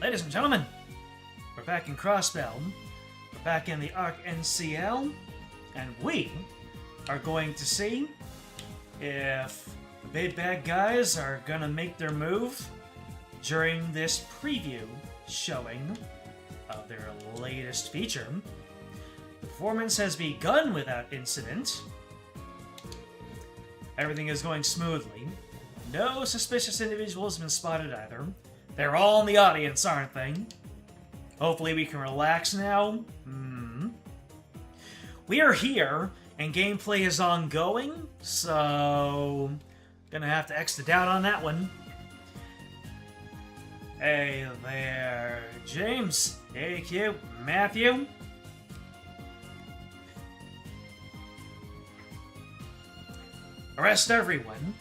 Ladies and gentlemen, we're back in Crossbell. We're back in the Arc NCL, and we are going to see if the big bad guys are gonna make their move during this preview showing of their latest feature. The performance has begun without incident. Everything is going smoothly. No suspicious individuals have been spotted either. They're all in the audience, aren't they? Hopefully we can relax now. We are here, and gameplay is ongoing, so gonna have to exit out on that one. Hey there, James, AQ, Matthew. Arrest everyone.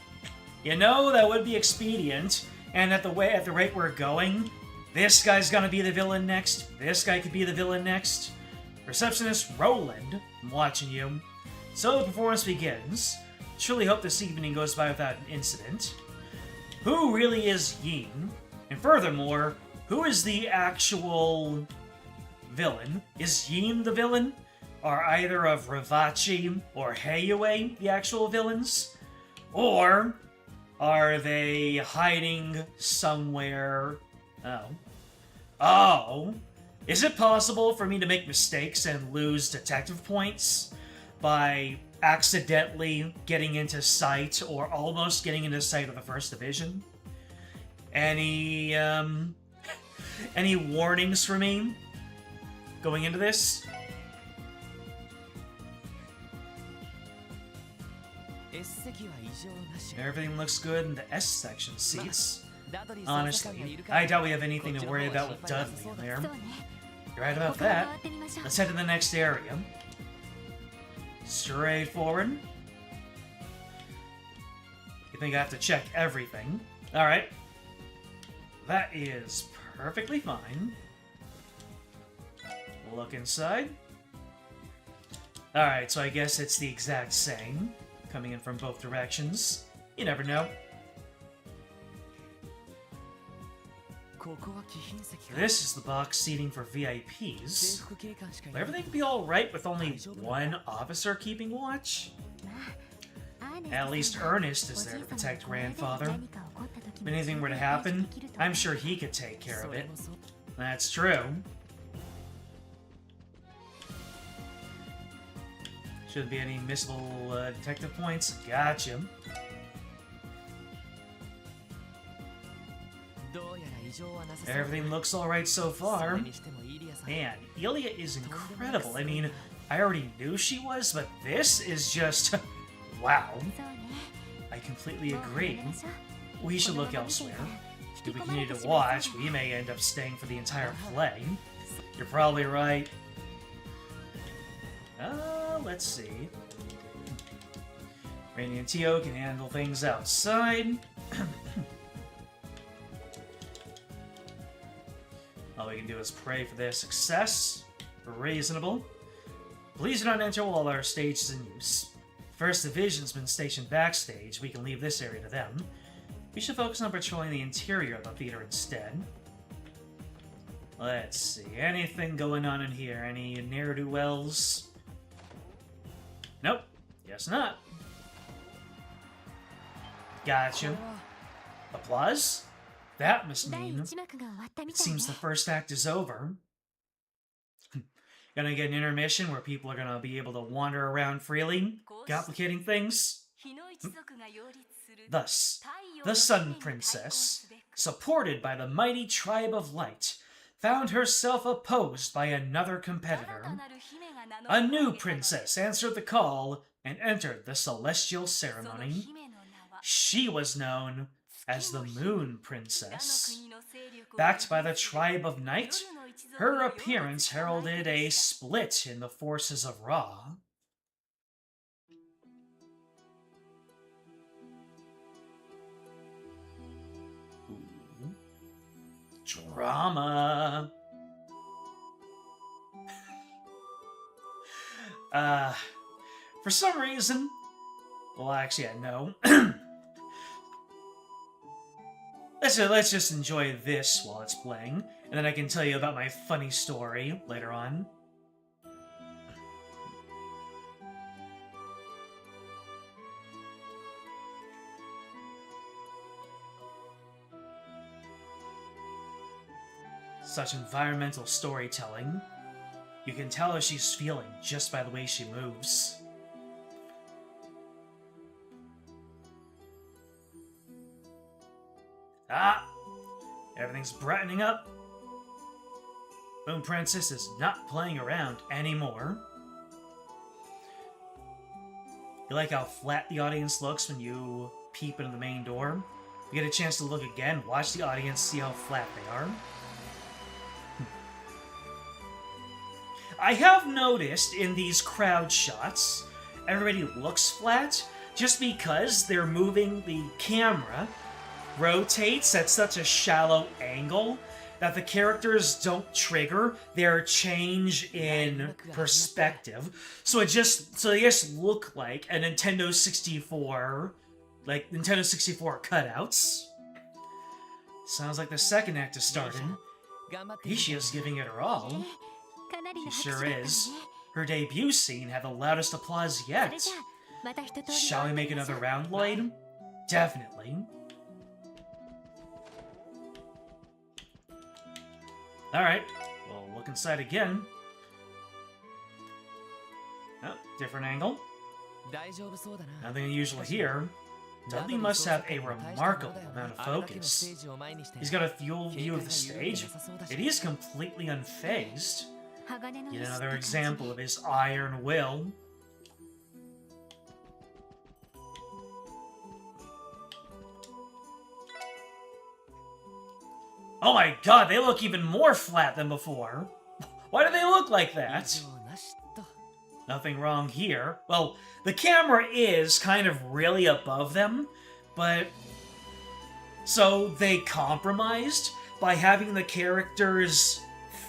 You know, that would be expedient, and at the rate we're going, this guy's gonna be the villain next, this guy could be the villain next. Receptionist Roland, I'm watching you. So the performance begins. Truly hope this evening goes by without an incident. Who really is Yin? And furthermore, who is the actual villain? Is Yin the villain? Are either of Ravachi or Heiyue the actual villains? Or are they hiding somewhere? Oh. Is it possible for me to make mistakes and lose detective points by accidentally getting into sight or almost getting into sight of the First Division? Any warnings for me going into this? Everything looks good in the S section seats. Honestly, I doubt we have anything to worry about with Dudley in there. You're right about that. Let's head to the next area. Straightforward. You think I have to check everything? Alright. That is perfectly fine. Look inside. Alright, so I guess it's the exact same. Coming in from both directions. You never know. This is the box seating for VIPs. Will everything be alright with only one officer keeping watch? At least Ernest is there to protect Grandfather. If anything were to happen, I'm sure he could take care of it. That's true. Shouldn't be any missable detective points. Gotcha. Everything looks alright so far. Man, Ilya is incredible. I mean, I already knew she was, but this is just... wow. I completely agree. We should look elsewhere. If we continue to watch, we may end up staying for the entire play. You're probably right. Let's see. Rainy and Tio can handle things outside. All we can do is pray for their success. Reasonable. Please do not enter while our stage is in use. First Division's been stationed backstage. We can leave this area to them. We should focus on patrolling the interior of the theater instead. Let's see. Anything going on in here? Any ne'er-do-wells? Nope. Guess not. Gotcha. Applause? That must mean it seems the first act is over. Gonna get an intermission where people are gonna be able to wander around freely, complicating things. Thus, the Sun Princess, supported by the mighty Tribe of Light, found herself opposed by another competitor. A new princess answered the call and entered the celestial ceremony. She was known as the Moon Princess. Backed by the Tribe of Night, her appearance heralded a split in the forces of Ra. Ooh. Drama. For some reason... Well, actually, I know. let's just enjoy this while it's playing, and then I can tell you about my funny story later on. Such environmental storytelling. You can tell how she's feeling just by the way she moves. Ah! Everything's brightening up. Moon Princess is not playing around anymore. You like how flat the audience looks when you peep into the main door? You get a chance to look again, watch the audience, see how flat they are. I have noticed in these crowd shots, everybody looks flat just because they're moving the camera, rotates at such a shallow angle that the characters don't trigger their change in perspective. So they just look like a Nintendo 64, like Nintendo 64 cutouts. Sounds like the second act is starting. Ishia's giving it her all. She sure is. Her debut scene had the loudest applause yet. Shall we make another round, Lloyd? Definitely. Alright, we'll look inside again. Oh, different angle. Nothing unusual here. Dudley must have a remarkable amount of focus. He's got a full view of the stage, and he's completely unfazed. Yet another example of his iron will. Oh my god, they look even more flat than before. Why do they look like that? Nothing wrong here. Well, the camera is kind of really above them, but... So they compromised by having the characters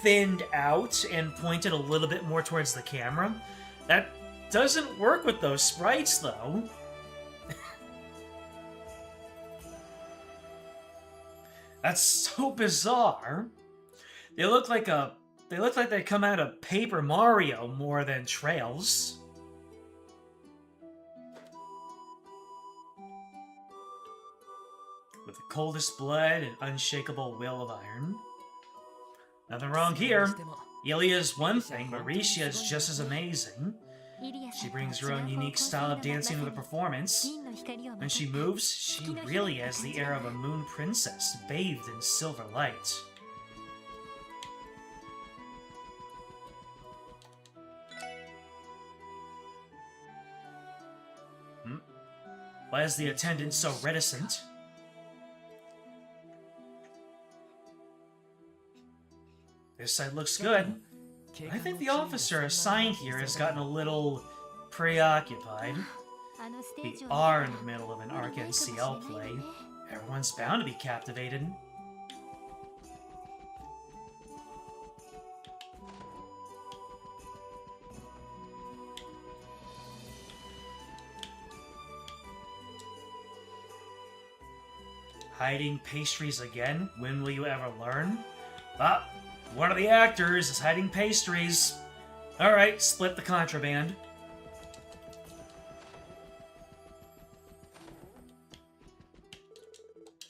thinned out and pointed a little bit more towards the camera. That doesn't work with those sprites, though. That's so bizarre. They look like they come out of Paper Mario more than Trails. With the coldest blood and unshakable will of iron. Nothing wrong here. Ilia's one thing, but Risha is just as amazing. She brings her own unique style of dancing to the performance. When she moves, she really has the air of a moon princess, bathed in silver light. Why is the attendant so reticent? This side looks good. I think the officer assigned here has gotten a little preoccupied. We are in the middle of an ARC-NCL play. Everyone's bound to be captivated. Hiding pastries again? When will you ever learn? Ah, one of the actors is hiding pastries. Alright, split the contraband.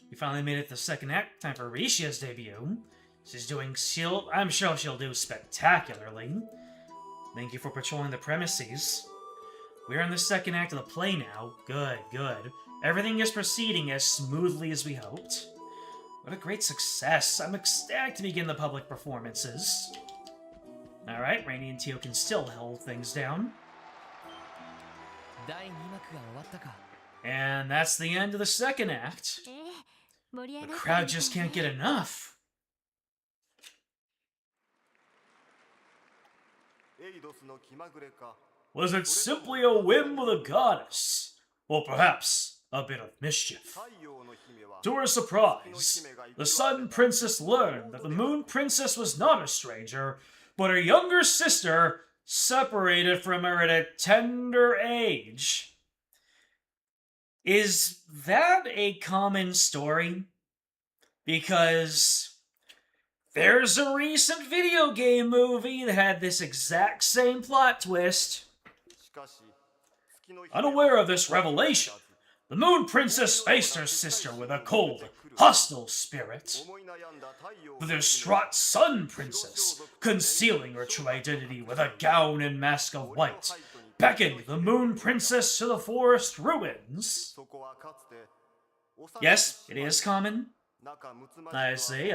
We finally made it to the second act. Time for Rishia's debut. I'm sure she'll do spectacularly. Thank you for patrolling the premises. We're in the second act of the play now. Good, good. Everything is proceeding as smoothly as we hoped. What a great success. I'm ecstatic to begin the public performances. Alright, Rainy and Tio can still hold things down. And that's the end of the second act. The crowd just can't get enough. Was it simply a whim of the goddess? Or perhaps a bit of mischief? To her surprise, the Sun Princess learned that the Moon Princess was not a stranger, but her younger sister, separated from her at a tender age. Is that a common story? Because there's a recent video game movie that had this exact same plot twist. Unaware of this revelation, the Moon Princess faced her sister with a cold, hostile spirit. The distraught Sun Princess, concealing her true identity with a gown and mask of white, beckoned the Moon Princess to the forest ruins. Yes, it is common. I see.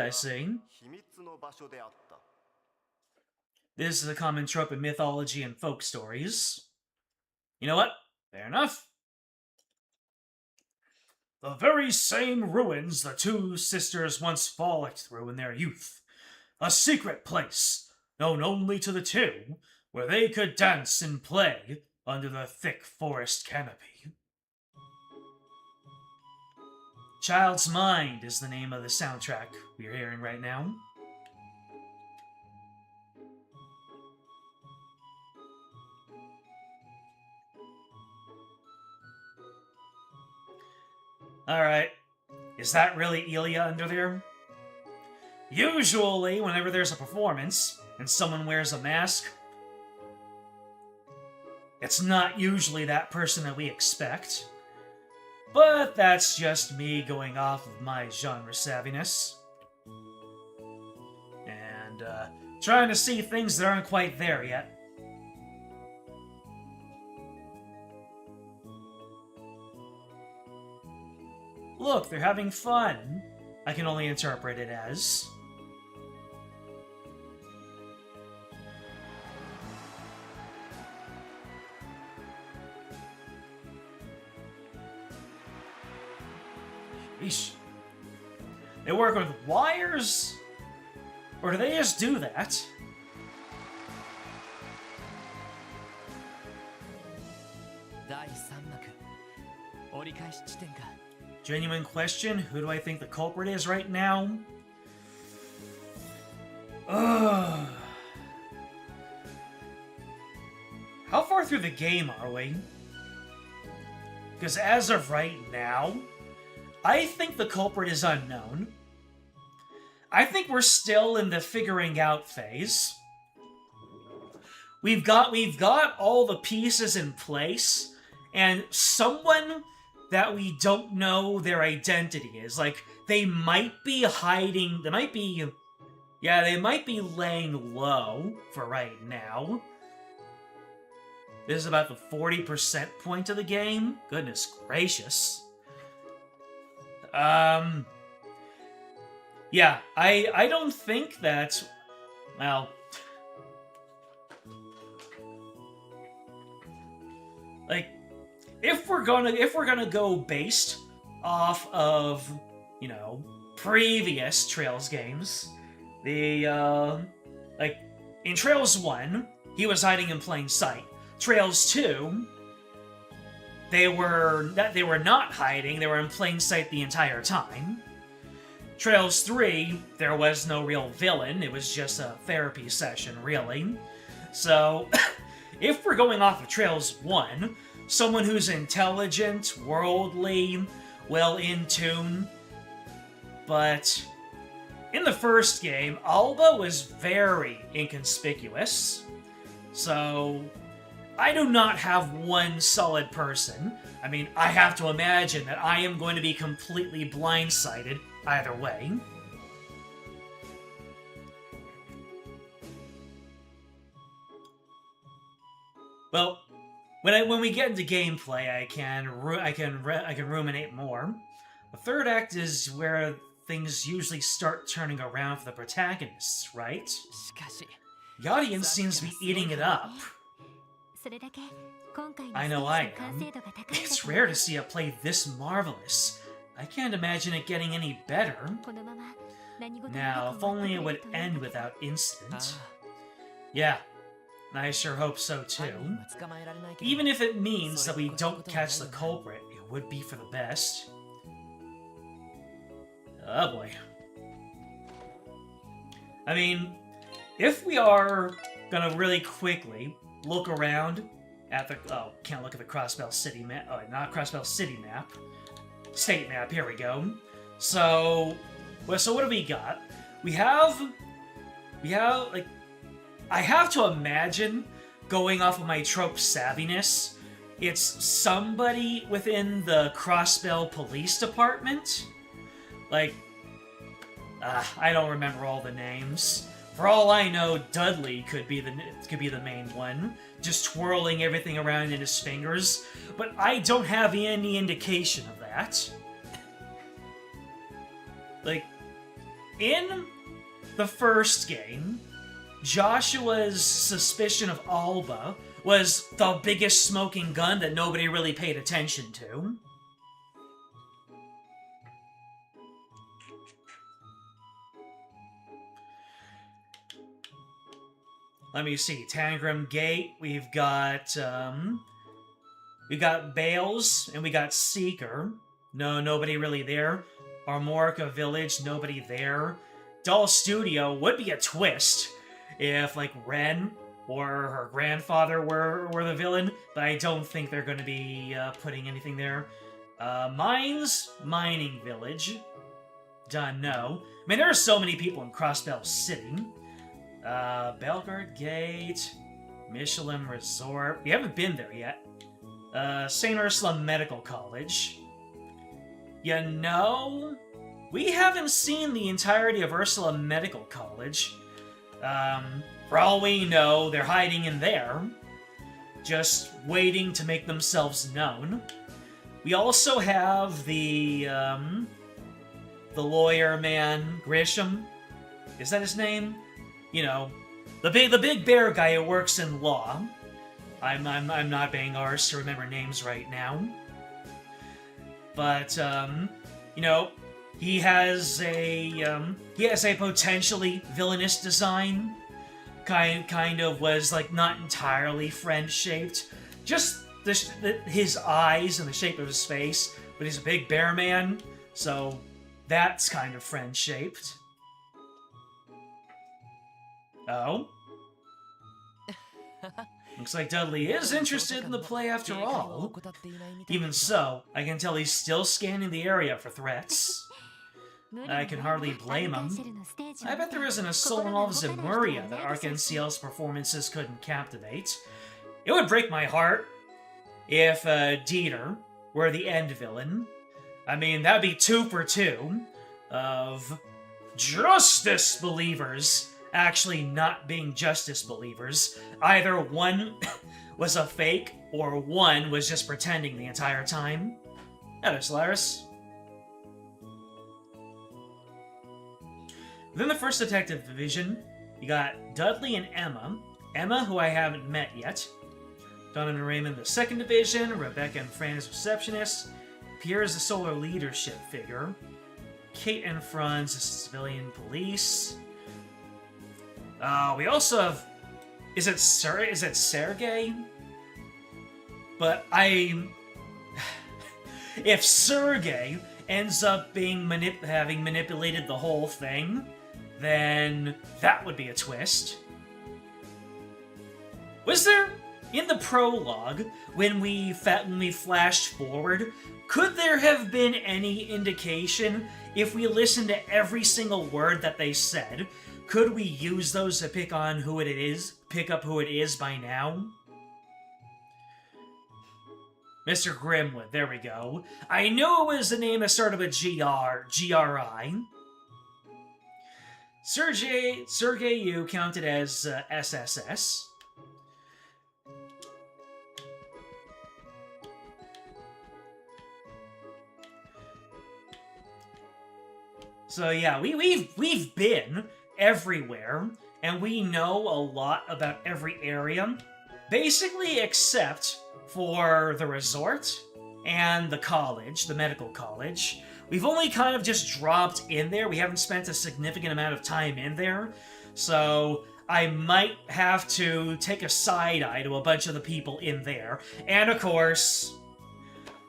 This is a common trope in mythology and folk stories. You know what? Fair enough. The very same ruins the two sisters once frolicked through in their youth. A secret place, known only to the two, where they could dance and play under the thick forest canopy. Child's Mind is the name of the soundtrack we're hearing right now. Alright, is that really Ilya under there? Usually, whenever there's a performance and someone wears a mask, it's not usually that person that we expect. But that's just me going off of my genre savviness. And, trying to see things that aren't quite there yet. Look, they're having fun. I can only interpret it as. Eesh. They work with wires? Or do they just do that? Genuine question, who do I think the culprit is right now? Ugh. How far through the game are we? Because as of right now, I think the culprit is unknown. I think we're still in the figuring out phase. We've got all the pieces in place, and someone that we don't know their identity is. Like, they might be hiding, they might be laying low for right now. This is about the 40% point of the game. Goodness gracious. Yeah, I don't think that, well, like, if we're gonna go based off of, you know, previous Trails games, like, in Trails 1, he was hiding in plain sight. Trails 2, they were not hiding, they were in plain sight the entire time. Trails 3, there was no real villain, it was just a therapy session, really. So, if we're going off of Trails 1, someone who's intelligent, worldly, well in tune, but in the first game, Alba was very inconspicuous, so I do not have one solid person. I mean, I have to imagine that I am going to be completely blindsided either way. Well, when we get into gameplay, I can ruminate more. The third act is where things usually start turning around for the protagonists, right? The audience seems to be eating it up. I know I am. It's rare to see a play this marvelous. I can't imagine it getting any better. Now, if only it would end without incident. Yeah, I sure hope so too. Even if it means that we don't catch the culprit, it would be for the best. Oh boy. I mean, if we are gonna really quickly look around at the... Oh, can't look at the Crossbell City map. Oh, not Crossbell City map. State map, here we go. So, Well, so what do we got? We have, like, I have to imagine, going off of my trope savviness, it's somebody within the Crossbell Police Department. Like, I don't remember all the names. For all I know, Dudley could be the main one, just twirling everything around in his fingers. But I don't have any indication of that. Like, in the first game, Joshua's suspicion of Alba was the biggest smoking gun that nobody really paid attention to. Let me see. Tangram Gate. We've got Bales and we got Seeker. No, nobody really there. Armorica Village. Nobody there. Doll Studio would be a twist if, like, Ren or her grandfather were the villain, but I don't think they're going to be putting anything there. Mines, Mining Village. Done, no. I mean, there are so many people in Crossbell City. Belgard Gate, Michelin Resort. We haven't been there yet. St. Ursula Medical College. You know, we haven't seen the entirety of Ursula Medical College. For all we know, they're hiding in there, just waiting to make themselves known. We also have the lawyer man, Grisham. Is that his name? You know, the big bear guy who works in law. I'm not being arsed to remember names right now. But you know, he has a potentially villainous design. Kind of was, like, not entirely friend-shaped. Just his eyes and the shape of his face. But he's a big bear man, so that's kind of friend-shaped. Oh? Looks like Dudley is interested in the play after all. Even so, I can tell he's still scanning the area for threats. I can hardly blame him. I bet there isn't a soul in all of Zemuria that Arkanciel's performances couldn't captivate. It would break my heart if Dieter were the end villain. I mean, that'd be 2 for 2 of justice believers actually not being justice believers. Either one was a fake, or one was just pretending the entire time. Hello, Solaris. Within the 1st Detective Division, you got Dudley and Emma. Emma, who I haven't met yet. Donovan and Raymond, the 2nd Division. Rebecca and Fran as receptionists. Pierre is the solar leadership figure. Kate and Franz as civilian police. We also have... Is it Sergei? But if Sergei ends up having manipulated the whole thing, then that would be a twist. Was there, in the prologue, when we flashed forward, could there have been any indication, if we listened to every single word that they said, could we use those to pick up who it is by now? Mr. Grimwood, there we go. I knew it was the name that started with G-R-I. Sergei Yu counted as SSS. So yeah, we've been everywhere, and we know a lot about every area, basically except for the resort and the college, the medical college. We've only kind of just dropped in there. We haven't spent a significant amount of time in there, so I might have to take a side-eye to a bunch of the people in there. And of course,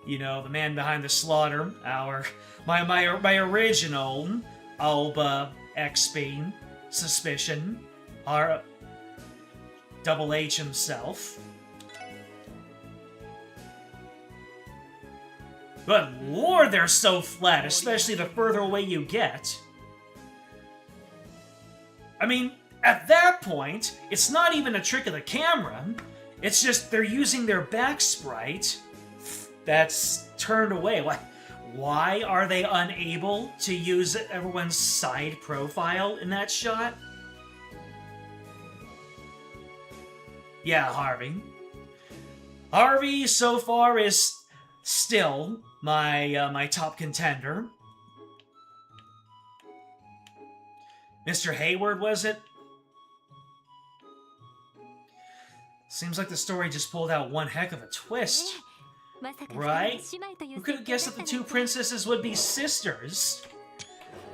you know, the man behind the slaughter, my original Alba XP suspicion, our Double H himself. But Lord, they're so flat, especially the further away you get. I mean, at that point, it's not even a trick of the camera. It's just they're using their back sprite that's turned away. Why are they unable to use everyone's side profile in that shot? Yeah, Harvey. Harvey, so far, is still my top contender. Mr. Hayward, was it? Seems like the story just pulled out one heck of a twist. Right? Who could have guessed that the two princesses would be sisters?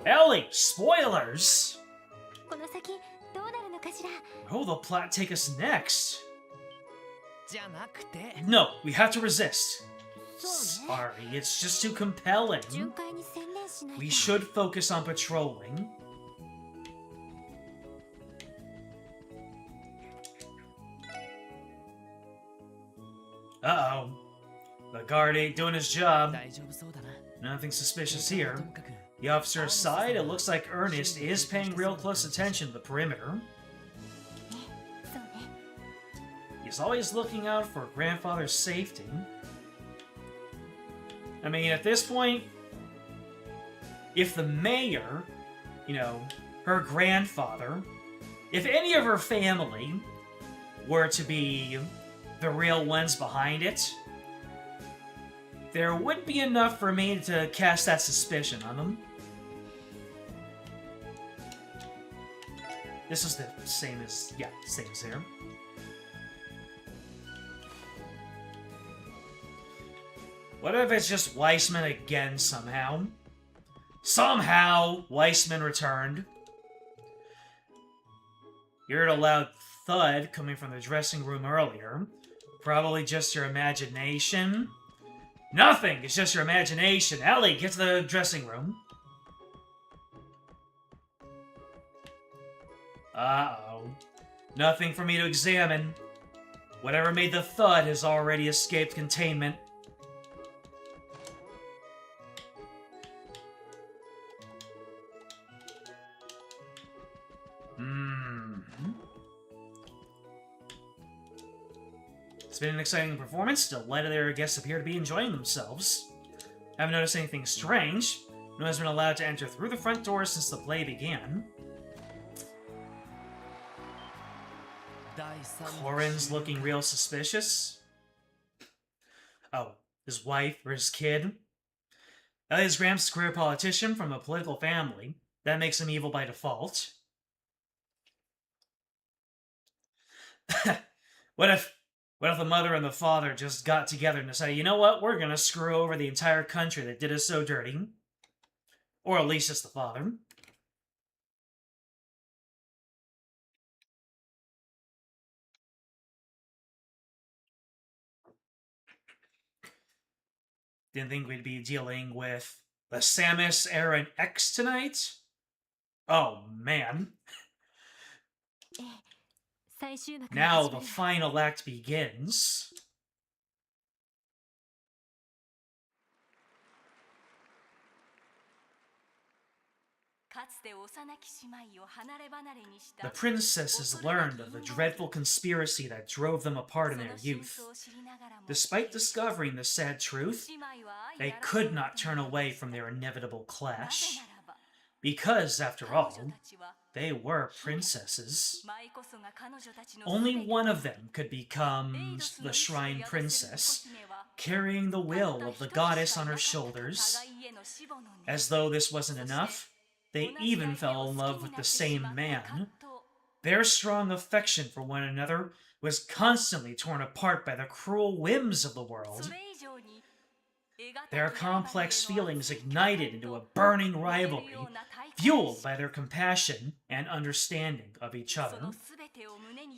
Ellie, spoilers! Who will the plot take us next? No, we have to resist. Sorry, it's just too compelling. We should focus on patrolling. Uh-oh. The guard ain't doing his job. Nothing suspicious here. The officer aside, it looks like Ernest is paying real close attention to the perimeter. He's always looking out for grandfather's safety. I mean, at this point, if the mayor, her grandfather, if any of her family were to be the real ones behind it, there would be enough for me to cast that suspicion on them. This is the same as, same as here. What if it's just Weissman again somehow? Somehow, Weissman returned. You heard a loud thud coming from the dressing room earlier. Probably just your imagination. Nothing! It's just your imagination. Ellie, get to the dressing room. Uh-oh. Nothing for me to examine. Whatever made the thud has already escaped containment. It's been an exciting performance. Delighted their guests appear to be enjoying themselves. Haven't noticed anything strange. No one has been allowed to enter through the front door since the play began. Corin's looking real suspicious. Oh, his wife or his kid? Elliott's Gramps, a career politician from a political family. That makes him evil by default. What if the mother and the father just got together and decided, you know what, we're gonna screw over the entire country that did us so dirty? Or at least just the father. Didn't think we'd be dealing with the Samus Aran X tonight? Oh, man. Now the final act begins. The princesses learned of the dreadful conspiracy that drove them apart in their youth. Despite discovering the sad truth, they could not turn away from their inevitable clash. Because, after all, they were princesses. Only one of them could become the Shrine Princess, carrying the will of the goddess on her shoulders. As though this wasn't enough, they even fell in love with the same man. Their strong affection for one another was constantly torn apart by the cruel whims of the world. Their complex feelings ignited into a burning rivalry, fueled by their compassion and understanding of each other.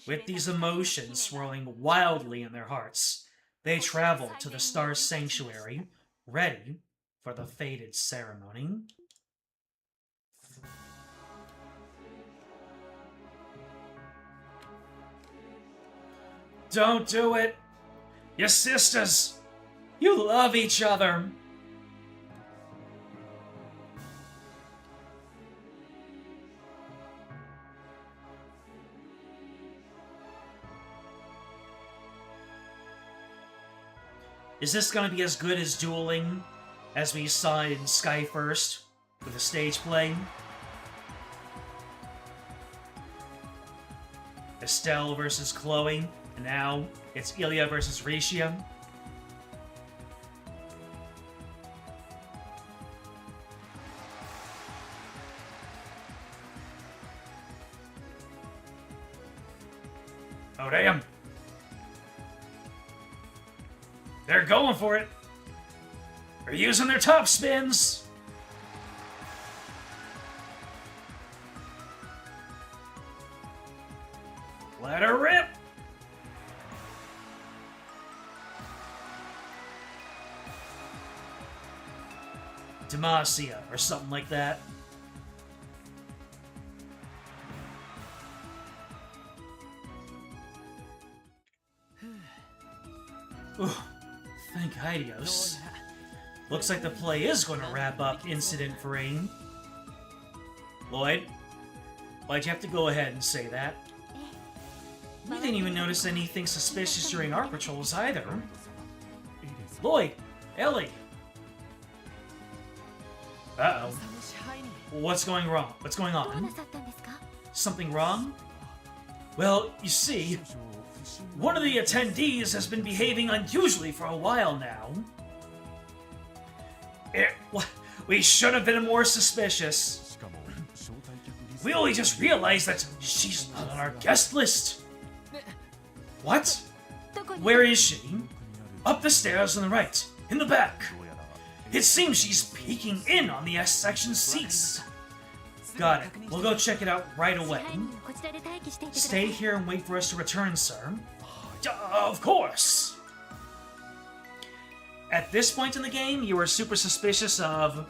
With these emotions swirling wildly in their hearts, they traveled to the Star Sanctuary, ready for the fated ceremony. Don't do it! Your sisters! You love each other! Is this gonna be as good as dueling as we saw in Sky First with the stage play? Estelle versus Chloe, and now it's Ilya versus Risha. Oh, damn. They're going for it. They're using their top spins. Let her rip. Demacia, or something like that. Ooh, thank Hydios. Looks like the play is going to wrap up incident-free. Lloyd, why'd you have to go ahead and say that? We didn't even notice anything suspicious during our patrols either. Lloyd, Ellie. Uh-oh. What's going wrong? What's going on? Something wrong? Well, you see, one of the attendees has been behaving unusually for a while now. We should have been more suspicious. We only just realized that she's not on our guest list. What? Where is she? Up the stairs on the right, in the back. It seems she's peeking in on the S-section seats. Got it. We'll go check it out right away. Stay here and wait for us to return, sir. Of course! At this point in the game, you are super suspicious of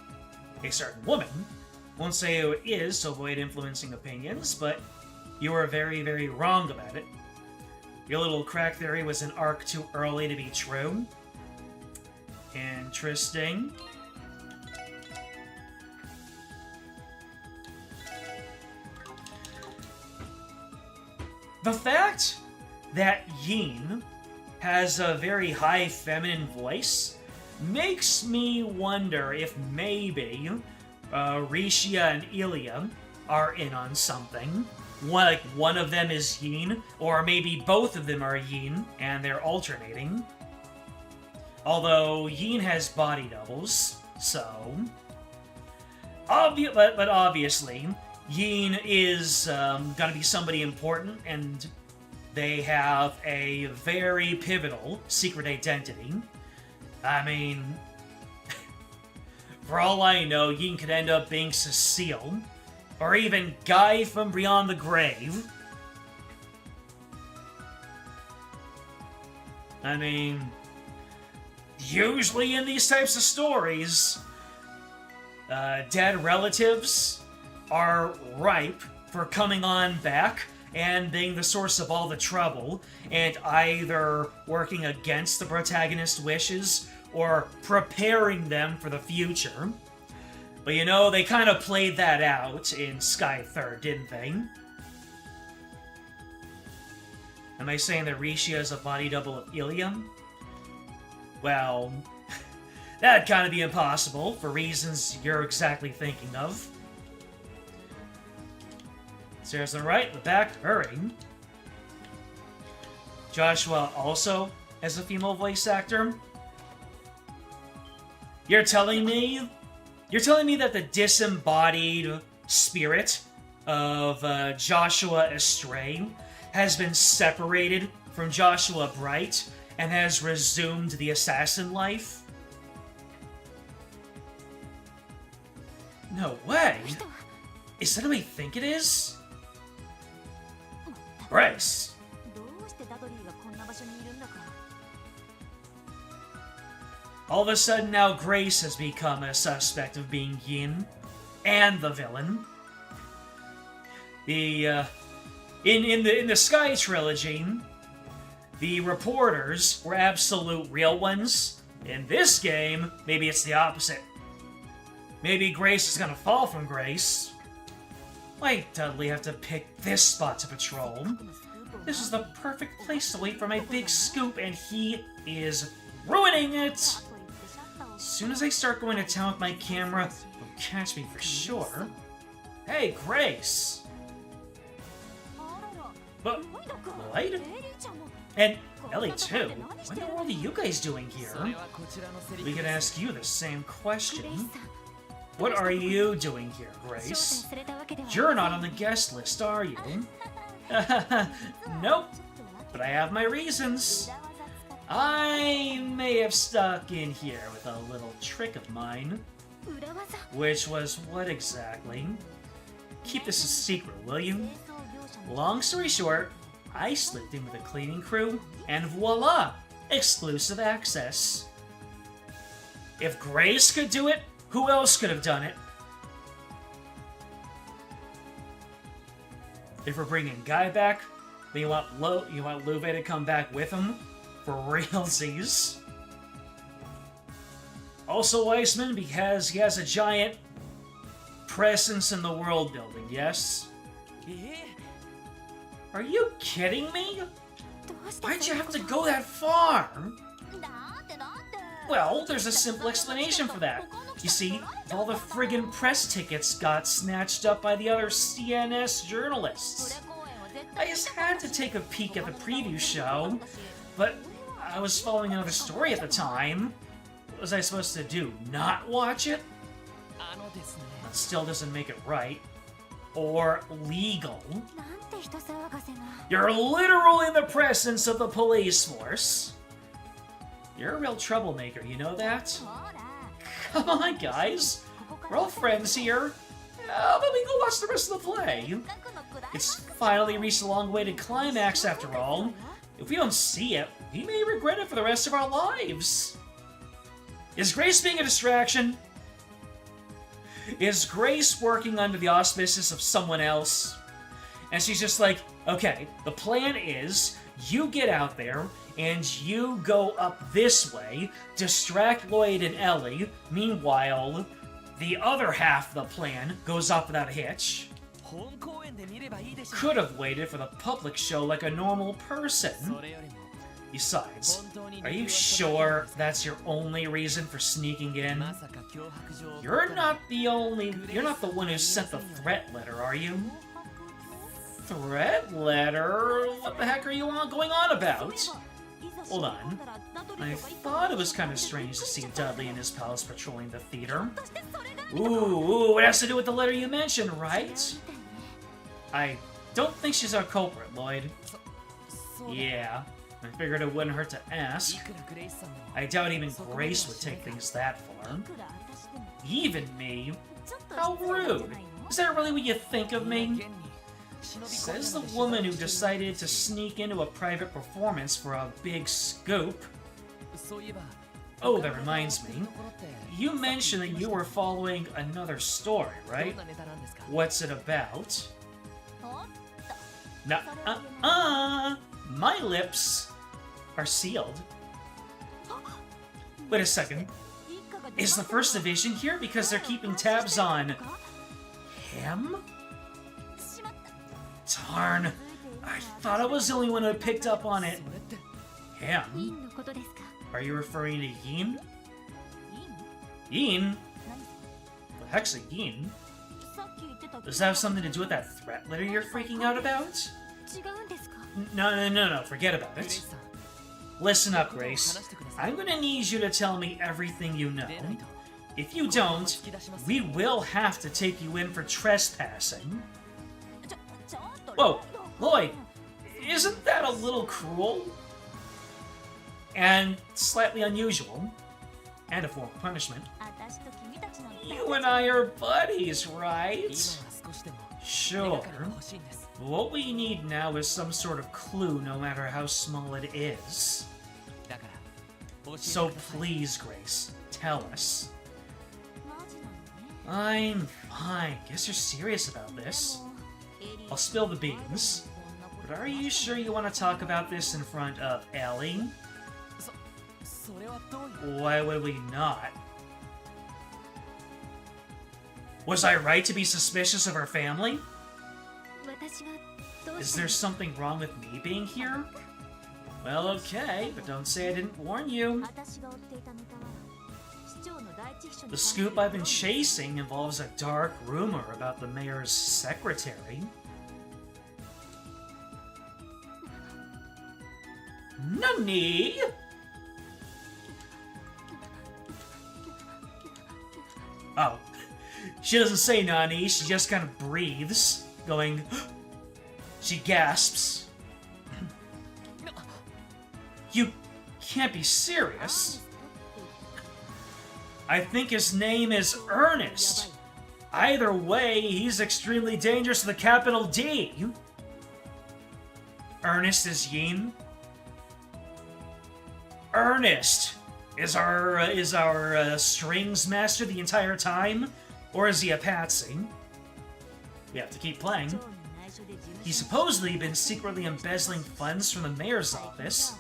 a certain woman. Won't say who it is to avoid influencing opinions, but you are very, very wrong about it. Your little crack theory was an arc too early to be true. Interesting. The fact that Yin has a very high feminine voice makes me wonder if maybe Risha and Ilya are in on something. One of them is Yin, or maybe both of them are Yin, and they're alternating. Although Yin has body doubles, so... But obviously, Yin is gonna be somebody important, and they have a very pivotal secret identity. I mean, for all I know, Yin could end up being Cecile, or even Guy from Beyond the Grave. I mean, usually in these types of stories, dead relatives are ripe for coming on back and being the source of all the trouble, and either working against the protagonist's wishes or preparing them for the future. But you know, they kind of played that out in Sky Third, didn't they? Am I saying that Risha is a body double of Ilya? Well, that'd kind of be impossible, for reasons you're exactly thinking of. Stairs on the right, the back, hurry. Joshua also has a female voice actor. You're telling me that the disembodied spirit of Joshua Estray has been separated from Joshua Bright and has resumed the assassin life? No way! Is that who I think it is? Grace! All of a sudden now Grace has become a suspect of being Yin and the villain. In the Sky trilogy, the reporters were absolute real ones. In this game, maybe it's the opposite. Maybe Grace is gonna fall from grace. Why Dudley have to pick this spot to patrol? This is the perfect place to wait for my big scoop, and he is ruining it! As soon as I start going to town with my camera, you'll catch me for sure. Hey, Grace! But, Lloyd? And Ellie, too. What in the world are you guys doing here? We could ask you the same question. What are you doing here, Grace? You're not on the guest list, are you? Nope. But I have my reasons. I may have stuck in here with a little trick of mine. Which was what exactly? Keep this a secret, will you? Long story short, I slipped in with a cleaning crew, and voila! Exclusive access. If Grace could do it, who else could have done it? If we're bringing Guy back, then you want Luve to come back with him? For realsies. Also Iceman, because he has a giant presence in the world building, yes? Are you kidding me? Why'd you have to go that far? Well, there's a simple explanation for that. You see, all the friggin' press tickets got snatched up by the other CNS journalists. I just had to take a peek at the preview show, but I was following another story at the time. What was I supposed to do? Not watch it? That still doesn't make it right. Or legal. You're literally in the presence of the police force. You're a real troublemaker, you know that? Come on, guys. We're all friends here. Let me go watch the rest of the play. It's finally reached a long-awaited climax, after all. If we don't see it, we may regret it for the rest of our lives. Is Grace being a distraction? Is Grace working under the auspices of someone else? And she's just like, okay, the plan is you get out there and you go up this way, distract Lloyd and Ellie. Meanwhile, the other half of the plan goes off without a hitch. Could have waited for the public show like a normal person. Besides, are you sure that's your only reason for sneaking in? You're not the one who sent the threat letter, are you? Threat letter? What the heck are you going on about? Hold on. I thought it was kind of strange to see Dudley and his pals patrolling the theater. Ooh, it has to do with the letter you mentioned, right? I don't think she's our culprit, Lloyd. Yeah, I figured it wouldn't hurt to ask. I doubt even Grace would take things that far. Even me? How rude. Is that really what you think of me? Says the woman who decided to sneak into a private performance for a big scoop. Oh, that reminds me. You mentioned that you were following another story, right? What's it about? My lips are sealed. Wait a second. Is the First Division here because they're keeping tabs on him? Darn. I thought I was the only one who had picked up on it. Him? Are you referring to Yin? Yin? The heck's a Yin? Does that have something to do with that threat letter you're freaking out about? No, forget about it. Listen up, Grace. I'm gonna need you to tell me everything you know. If you don't, we will have to take you in for trespassing. Whoa, Lloyd, isn't that a little cruel? And slightly unusual. And a form of punishment. You and I are buddies, right? Sure. What we need now is some sort of clue, no matter how small it is. So please, Grace, tell us. I'm fine. Guess you're serious about this. I'll spill the beans. But are you sure you want to talk about this in front of Ellie? Why would we not? Was I right to be suspicious of our family? Is there something wrong with me being here? Well, okay, but don't say I didn't warn you. The scoop I've been chasing involves a dark rumor about the mayor's secretary. Nani? Oh. She doesn't say nani, she just kind of breathes, going... She gasps. You can't be serious. I think his name is Ernest. Either way, he's extremely dangerous with a capital D. Ernest is Yin. Ernest is our strings master the entire time, or is he a patsy? We have to keep playing. He's supposedly been secretly embezzling funds from the mayor's office,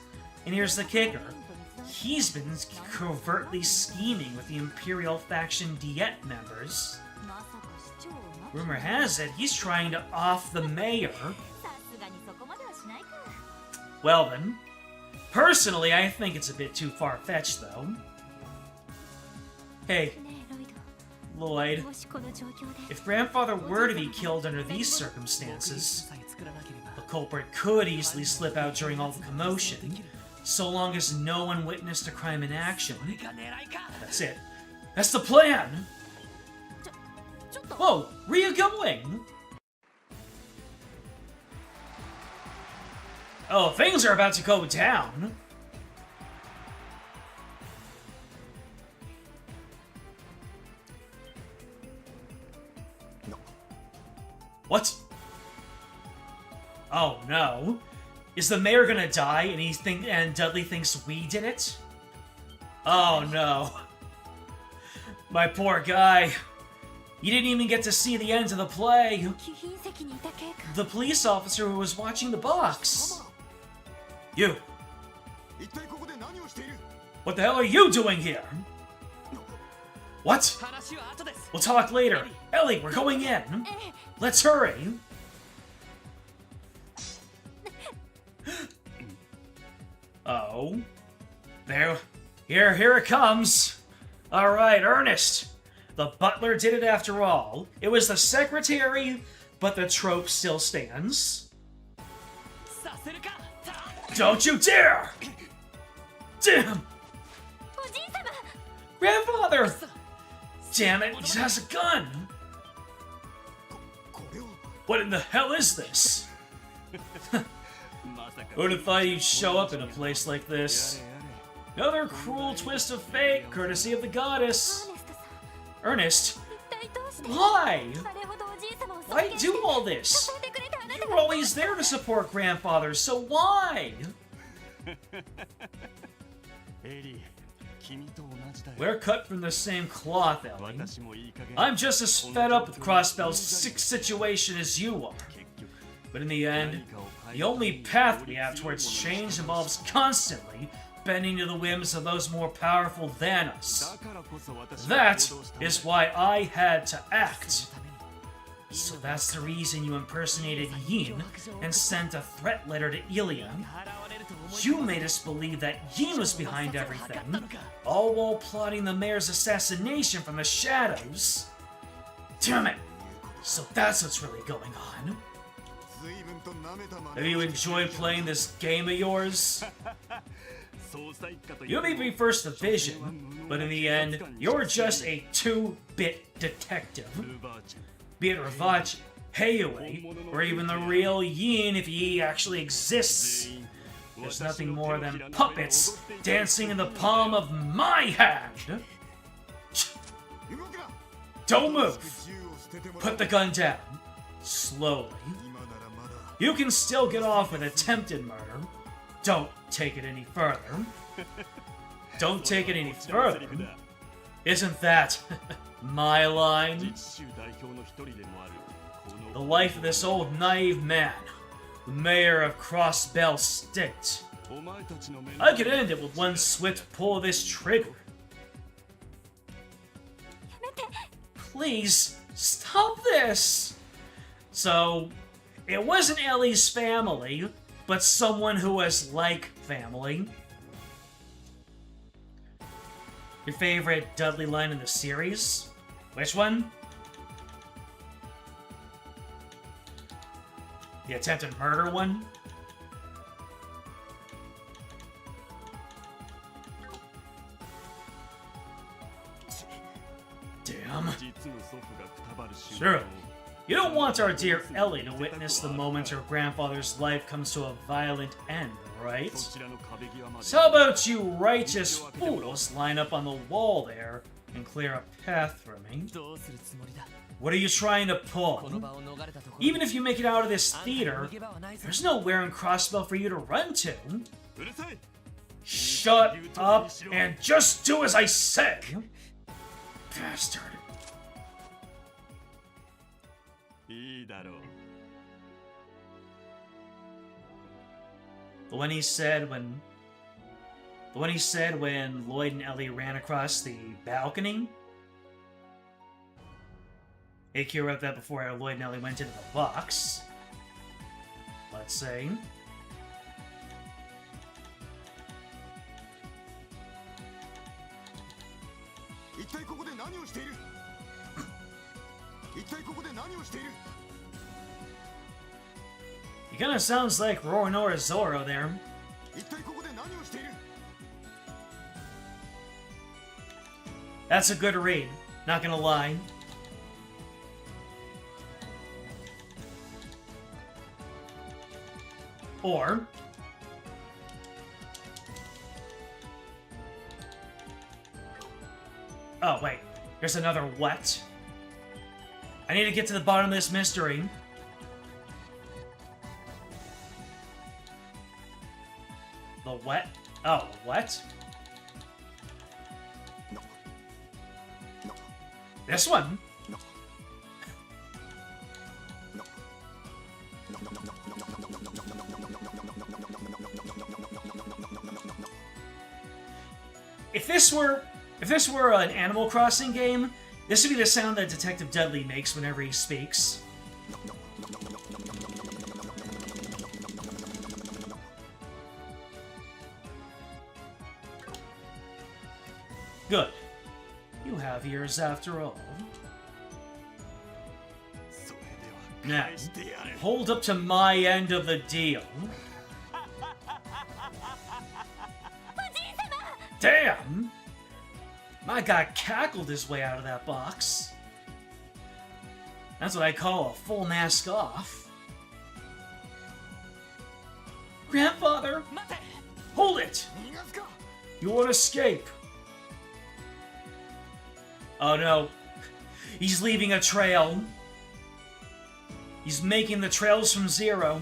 and here's the kicker. He's been covertly scheming with the Imperial faction Diet members. Rumor has it he's trying to off the mayor. Well then, personally I think it's a bit too far-fetched though. Hey, Lloyd, if Grandfather were to be killed under these circumstances, the culprit could easily slip out during all the commotion, so long as no one witnessed a crime in action. That's it. That's the plan! Whoa, where are you going? Oh, things are about to go down. What? Oh no. Is the mayor gonna die and Dudley thinks we did it? Oh no. My poor guy. You didn't even get to see the end of the play. The police officer who was watching the box. You. What the hell are you doing here? What? We'll talk later. Ellie, we're going in. Let's hurry. Oh. Here it comes. Alright, Ernest. The butler did it after all. It was the secretary, but the trope still stands. Don't you dare! Damn! Grandfather! Damn it, he has a gun! What in the hell is this? Who'd have thought you'd show up in a place like this? Another cruel twist of fate, courtesy of the goddess. Ernest, why? Why do all this? You were always there to support Grandfather, so why? We're cut from the same cloth, Ellie. I'm just as fed up with Crossbell's situation as you are. But in the end, the only path we have towards change involves constantly bending to the whims of those more powerful than us. That is why I had to act. So that's the reason you impersonated Yin and sent a threat letter to Ilya. You made us believe that Yin was behind everything, all while plotting the mayor's assassination from the shadows. Damn it! So that's what's really going on. Have you enjoyed playing this game of yours? You may be First Division, but in the end, you're just a 2-bit detective. Be it Ravachi, Heiue, or even the real Yin if he actually exists. There's nothing more than puppets dancing in the palm of my hand. Don't move. Put the gun down. Slowly. You can still get off with attempted murder. Don't take it any further. Don't take it any further. Isn't that my line? The life of this old naive man, the mayor of Crossbell State. I could end it with one swift pull of this trigger. Please, stop this! So, it wasn't Ellie's family. but someone who was like family. Your favorite Dudley line in the series? Which one? The attempted murder one? Damn. Sure. You don't want our dear Ellie to witness the moment her grandfather's life comes to a violent end, right? So how about you righteous fools line up on the wall there and clear a path for me? What are you trying to pull? Even if you make it out of this theater, there's nowhere in Crossbell for you to run to. Shut up and just do as I say! Bastard. The one he said when Lloyd and Ellie ran across the balcony. AQ wrote that before Lloyd and Ellie went into the box. Let's say. He kinda sounds like Roronoa Zoro there. That's a good read, not gonna lie. Or oh wait, there's another what? I need to get to the bottom of this mystery. The what? Oh, what? This one? If this were an Animal Crossing game, this would be the sound that Detective Dudley makes whenever he speaks. Good. You have ears after all. Now, hold up to my end of the deal. Damn! My guy cackled his way out of that box. That's what I call a full mask off. Grandfather! Hold it! You won't escape! Oh no. He's leaving a trail. He's making the trails from zero.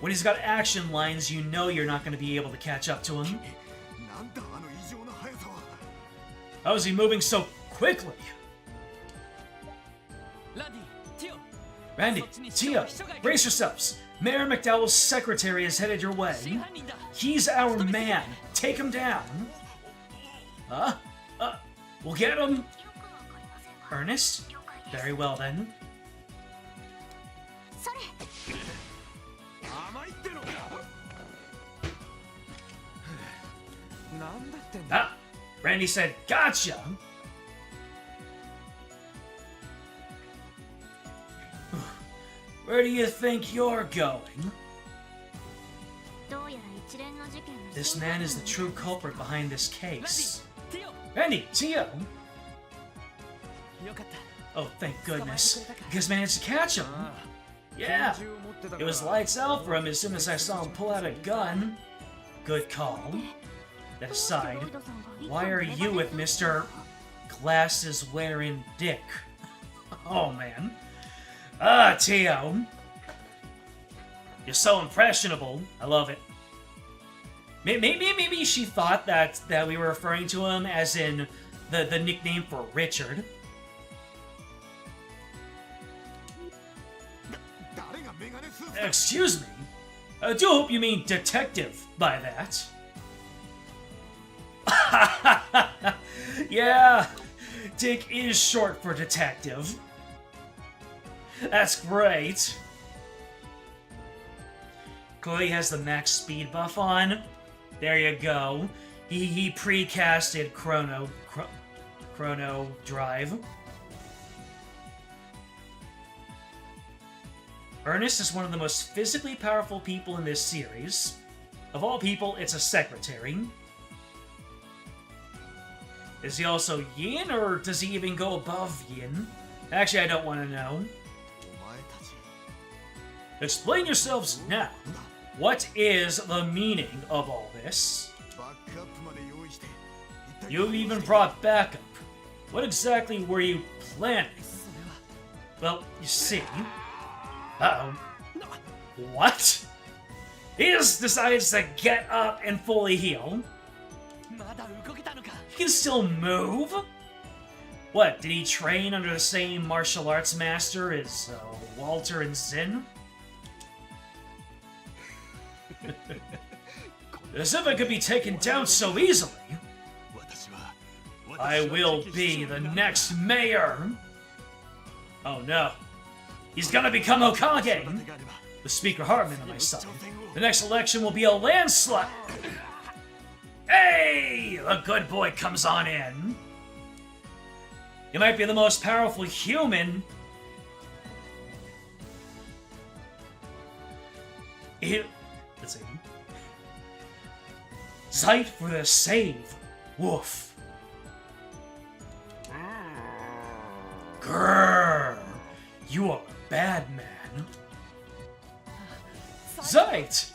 When he's got action lines, you know you're not going to be able to catch up to him. How is he moving so quickly? Randy, Tia, brace yourselves. Mayor McDowell's secretary is headed your way. He's our man. Take him down. Huh? We'll get him. Ernest? Very well then. Ah! Randy said, gotcha! Where do you think you're going? This man is the true culprit behind this case. Randy, Tio! Oh, thank goodness. You guys managed to catch him. Yeah! It was lights out for him as soon as I saw him pull out a gun. Good call. That aside, why are you with Mr. Glasses-wearing Dick? Oh, man. Tio. You're so impressionable. I love it. Maybe she thought that we were referring to him as in the nickname for Richard. Excuse me. I do hope you mean detective by that. Yeah, Dick is short for detective. That's great. Clearly has the max speed buff on. There you go. He pre-casted Chrono Drive. Ernest is one of the most physically powerful people in this series. Of all people, it's a secretary. Is he also Yin, or does he even go above Yin? Actually, I don't want to know. Explain yourselves now. What is the meaning of all this? You even brought backup. What exactly were you planning? Well, you see... Uh-oh. What? He just decides to get up and fully heal. He can still move? What, did he train under the same martial arts master as Walter and Zin? As if I could be taken down so easily. I will be the next mayor. Oh no. He's gonna become Hokage! With Speaker Hartman on my side, the next election will be a landslide! Hey! The good boy comes on in. You might be the most powerful human. Let's see. Zeit for the save. Woof. Grrr. You are a bad man. Zeit!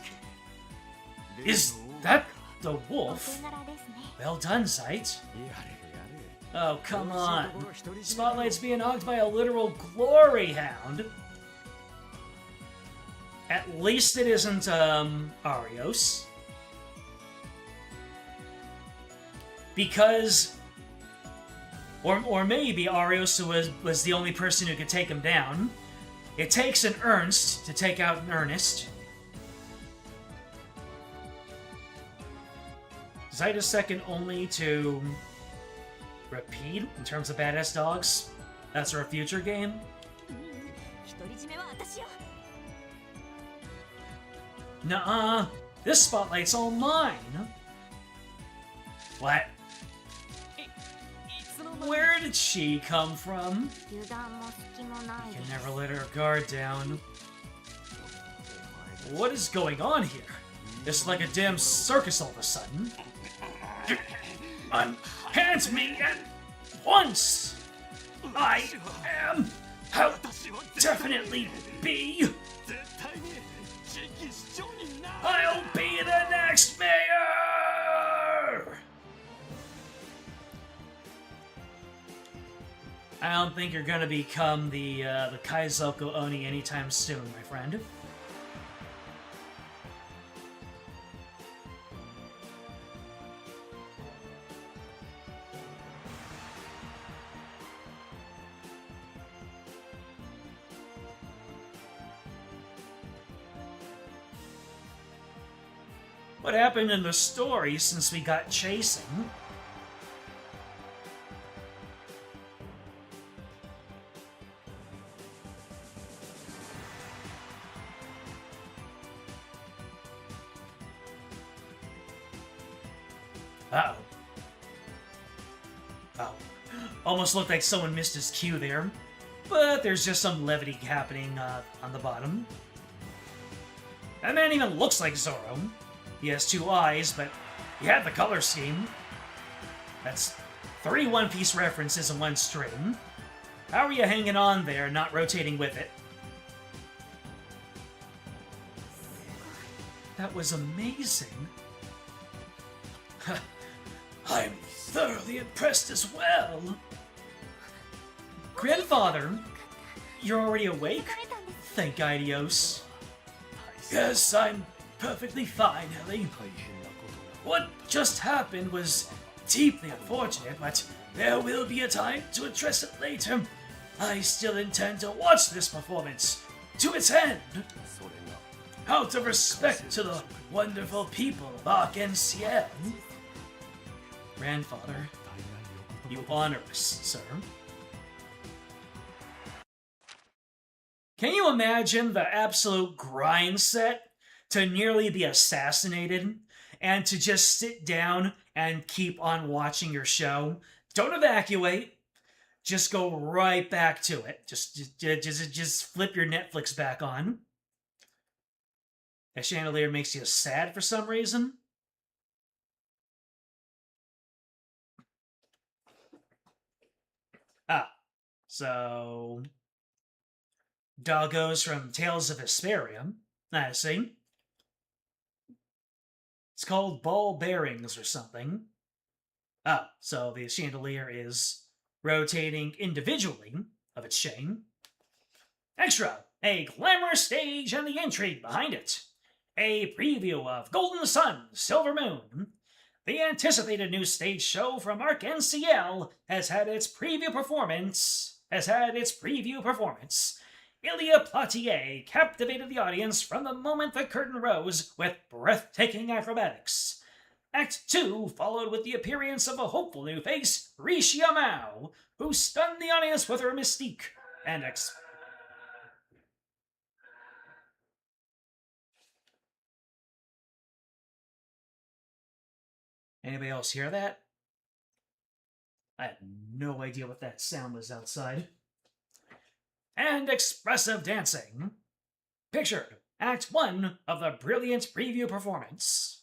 Is that the wolf? Well done, Zeit. Oh, come on. Spotlight's being hogged by a literal glory hound. At least it isn't, Arios. Because... Or maybe Arios was the only person who could take him down. It takes an Ernst to take out an Ernest. Zeit is second only to... Repeat, in terms of badass dogs. That's our future game. Nuh-uh. This spotlight's all mine. What? Where did she come from? You can never let her guard down. What is going on here? It's like a damn circus all of a sudden. Unhand me at once! I am... I'll definitely be... I'll be the next mayor! I don't think you're gonna become the Kaizoku Oni anytime soon, my friend. What happened in the story since we got chasing? Uh-oh. Oh. Almost looked like someone missed his cue there. But there's just some levity happening on the bottom. That man even looks like Zoro. He has two eyes, but he had the color scheme. That's 3 One Piece references in one string. How are you hanging on there, not rotating with it? That was amazing. I'm thoroughly impressed as well. Grandfather, you're already awake? Thank Idios. Yes, I'm perfectly fine, Ellie. What just happened was deeply unfortunate, but there will be a time to address it later. I still intend to watch this performance to its end. Out of respect to the wonderful people of Ark and Ciel. Grandfather, you honor us, sir. Can you imagine the absolute grind set to nearly be assassinated and to just sit down and keep on watching your show. Don't evacuate. Just go right back to it. Just flip your Netflix back on. That chandelier makes you sad for some reason. Ah, so doggos from Tales of Hesperia. I see. It's called ball bearings or something. Oh, so the chandelier is rotating individually of its chain. Extra! A glamorous stage and the intrigue behind it. A preview of Golden Sun, Silver Moon. The anticipated new stage show from Arc NCL has had its preview performance. Ilya Platier captivated the audience from the moment the curtain rose with breathtaking acrobatics. Act 2 followed with the appearance of a hopeful new face, Rishia Mao, who stunned the audience with her mystique and Anybody else hear that? I had no idea what that sound was outside. And expressive dancing. Pictured, Act 1 of the brilliant preview performance.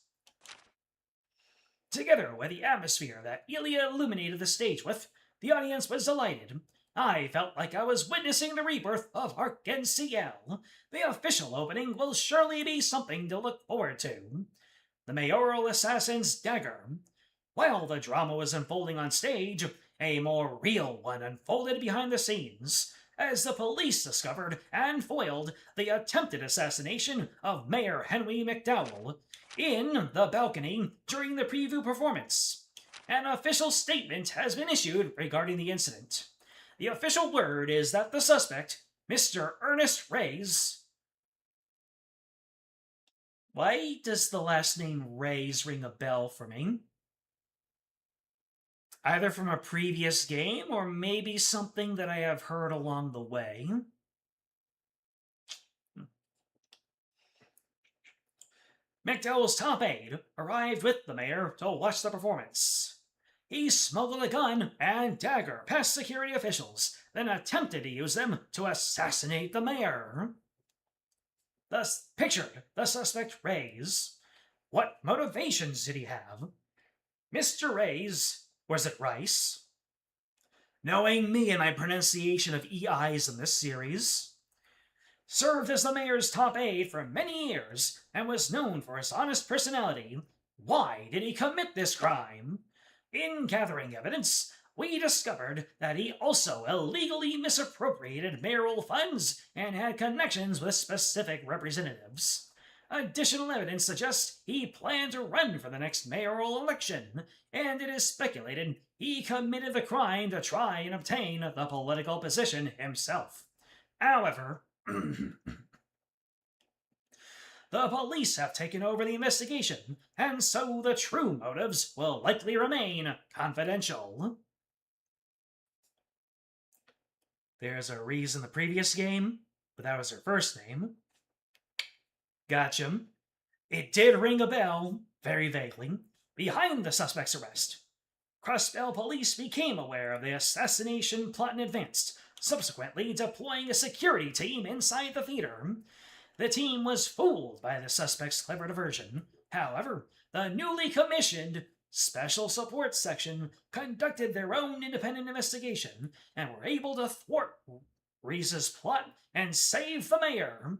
Together with the atmosphere that Ilya illuminated the stage with, the audience was delighted. I felt like I was witnessing the rebirth of Arc NCL. The official opening will surely be something to look forward to. The mayoral assassin's dagger. While the drama was unfolding on stage, a more real one unfolded behind the scenes, as the police discovered and foiled the attempted assassination of Mayor Henry McDowell in the balcony during the preview performance. An official statement has been issued regarding the incident. The official word is that the suspect, Mr. Ernest Reyes. Why does the last name Reyes ring a bell for me? Either from a previous game or maybe something that I have heard along the way. McDowell's top aide arrived with the mayor to watch the performance. He smuggled a gun and dagger past security officials, then attempted to use them to assassinate the mayor. Thus pictured the suspect Reyes. What motivations did he have? Mr. Reyes, was it Rice? Knowing me and my pronunciation of EIs in this series, served as the mayor's top aide for many years and was known for his honest personality. Why did he commit this crime? In gathering evidence, we discovered that he also illegally misappropriated mayoral funds and had connections with specific representatives. Additional evidence suggests he planned to run for the next mayoral election, and it is speculated he committed the crime to try and obtain the political position himself. However, the police have taken over the investigation, and so the true motives will likely remain confidential. There's a Reese in the previous game, but that was her first name. Gotcha. It did ring a bell, very vaguely, behind the suspect's arrest. Crossbell police became aware of the assassination plot in advance, subsequently deploying a security team inside the theater. The team was fooled by the suspect's clever diversion. However, the newly commissioned Special Support Section conducted their own independent investigation and were able to thwart Reese's plot and save the mayor.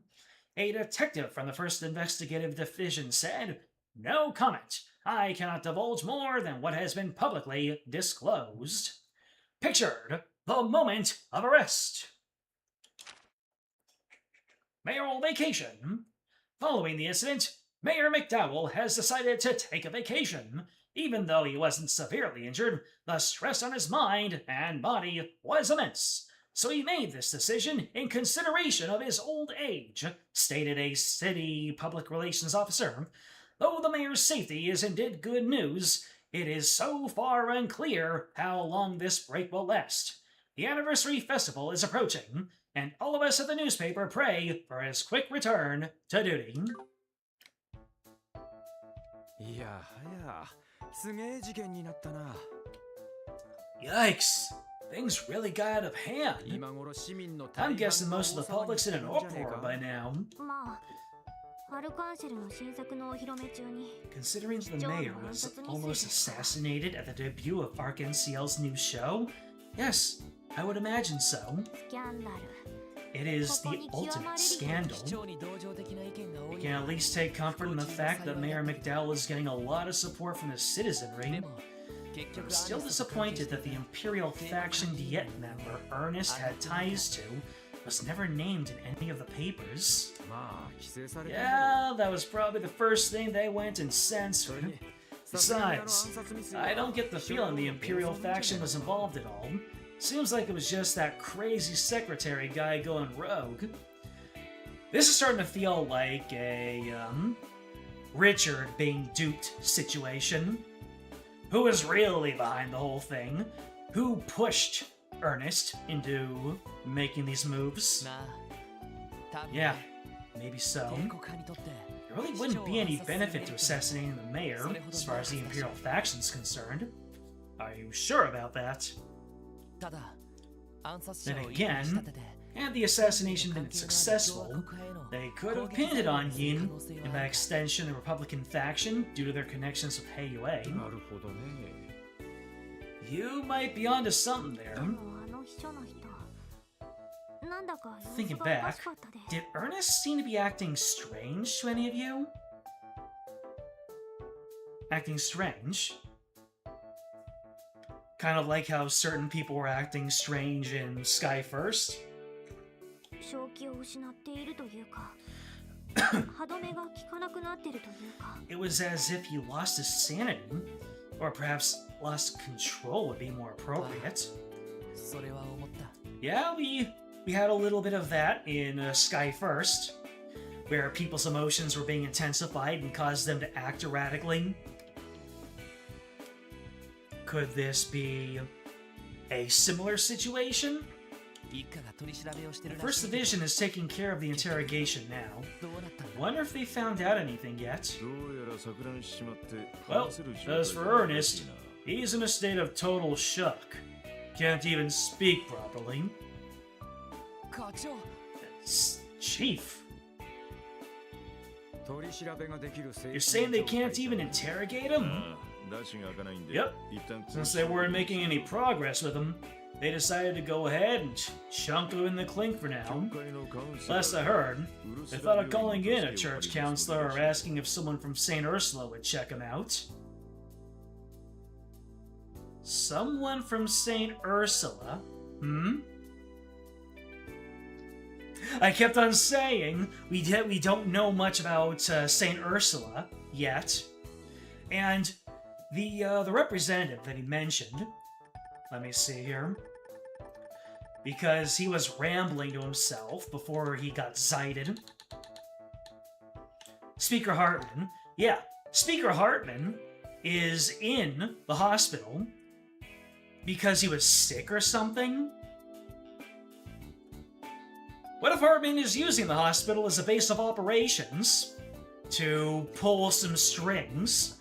A detective from the 1st Investigative Division said, "No comment. I cannot divulge more than what has been publicly disclosed." Pictured, the moment of arrest. Mayoral vacation. Following the incident, Mayor McDowell has decided to take a vacation. Even though he wasn't severely injured, the stress on his mind and body was immense. So he made this decision in consideration of his old age, stated a city public relations officer. Though the mayor's safety is indeed good news, it is so far unclear how long this break will last. The anniversary festival is approaching, and all of us at the newspaper pray for his quick return to duty. Yikes! Things really got out of hand. I'm guessing most of the public's in an uproar by now. Considering the mayor was almost assassinated at the debut of Arc NCL's new show, yes, I would imagine so. It is the ultimate scandal. We can at least take comfort in the fact that Mayor McDowell is getting a lot of support from the citizenry. I'm still disappointed that the Imperial faction Diet member Ernest had ties to was never named in any of the papers. Yeah, that was probably the first thing they went and censored. Besides, I don't get the feeling the Imperial faction was involved at all. Seems like it was just that crazy secretary guy going rogue. This is starting to feel like a, Richard being duped situation. Who was really behind the whole thing? Who pushed Ernest into making these moves? Yeah, maybe so. There really wouldn't be any benefit to assassinating the mayor, as far as the Imperial faction's concerned. Are you sure about that? Then again, had the assassination been successful, they could have pinned it on Yin, and by extension the Republican faction, due to their connections with Heiyue. You might be onto something there. Thinking back, did Ernest seem to be acting strange to any of you? Acting strange? Kind of like how certain people were acting strange in Sky First? It was as if he lost his sanity, or perhaps lost control would be more appropriate. Yeah, we had a little bit of that in Sky First, where people's emotions were being intensified and caused them to act erratically. Could this be a similar situation? The First Division is taking care of the interrogation now. Wonder if they found out anything yet. Well, as for Ernest, he's in a state of total shock. Can't even speak properly. Chief. You're saying they can't even interrogate him? Yep. Since they weren't making any progress with him, they decided to go ahead and chunk him in the clink for now. Last I heard, they thought of calling in a church counselor or asking if someone from St. Ursula would check him out. Someone from St. Ursula? I kept on saying we don't know much about St. Ursula yet, and the representative that he mentioned, let me see here, because he was rambling to himself before he got cited. Speaker Hartman, yeah, Speaker Hartman is in the hospital because he was sick or something. What if Hartman is using the hospital as a base of operations to pull some strings?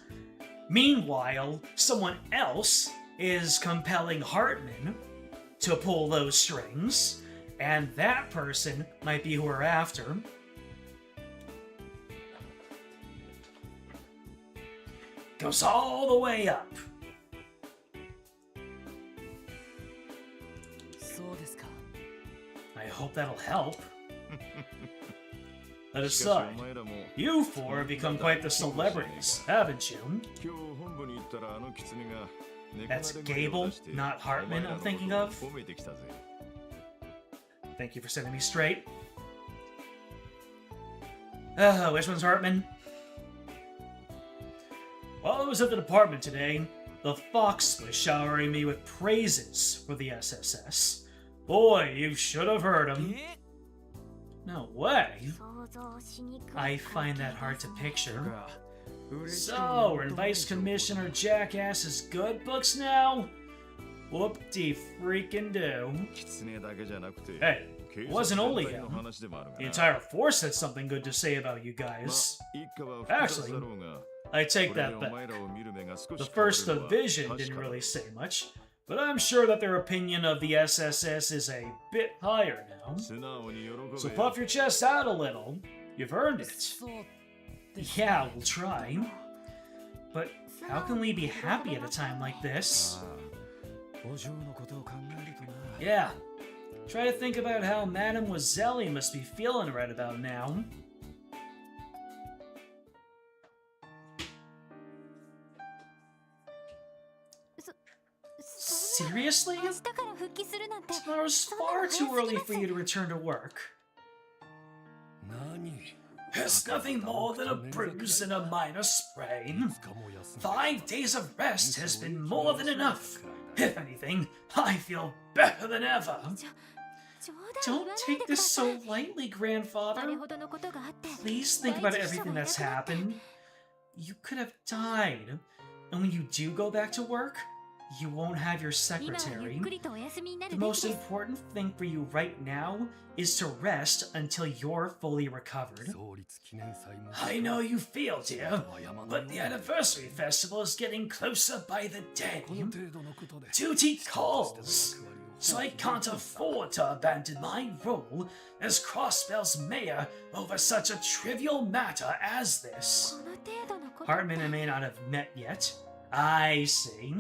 Meanwhile, someone else is compelling Hartman to pull those strings, and that person might be who we're after. Goes all the way up. I hope that'll help. That aside, you four have become quite the celebrities, haven't you? That's Gable, not Hartman, I'm thinking of. Thank you for setting me straight. Which one's Hartman? While I was at the department today, the Fox was showering me with praises for the SSS. Boy, you should have heard him. No way. I find that hard to picture. So, we're in Vice Commissioner Jackass's good books now? Whoop-de-freaking-do. Hey, It wasn't only him. The entire force had something good to say about you guys. Actually, I take that back. The First Division didn't really say much, but I'm sure that their opinion of the SSS is a bit higher now. So puff your chest out a little. You've earned it. Yeah, we'll try. But how can we be happy at a time like this? Yeah. Try to think about how Madame Wazelli must be feeling right about now. Seriously? Tomorrow's far too early for you to return to work. It's nothing more than a bruise and a minor sprain. 5 days of rest has been more than enough. If anything, I feel better than ever. Don't take this so lightly, Grandfather. Please think about everything that's happened. You could have died. And when you do go back to work, you won't have your secretary. The most important thing for you right now is to rest until you're fully recovered. I know you feel, dear, but the anniversary festival is getting closer by the day. Duty calls, so I can't afford to abandon my role as Crossbell's mayor over such a trivial matter as this. Hartman may not have met yet. I see.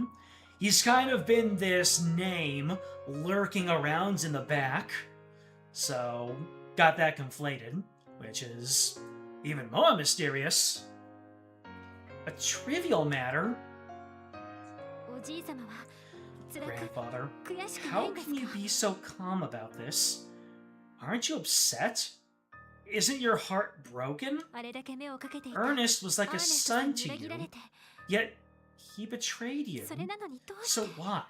He's kind of been this name lurking around in the back. So, got that conflated, which is even more mysterious. A trivial matter? Grandfather, how can you be so calm about this? Aren't you upset? Isn't your heart broken? Ernest was like a son to you, yet he betrayed you. So why?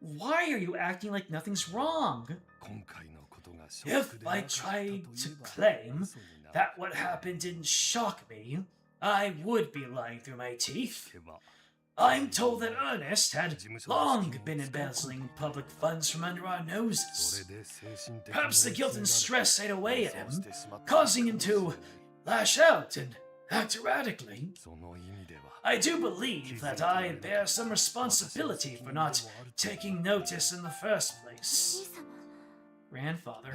Why are you acting like nothing's wrong? If I tried to claim that what happened didn't shock me, I would be lying through my teeth. I'm told that Ernest had long been embezzling public funds from under our noses. Perhaps the guilt and stress ate away at him, causing him to lash out and act erratically. I do believe that I bear some responsibility for not taking notice in the first place. Grandfather,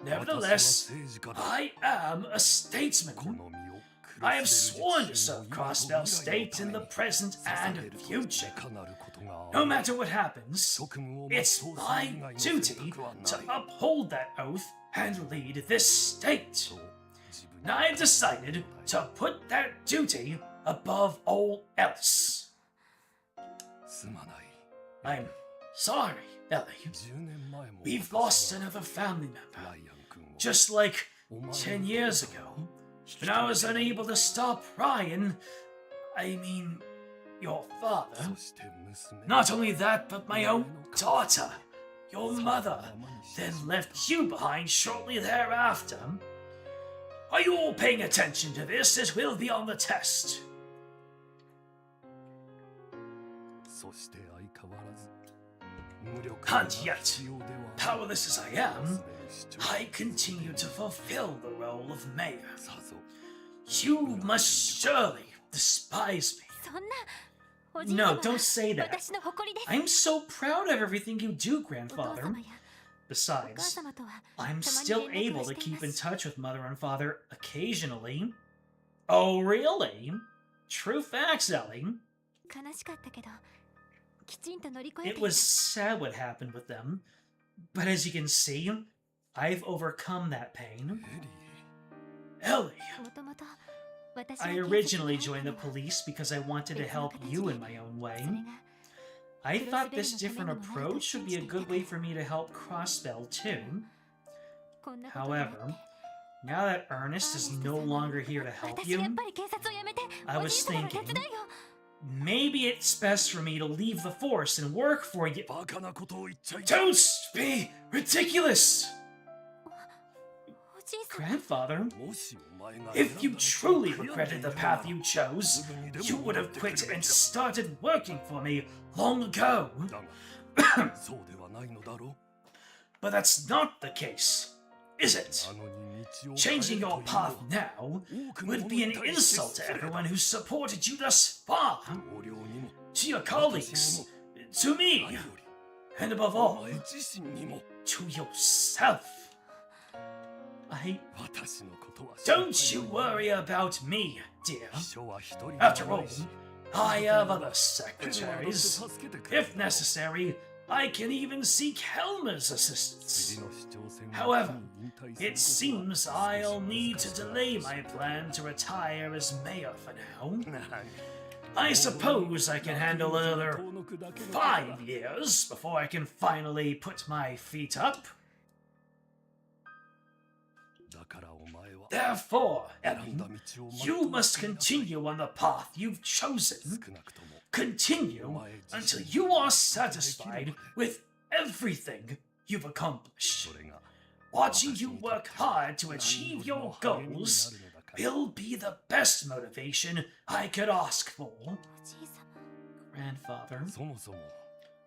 nevertheless, I am a statesman. I have sworn to serve Crossbell State in the present and future. No matter what happens, it's my duty to uphold that oath and lead this state. And I've decided to put that duty above all else. I'm sorry, Ellie. We've lost another family member. Just like 10 years ago, when I was unable to stop Ryan, I mean, your father. Not only that, but my own daughter, your mother, then left you behind shortly thereafter. Are you all paying attention to this? It will be on the test. And yet, powerless as I am, I continue to fulfill the role of mayor. You must surely despise me. No, don't say that. I'm so proud of everything you do, Grandfather. Besides, I'm still able to keep in touch with Mother and Father occasionally. Oh, really? True facts, Ellie. It was sad what happened with them, but as you can see, I've overcome that pain. Ellie! I originally joined the police because I wanted to help you in my own way. I thought this different approach would be a good way for me to help Crossbell too. However, now that Ernest is no longer here to help you, I was thinking, maybe it's best for me to leave the force and work for you. Don't be ridiculous! Grandfather, if you truly regretted the path you chose, you would have quit and started working for me long ago. But that's not the case, is it? Changing your path now would be an insult to everyone who supported you thus far. To your colleagues, to me, and above all, to yourself. Don't you worry about me, dear. After all, I have other secretaries. If necessary, I can even seek Helmer's assistance. However, it seems I'll need to delay my plan to retire as mayor for now. I suppose I can handle another 5 years before I can finally put my feet up. Therefore, Ellie, you must continue on the path you've chosen. Continue until you are satisfied with everything you've accomplished. Watching you work hard to achieve your goals will be the best motivation I could ask for. Grandfather,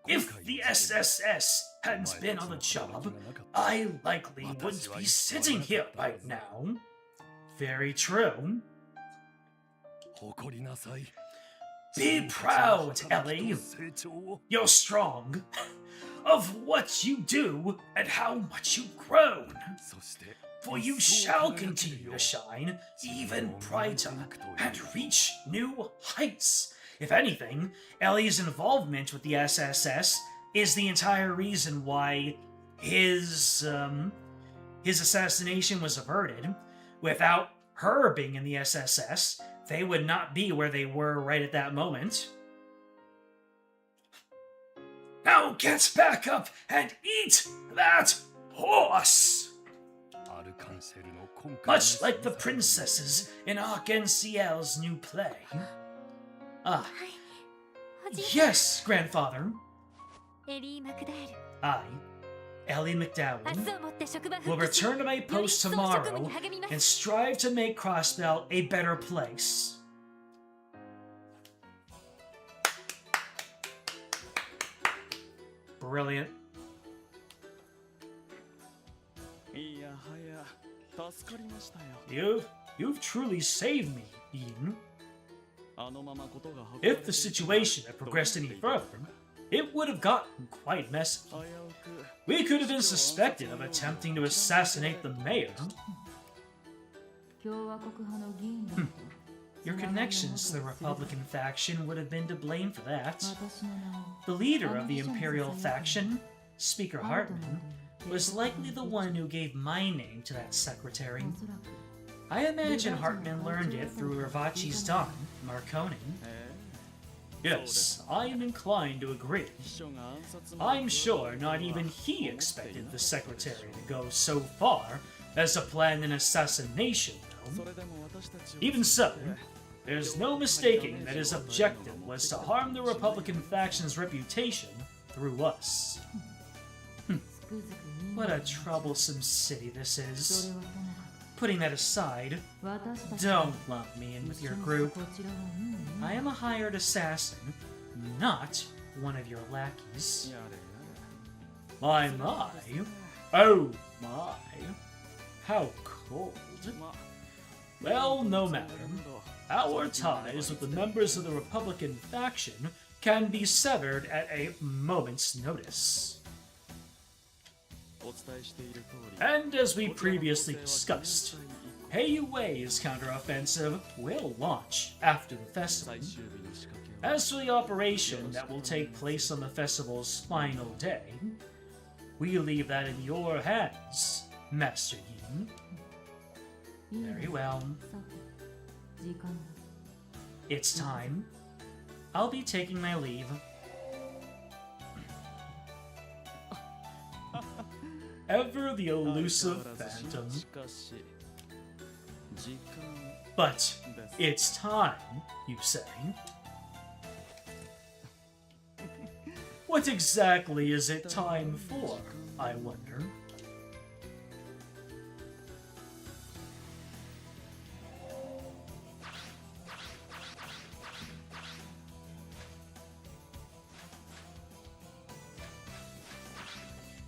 if the SSS hadn't been on the job, I likely wouldn't be sitting here right now. Very true. Be proud, Ellie. You're strong. Of what you do and how much you've grown. For you shall continue to shine even brighter and reach new heights. If anything, Ellie's involvement with the SSS is the entire reason why his assassination was averted. Without her being in the SSS, they would not be where they were right at that moment. Now get back up and eat that horse! Much like the princesses in Arc-en-Ciel's new play. Ah. Yes, grandfather. I, Ellie McDowell, will return to my post tomorrow and strive to make Crossbell a better place. Brilliant. You've truly saved me, Ian. If the situation had progressed any further, it would have gotten quite messy. We could have been suspected of attempting to assassinate the mayor. Your connections to the Republican faction would have been to blame for that. The leader of the Imperial faction, Speaker Hartman, was likely the one who gave my name to that secretary. I imagine Hartman learned it through Ravachi's Don, Marconi. Yes, I am inclined to agree. I'm sure not even he expected the secretary to go so far as to plan an assassination, though. Even so, there's no mistaking that his objective was to harm the Republican faction's reputation through us. What a troublesome city this is. Putting that aside, don't lump me in with your group. I am a hired assassin, not one of your lackeys. My. Oh my. How cold. Well, no matter. Our ties with the members of the Republican faction can be severed at a moment's notice. And as we previously discussed, Heiyuei's counteroffensive will launch after the festival. As for the operation that will take place on the festival's final day, we leave that in your hands, Master Yin. Very well. It's time. I'll be taking my leave. Ever the elusive phantom. But it's time, you say? What exactly is it time for, I wonder?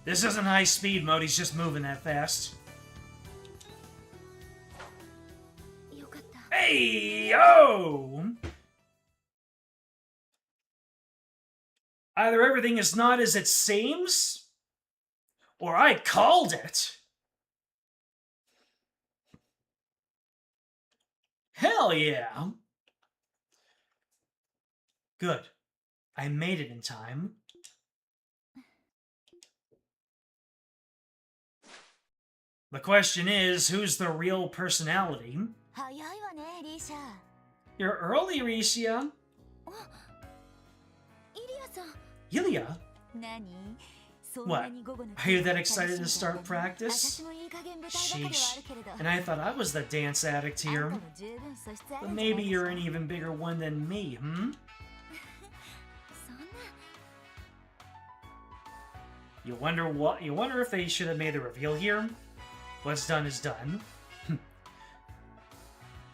This isn't high speed mode, he's just moving that fast. Hey, yo! Either everything is not as it seems, or I called it. Hell yeah! Good. I made it in time. The question is, who's the real personality? You're early, Risha. Ilya? What? Are you that excited to start practice? Sheesh. And I thought I was the dance addict here. But maybe you're an even bigger one than me, hmm? You wonder if they should have made the reveal here? What's done is done.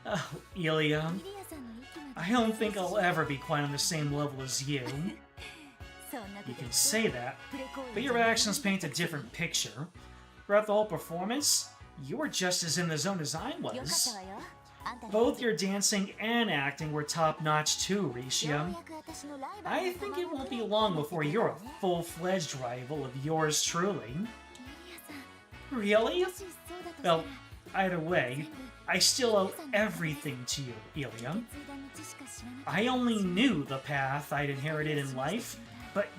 Oh, Ilya. I don't think I'll ever be quite on the same level as you. You can say that, but your actions paint a different picture. Throughout the whole performance, you were just as in the zone as I was. Both your dancing and acting were top-notch too, Risha. I think it won't be long before you're a full-fledged rival of yours truly. Really? Well, either way, I still owe everything to you, Ilya. I only knew the path I'd inherited in life, but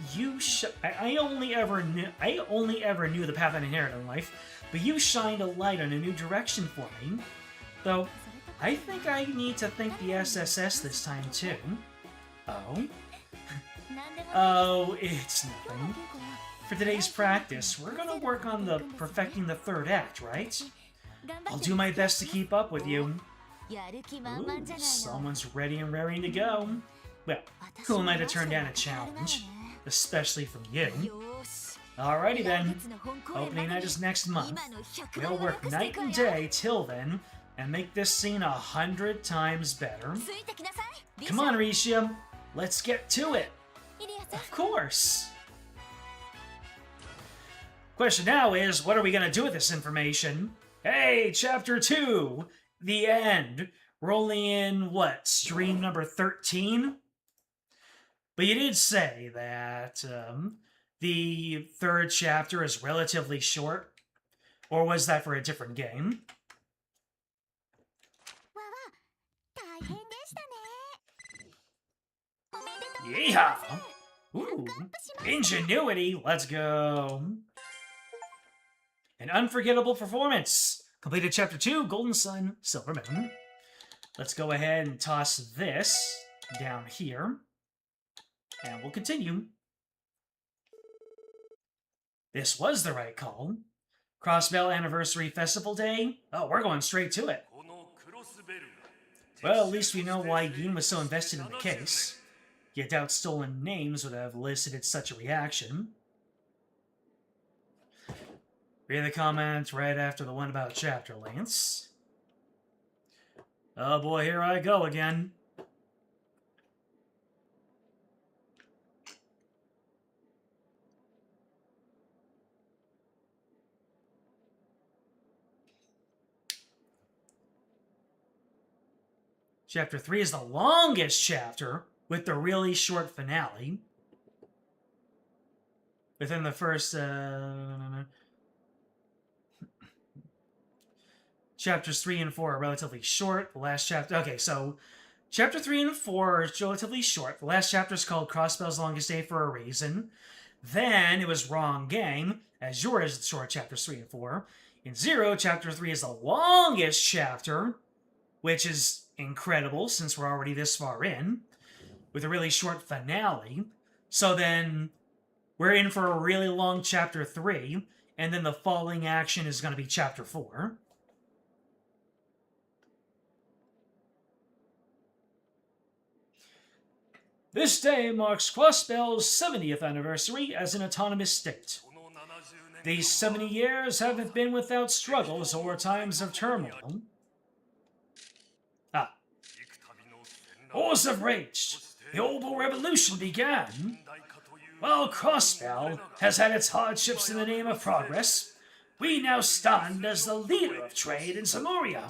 I only ever knew the path I'd inherited in life, but you shined a light on a new direction for me. Though, I think I need to thank the SSS this time too. Oh? Oh, it's nothing. For today's practice, we're gonna work on perfecting the third act, right? I'll do my best to keep up with you. Ooh, someone's ready and raring to go. Well, who am I to turn down a challenge? Especially from you. Alrighty then. Opening night is next month. We'll work night and day till then, and make this scene 100 times better. Come on, Risha. Let's get to it. Of course. Question now is, what are we going to do with this information? Hey, Chapter 2! The end. We're only in, what, stream number 13? But you did say that the third chapter is relatively short. Or was that for a different game? Yeehaw! Ooh, ingenuity! Let's go! An unforgettable performance! Completed Chapter 2, Golden Sun, Silver Moon. Let's go ahead and toss this down here. And we'll continue. This was the right call. Crossbell Anniversary Festival Day? Oh, we're going straight to it. Well, at least we know why Yin was so invested in the case. You doubt stolen names would have elicited such a reaction. Read the comments right after the one about chapter lengths. Oh boy, here I go again. Chapter 3 is the longest chapter, with the really short finale. Within the first... Chapters 3 and 4 are relatively short. The last chapter... Okay, so... Chapter 3 and 4 are relatively short. The last chapter is called Crossbell's Longest Day for a reason. Then it was Wrong Game, as yours is short chapters 3 and 4. In 0, chapter 3 is the longest chapter, which is incredible since we're already this far in, with a really short finale. So then we're in for a really long chapter 3, and then the falling action is going to be chapter 4. This day marks Crossbell's 70th anniversary as an autonomous state. These 70 years haven't been without struggles or times of turmoil. Wars have raged. The Oval Revolution began. While Crossbell has had its hardships in the name of progress, we now stand as the leader of trade in Samuria.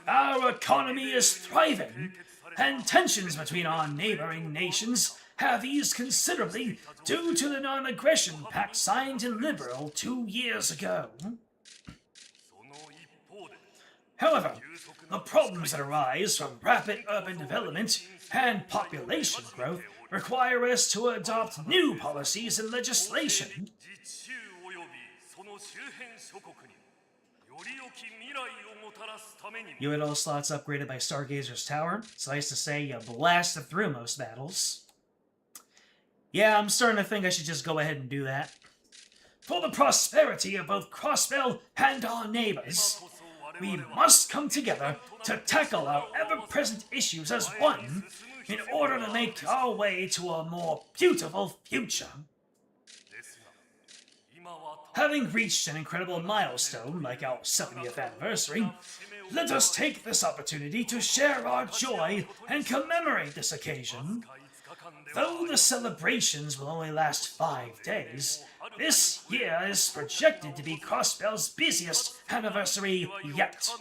Our economy is thriving, and tensions between our neighboring nations have eased considerably due to the non-aggression pact signed in Liberal 2 years ago. However, the problems that arise from rapid urban development and population growth require us to adopt new policies and legislation. You had all slots upgraded by Stargazer's Tower. Suffice to say, you blasted through most battles. Yeah, I'm starting to think I should just go ahead and do that. For the prosperity of both Crossbell and our neighbors, we must come together to tackle our ever-present issues as one in order to make our way to a more beautiful future. Having reached an incredible milestone like our 70th anniversary, let us take this opportunity to share our joy and commemorate this occasion. Though the celebrations will only last 5 days, this year is projected to be Crossbell's busiest anniversary yet.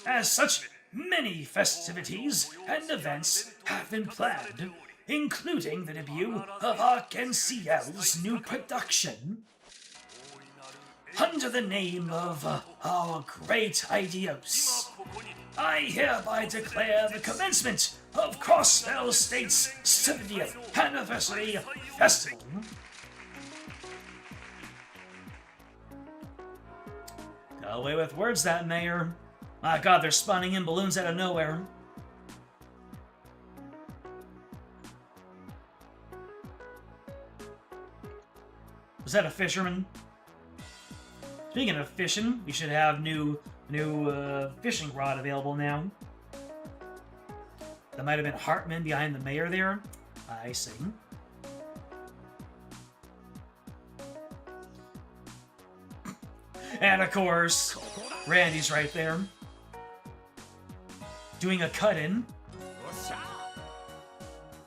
As such, many festivities and events have been planned, including the debut of Arc-NCL's new production. Under the name of our great Idios, I hereby declare the commencement of Crossbell State's 70th Anniversary Festival. Got away with words, that mayor. My god, they're spawning in balloons out of nowhere. Was that a fisherman? Speaking of fishing, we should have new fishing rod available now. That might have been Hartman behind the mayor there. I see. And of course, Randy's right there. Doing a cut-in.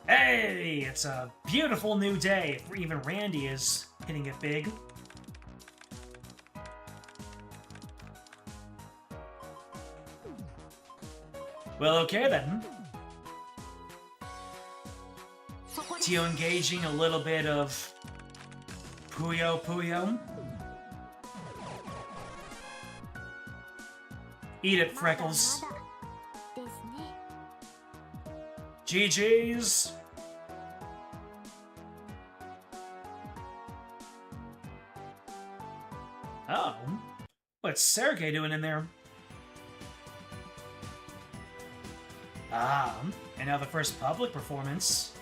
Hey, it's a beautiful new day. Even Randy is hitting it big. Well, okay then. Tio engaging a little bit of Puyo Puyo. Eat it, Freckles. GG's. Oh. What's Sergei doing in there? Ah, and now the first public performance.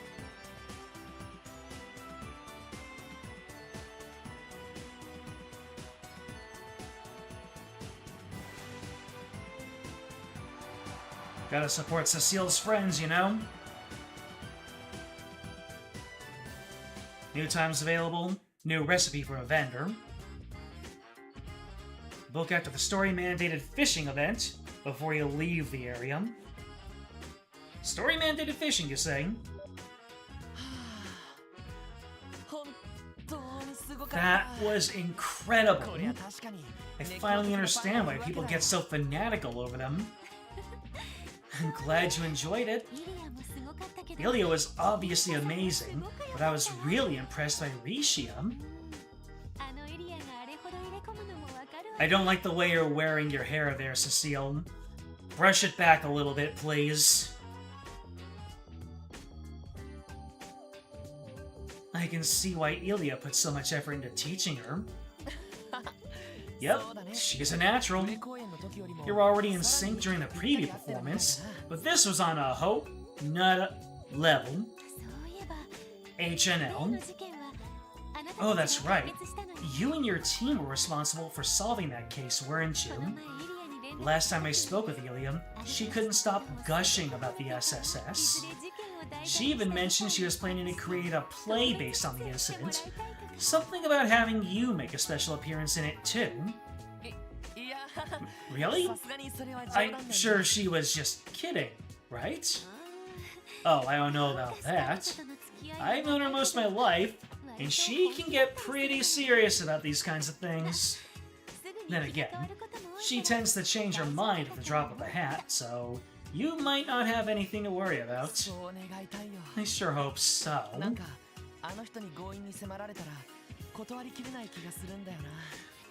Gotta support Cecile's friends, you know? New times available. New recipe for a vendor. Book after the story-mandated fishing event before you leave the area. Story-mandated fishing, you say? That was incredible. I finally understand why people get so fanatical over them. I'm glad you enjoyed it. Ilya was obviously amazing, but I was really impressed by Rishia. I don't like the way you're wearing your hair there, Cecile. Brush it back a little bit, please. I can see why Ilya put so much effort into teaching her. Yep, she's a natural. You're already in sync during the preview performance, but this was on a whole nut level. HNL. Oh, that's right. You and your team were responsible for solving that case, weren't you? Last time I spoke with Ilya, she couldn't stop gushing about the SSS. She even mentioned she was planning to create a play based on the incident. Something about having you make a special appearance in it, too. Really? I'm sure she was just kidding, right? Oh, I don't know about that. I've known her most of my life, and she can get pretty serious about these kinds of things. Then again, she tends to change her mind at the drop of a hat, so you might not have anything to worry about. I sure hope so.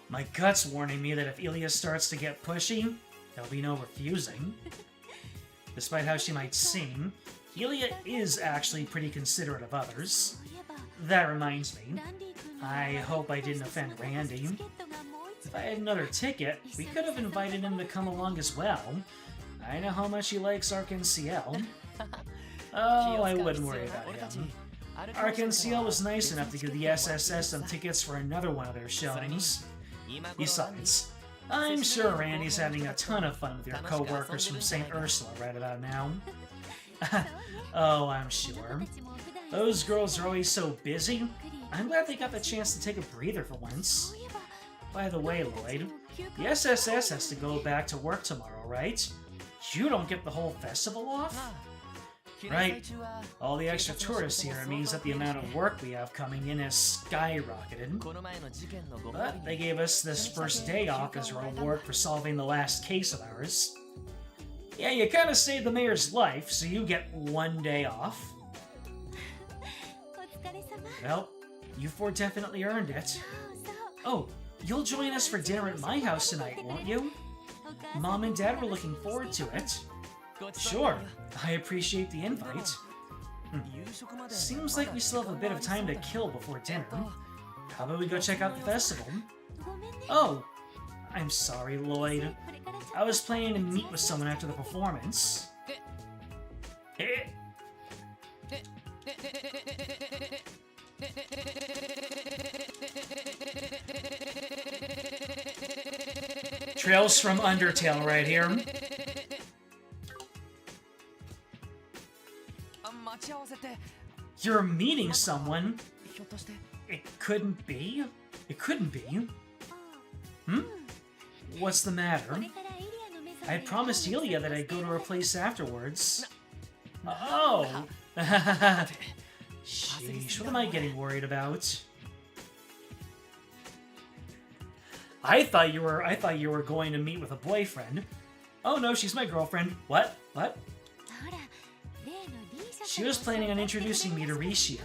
My gut's warning me that if Ilya starts to get pushy, there'll be no refusing. Despite how she might seem, Ilya is actually pretty considerate of others. That reminds me, I hope I didn't offend Randy. If I had another ticket, we could have invited him to come along as well. I know how much he likes Arc-en-Ciel. Oh, I wouldn't worry about him. Arc-en-Ciel was nice enough to give the SSS some tickets for another one of their showings. Besides, I'm sure Randy's having a ton of fun with your co-workers from St. Ursula right about now. Oh, I'm sure. Those girls are always so busy. I'm glad they got the chance to take a breather for once. By the way, Lloyd, the SSS has to go back to work tomorrow, right? You don't get the whole festival off? Right. All the extra tourists here means that the amount of work we have coming in has skyrocketed. But they gave us this first day off as a reward for solving the last case of ours. Yeah, you kinda saved the mayor's life, so you get one day off. Well, you four definitely earned it. Oh, you'll join us for dinner at my house tonight, won't you? Mom and Dad were looking forward to it. Sure, I appreciate the invite. Seems like we still have a bit of time to kill before dinner. How about we go check out the festival? Oh, I'm sorry, Lloyd. I was planning to meet with someone after the performance. Trails from Undertale right here. You're meeting someone? It couldn't be? It couldn't be? What's the matter? I had promised Ilya that I'd go to her place afterwards. Oh! Sheesh, what am I getting worried about? I thought you were going to meet with a boyfriend. Oh no, she's my girlfriend. What? What? She was planning on introducing me to Risha.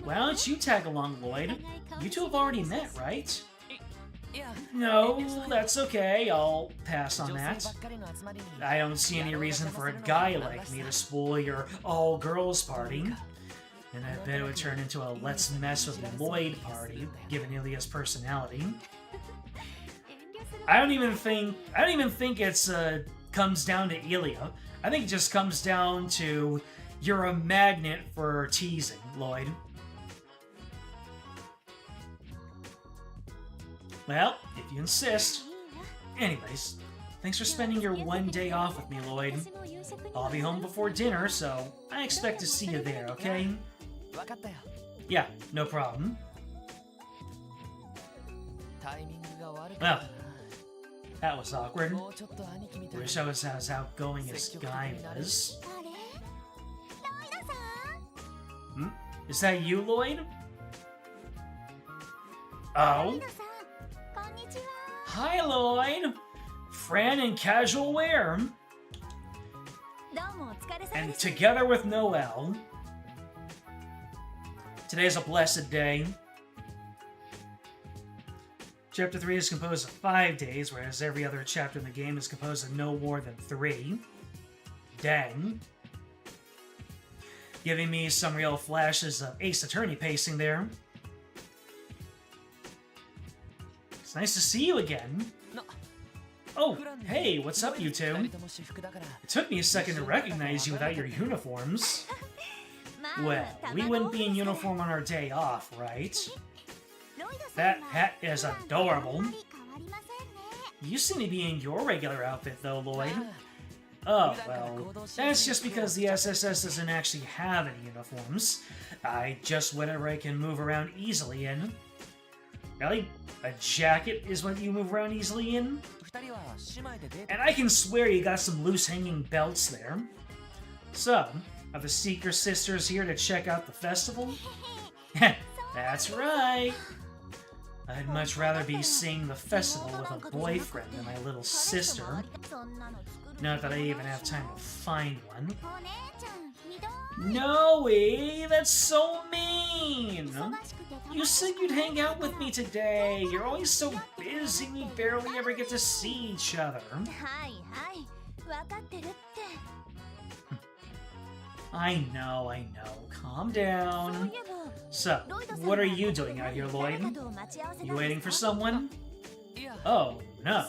Why don't you tag along, Lloyd? You two have already met, right? No, that's okay. I'll pass on that. I don't see any reason for a guy like me to spoil your all-girls party. And I bet it would turn into a let's mess with Lloyd party, given Ilya's personality. I don't even think it's comes down to Ilya. I think it just comes down to you're a magnet for teasing, Lloyd. Well, if you insist. Anyways, thanks for spending your one day off with me, Lloyd. I'll be home before dinner, so I expect to see you there, okay? Yeah, no problem. Well, that was awkward. Wish I was as outgoing as Guy was. Is that you, Lloyd? Oh? Hi, Lloyd! Fran in casual wear. And together with Noelle. Today's a blessed day. Chapter 3 is composed of 5 days, whereas every other chapter in the game is composed of no more than 3. Dang. Giving me some real flashes of Ace Attorney pacing there. It's nice to see you again. Oh, hey, what's up, you two? It took me a second to recognize you without your uniforms. Well, we wouldn't be in uniform on our day off, right? That hat is adorable. You seem to be in your regular outfit, though, Lloyd. Oh, well, that's just because the SSS doesn't actually have any uniforms. I just whatever I can move around easily in. Really? A jacket is what you move around easily in? And I can swear you got some loose hanging belts there. So, Are the Seeker Sisters here to check out the festival? That's right! I'd much rather be seeing the festival with a boyfriend than my little sister. Not that I even have time to find one. Noe, that's so mean! You said you'd hang out with me today. You're always so busy we barely ever get to see each other. I know. Calm down. So, what are you doing out here, Lloyd? You waiting for someone? Oh, no.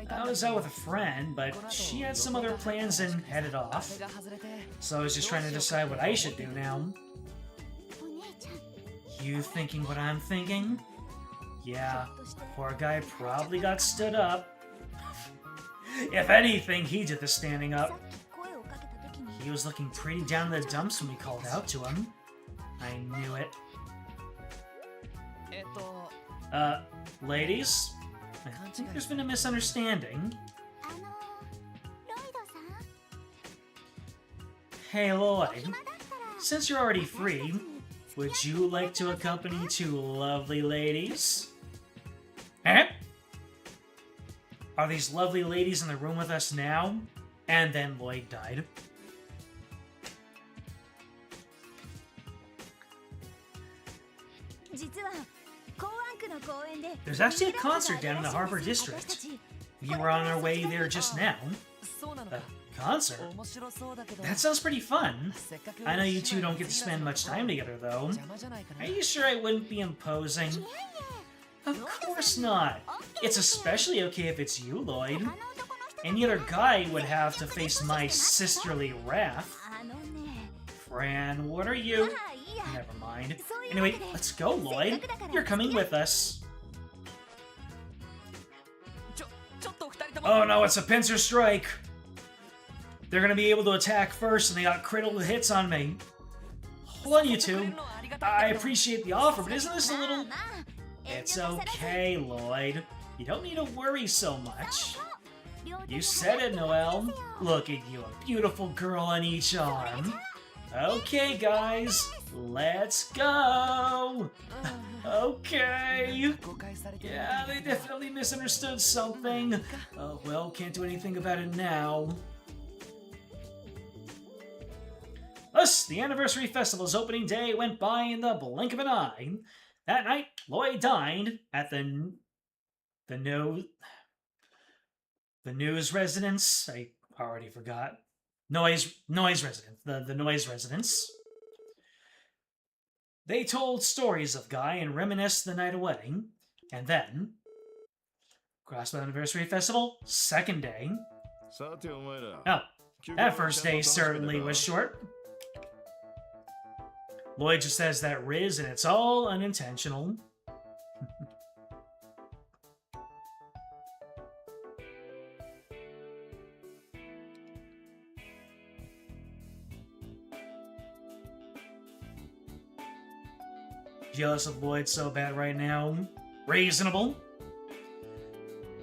I was out with a friend, but she had some other plans and headed off. So I was just trying to decide what I should do now. You thinking what I'm thinking? Yeah, poor guy probably got stood up. If anything, he did the standing up. He was looking pretty down in the dumps when we called out to him. I knew it. Ladies? I think there's been a misunderstanding. Hey, Lloyd. Since you're already free, would you like to accompany two lovely ladies? Eh? Are these lovely ladies in the room with us now? And then Lloyd died. There's actually a concert down in the Harbor District. We were on our way there just now. A concert? That sounds pretty fun. I know you two don't get to spend much time together, though. Are you sure I wouldn't be imposing? Of course not. It's especially okay if it's you, Lloyd. Any other guy would have to face my sisterly wrath. Fran, what are you? Never mind. Anyway, let's go, Lloyd. You're coming with us. Oh no, it's a pincer strike. They're gonna be able to attack first, and they got critical hits on me. Hold on, you two. I appreciate the offer, but isn't this a little... It's okay, Lloyd. You don't need to worry so much. You said it, Noelle. Look at you, a beautiful girl on each arm. Okay, guys, let's go! Okay. Yeah, they definitely misunderstood something. Well, can't do anything about it now. Thus, the anniversary festival's opening day went by in the blink of an eye. That night, Lloyd dined at the news residence. I already forgot. Noise residence. The noise residence. They told stories of Guy and reminisced the night away. And then, Crossbow Anniversary Festival, second day. Oh, that first day certainly was short. Lloyd just says that Riz, and it's all unintentional. Jealous of Lloyd so bad right now. Reasonable.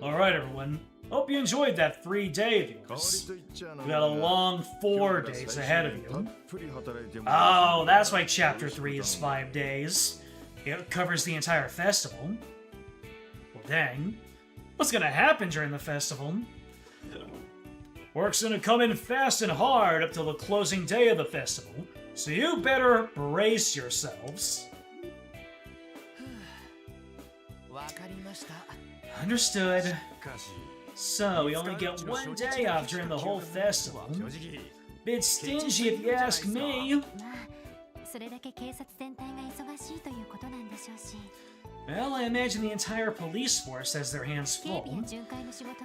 Alright, everyone. Hope you enjoyed that 3-day of yours. We got a long 4 days ahead of you. Oh, that's why Chapter 3 is 5 days. It covers the entire festival. Well, dang. What's gonna happen during the festival? Work's gonna come in fast and hard up till the closing day of the festival, so you better brace yourselves. Understood. So, we only get 1 day off during the whole festival. Bit stingy if you ask me. Well, I imagine the entire police force has their hands full.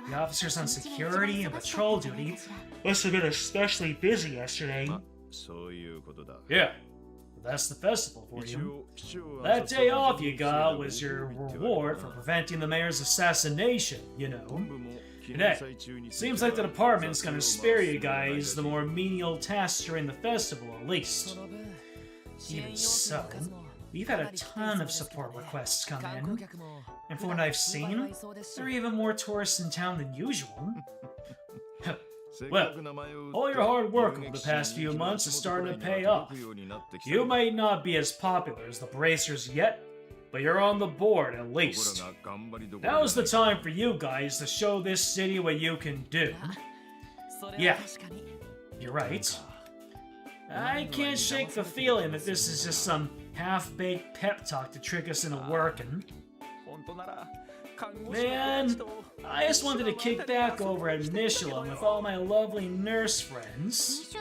The officers on security and patrol duty must have been especially busy yesterday. Yeah. That's the festival for you. That day off you got was your reward for preventing the mayor's assassination, you know. And hey, seems like the department's gonna spare you guys the more menial tasks during the festival, at least. Even so, we've had a ton of support requests come in. And from what I've seen, there are even more tourists in town than usual. Well, all your hard work over the past few months is starting to pay off. You may not be as popular as the Bracers yet, but you're on the board at least. Now's the time for you guys to show this city what you can do. Yeah, you're right. I can't shake the feeling that this is just some half-baked pep talk to trick us into working. Man, I just wanted to kick back over at Michelin with all my lovely nurse friends.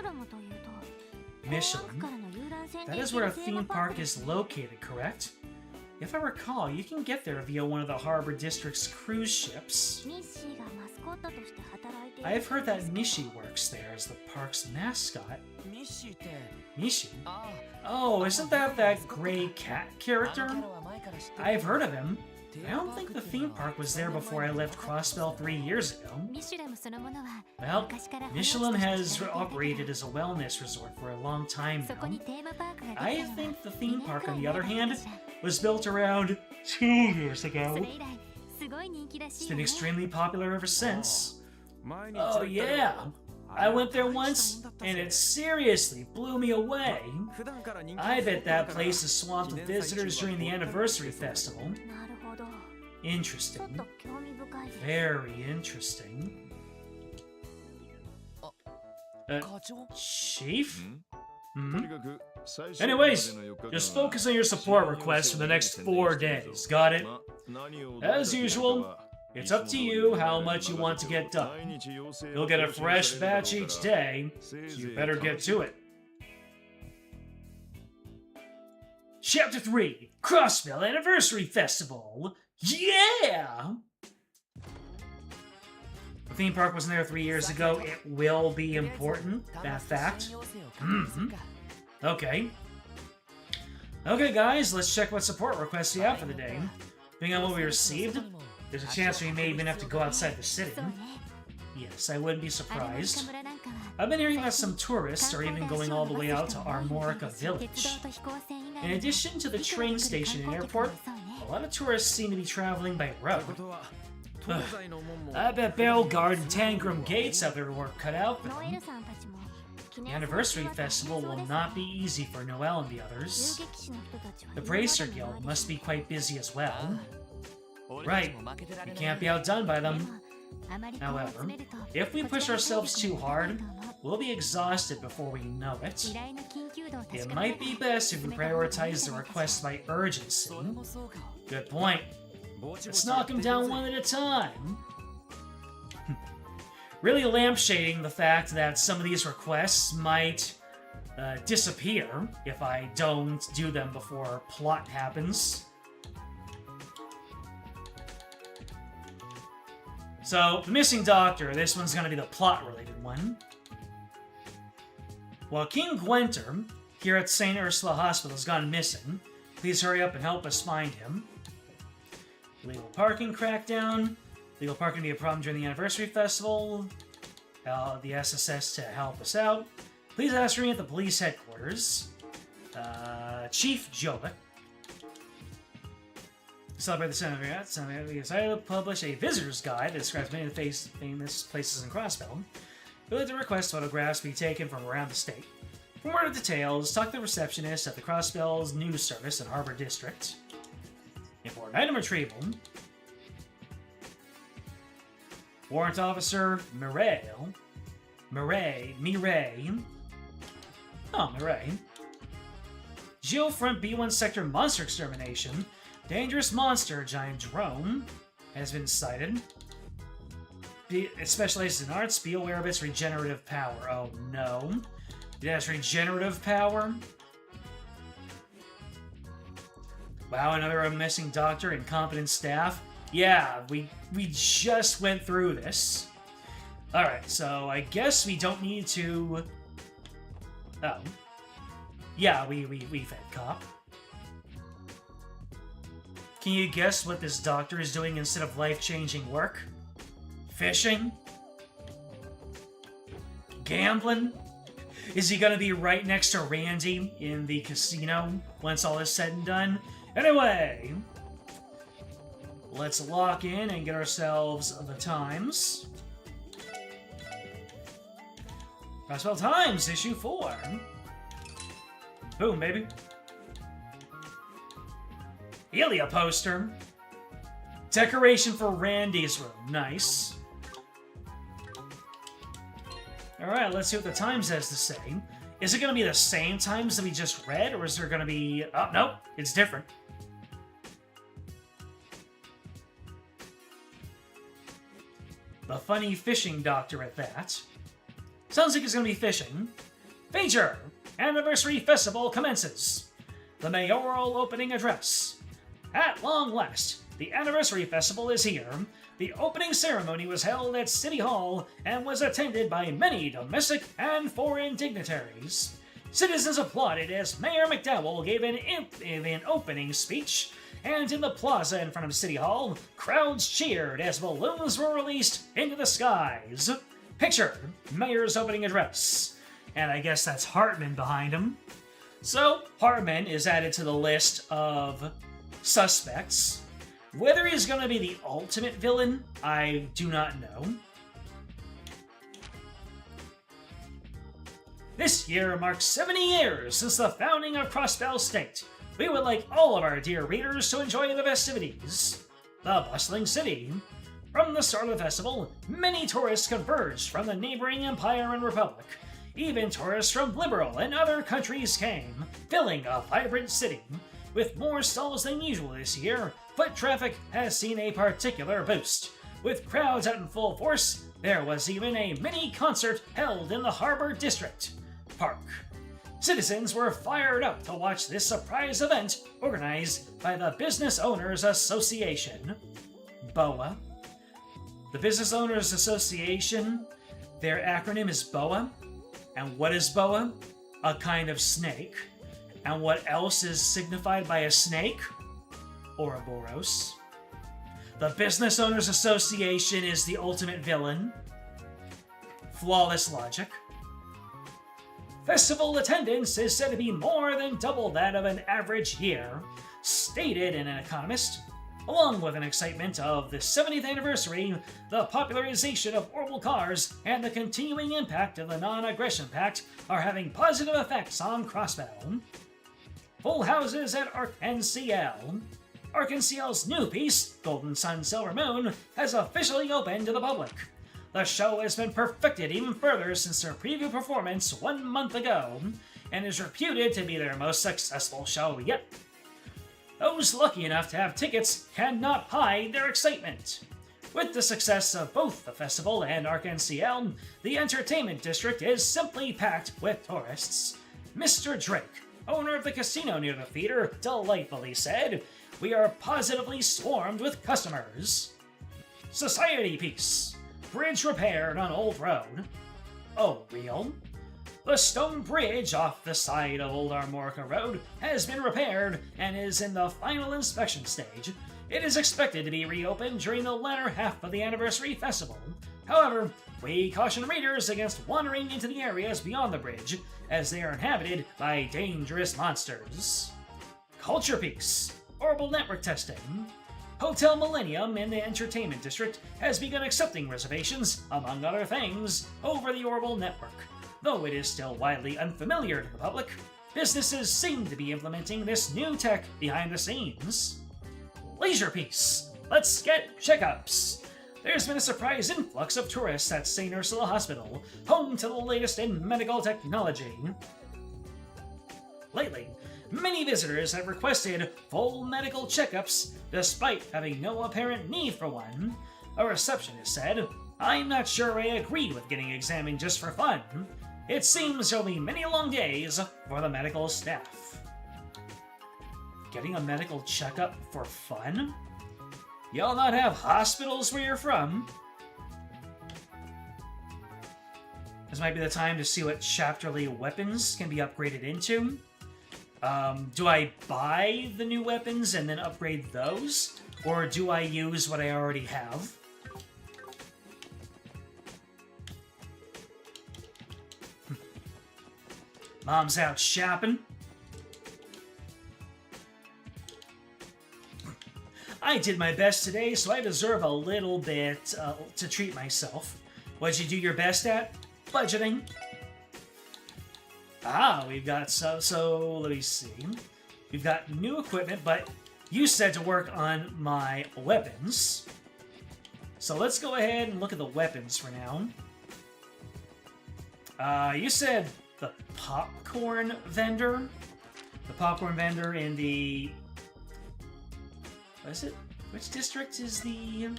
Michelin? That is where a theme park is located, correct? If I recall, you can get there via one of the Harbor District's cruise ships. I've heard that Nishi works there as the park's mascot. Nishi? Oh, isn't that gray cat character? I've heard of him. I don't think the theme park was there before I left Crossbell 3 years ago. Well, Michelin has operated as a wellness resort for a long time now. I think the theme park, on the other hand, was built around 2 years ago. It's been extremely popular ever since. Oh yeah! I went there once, and it seriously blew me away. I bet that place is swamped with visitors during the anniversary festival. Interesting. Very interesting. Chief? Anyways, just focus on your support requests for the next 4 days, got it? As usual, it's up to you how much you want to get done. You'll get a fresh batch each day, so you better get to it. Chapter 3, Crossbell Anniversary Festival! Yeah! The theme park wasn't there 3 years ago. It will be important, that fact. Okay. Okay, guys, let's check what support requests we have for the day. Depending on what we received, there's a chance we may even have to go outside the city. Yes, I wouldn't be surprised. I've been hearing that some tourists are even going all the way out to Armorica Village. In addition to the train station and airport, a lot of tourists seem to be traveling by road. I bet Bellegarde and Tangram Gates have their work cut out for them. The anniversary festival will not be easy for Noelle and the others. The Bracer Guild must be quite busy as well. Right, we can't be outdone by them. However, if we push ourselves too hard, we'll be exhausted before we know it. It might be best if we prioritize the requests by urgency. Good point. Let's knock them down one at a time. Really lampshading the fact that some of these requests might disappear if I don't do them before plot happens. So, the missing doctor, this one's going to be the plot-related one. While King Gwenter, here at St. Ursula Hospital, has gone missing, please hurry up and help us find him. Illegal parking crackdown. Legal parking will be a problem during the anniversary festival. The SSS to help us out. Please ask for me at the police headquarters. Chief Jovic. To celebrate the center, we decided to publish a visitor's guide that describes many of the famous places in Crossbell. We'd like to request photographs be taken from around the state. For more details, talk to the receptionist at the Crossbell's news service in Harbor District. Important item retrieval. Warrant Officer Mireille. Oh, Mireille. Geofront B1 Sector Monster Extermination. Dangerous monster, giant drone, has been sighted. It specializes in arts. Be aware of its regenerative power. Oh no. It has regenerative power? Wow, another missing doctor, incompetent staff. Yeah, we just went through this. Alright, so I guess we don't need to... Oh. Yeah, we fed cop. Can you guess what this doctor is doing instead of life-changing work? Fishing? Gambling? Is he gonna be right next to Randy in the casino once all is said and done? Anyway, let's lock in and get ourselves the times. Crossbell Times, issue 4. Boom, baby. Helia poster. Decoration for Randy's room. Nice. Alright, let's see what the Times has to say. Is it going to be the same Times that we just read, or is there going to be... Oh, no, it's different. The funny fishing doctor at that. Sounds like it's going to be fishing. Feature! Anniversary Festival commences. The mayoral opening address. At long last, the Anniversary Festival is here. The opening ceremony was held at City Hall and was attended by many domestic and foreign dignitaries. Citizens applauded as Mayor McDowell gave an opening speech, and in the plaza in front of City Hall, crowds cheered as balloons were released into the skies. Picture Mayor's opening address. And I guess that's Hartman behind him. So, Hartman is added to the list of suspects. Whether he's going to be the ultimate villain, I do not know. This year marks 70 years since the founding of Crossbell State. We would like all of our dear readers to enjoy the festivities. The bustling city. From the start of the festival, many tourists converged from the neighboring Empire and Republic. Even tourists from liberal and other countries came, filling a vibrant city. With more stalls than usual this year, foot traffic has seen a particular boost. With crowds out in full force, there was even a mini concert held in the Harbor District Park. Citizens were fired up to watch this surprise event organized by the Business Owners Association. BOA. The Business Owners Association, their acronym is BOA. And what is BOA? A kind of snake. And what else is signified by a snake? Ouroboros. The Business Owners Association is the ultimate villain. Flawless logic. Festival attendance is said to be more than double that of an average year, stated in An Economist. Along with an excitement of the 70th anniversary, the popularization of orbital cars, and the continuing impact of the Non-Aggression Pact are having positive effects on Crossbell. Full houses at Arc-NCL. Arc-NCL's new piece, Golden Sun Silver Moon, has officially opened to the public. The show has been perfected even further since their preview performance 1 month ago, and is reputed to be their most successful show yet. Those lucky enough to have tickets cannot hide their excitement. With the success of both the festival and Arc-NCL, the entertainment district is simply packed with tourists. Mr. Drake, owner of the casino near the theater, delightfully said, "We are positively swarmed with customers." Society piece. Bridge repaired on Old Road. Oh, real? The stone bridge off the side of Old Armorica Road has been repaired and is in the final inspection stage. It is expected to be reopened during the latter half of the anniversary festival. However, we caution readers against wandering into the areas beyond the bridge, as they are inhabited by dangerous monsters. Culture piece. Orbital network testing. Hotel Millennium in the entertainment district has begun accepting reservations, among other things, over the Orbital network. Though it is still widely unfamiliar to the public, businesses seem to be implementing this new tech behind the scenes. Leisure piece. Let's get checkups. There's been a surprise influx of tourists at St. Ursula Hospital, home to the latest in medical technology. Lately, many visitors have requested full medical checkups despite having no apparent need for one. A receptionist said, "I'm not sure I agree with getting examined just for fun. It seems there'll be many long days for the medical staff." Getting a medical checkup for fun? Y'all not have hospitals where you're from? This might be the time to see what chapterly weapons can be upgraded into. Do I buy the new weapons and then upgrade those? Or do I use what I already have? Mom's out shopping. I did my best today, so I deserve a little bit to treat myself. What'd you do your best at? Budgeting. Ah, we've got so let me see. We've got new equipment, but you said to work on my weapons. So let's go ahead and look at the weapons for now. You said the popcorn vendor? The popcorn vendor in the... What is it? Which district is the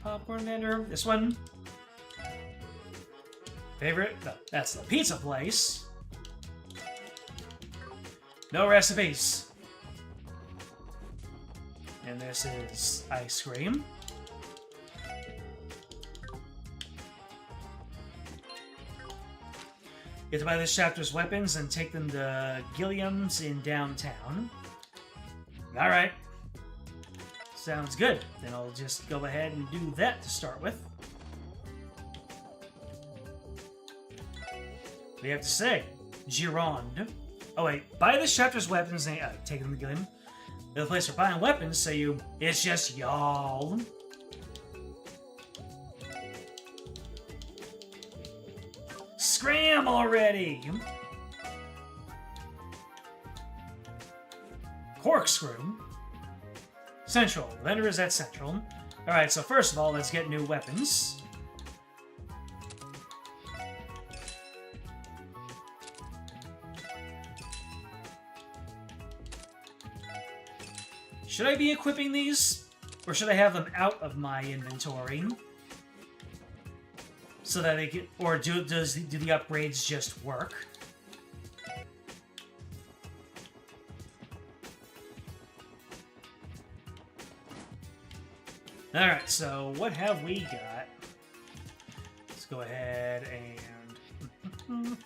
popcorn vendor? This one? Favorite? No, that's the pizza place. No recipes. And this is ice cream. You have to buy this chapter's weapons and take them to Gilliam's in downtown. Alright. Sounds good. Then I'll just go ahead and do that to start with. What do you have to say? Gironde. Oh wait, buy this chapter's weapons and take them to Gilliam. The place for buying weapons, so you... It's just y'all. Scram already! Corkscrew. Central. Vendor is at Central. Alright, so first of all, let's get new weapons. Should I be equipping these? Or should I have them out of my inventory? So that they can... Or do the upgrades just work? Alright, so what have we got? Let's go ahead and...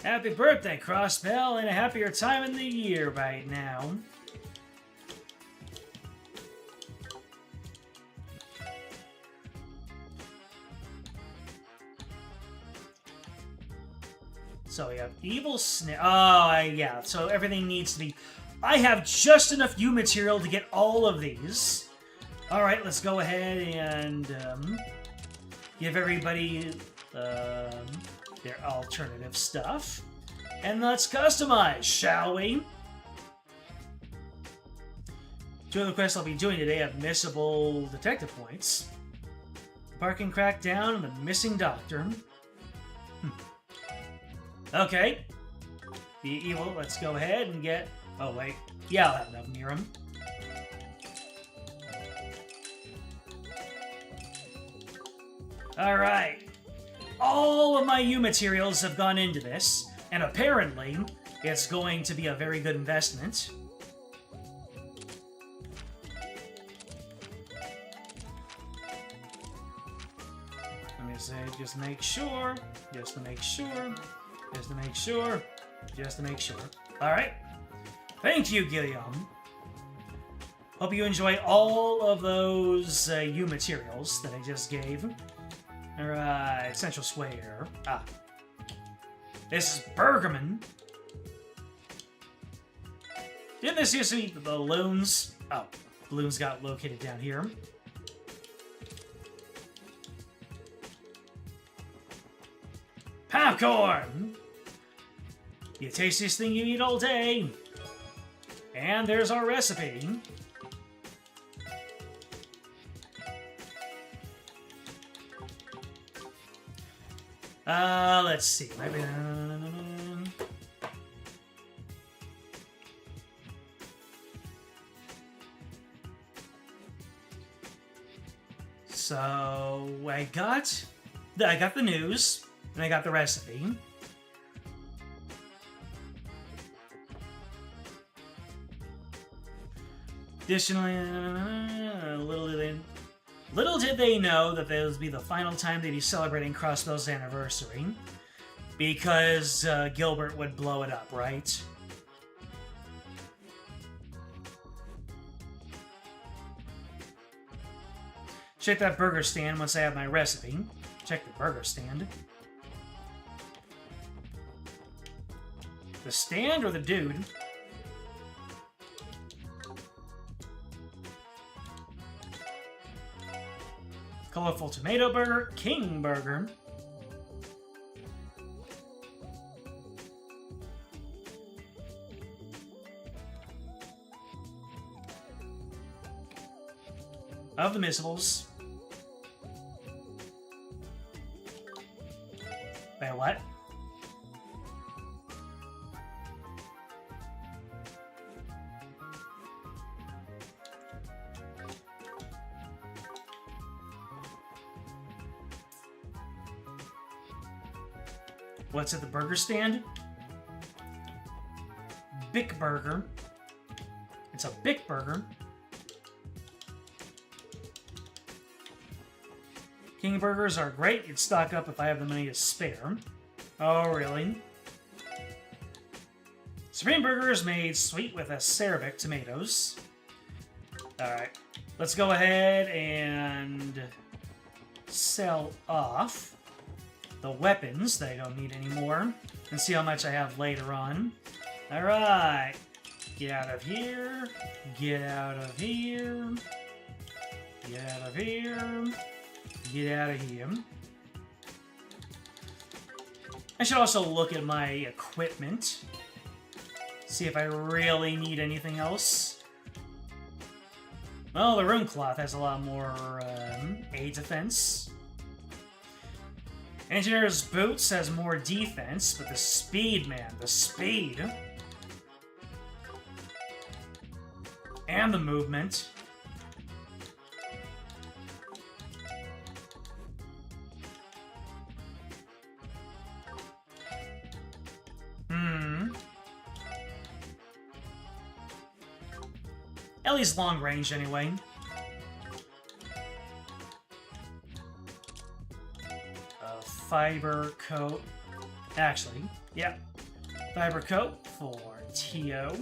Happy birthday, Crossbell, and a happier time in the year right now. So we have Evil Snare. Oh, yeah. So everything needs to be... I have just enough U material to get all of these. Alright, let's go ahead and give everybody their alternative stuff. And let's customize, shall we? Two of the quests I'll be doing today have missable detective points. Parking crackdown and the missing doctor. Okay. The evil, let's go ahead and get... Oh, wait. Yeah, I'll have enough near him. Alright. All of my U materials have gone into this, and apparently, it's going to be a very good investment. Let me say, just make sure, just to make sure, just to make sure, just to make sure. Alright. Thank you, Gilliam. Hope you enjoy all of those U materials that I just gave. Alright, Central Square. Ah. This is Bergerman. Didn't this used to be the balloons? Oh, balloons got located down here. Popcorn! The tastiest thing you eat all day. And there's our recipe. Let's see. So I got the news, and I got the recipe. Additionally, little did they know that this would be the final time they'd be celebrating Crossbell's anniversary, because Gilbert would blow it up, right? Check that burger stand once I have my recipe. Check the burger stand. The stand or the dude? Colorful tomato burger, king burger. Of the miscibles. Wait, what? What's at the burger stand? Bic Burger. It's a Bic Burger. King burgers are great. You'd stock up if I have the money to spare. Oh, really? Supreme Burger is made sweet with acerbic tomatoes. Alright. Let's go ahead and sell off the weapons that I don't need anymore and see how much I have later on. Alright. Get out of here. Get out of here. Get out of here. Get out of here. I should also look at my equipment. See if I really need anything else. Well, the rune cloth has a lot more A defense. Engineer's boots has more defense, but the speed, man, the speed. And the movement. At least long range, anyway. A fiber coat. Actually, yeah. Fiber coat for Tio.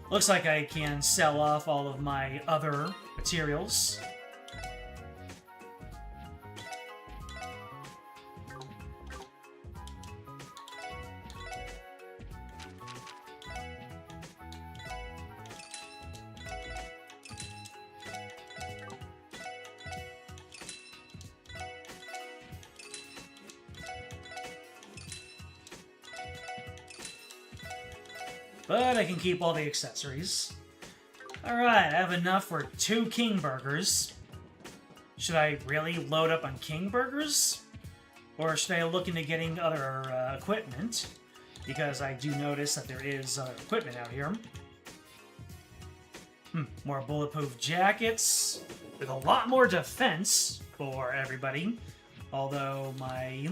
Looks like I can sell off all of my other materials. But I can keep all the accessories. Alright, I have enough for 2 king burgers. Should I really load up on king burgers? Or should I look into getting other equipment? Because I do notice that there is other equipment out here. More bulletproof jackets. With a lot more defense for everybody. Although my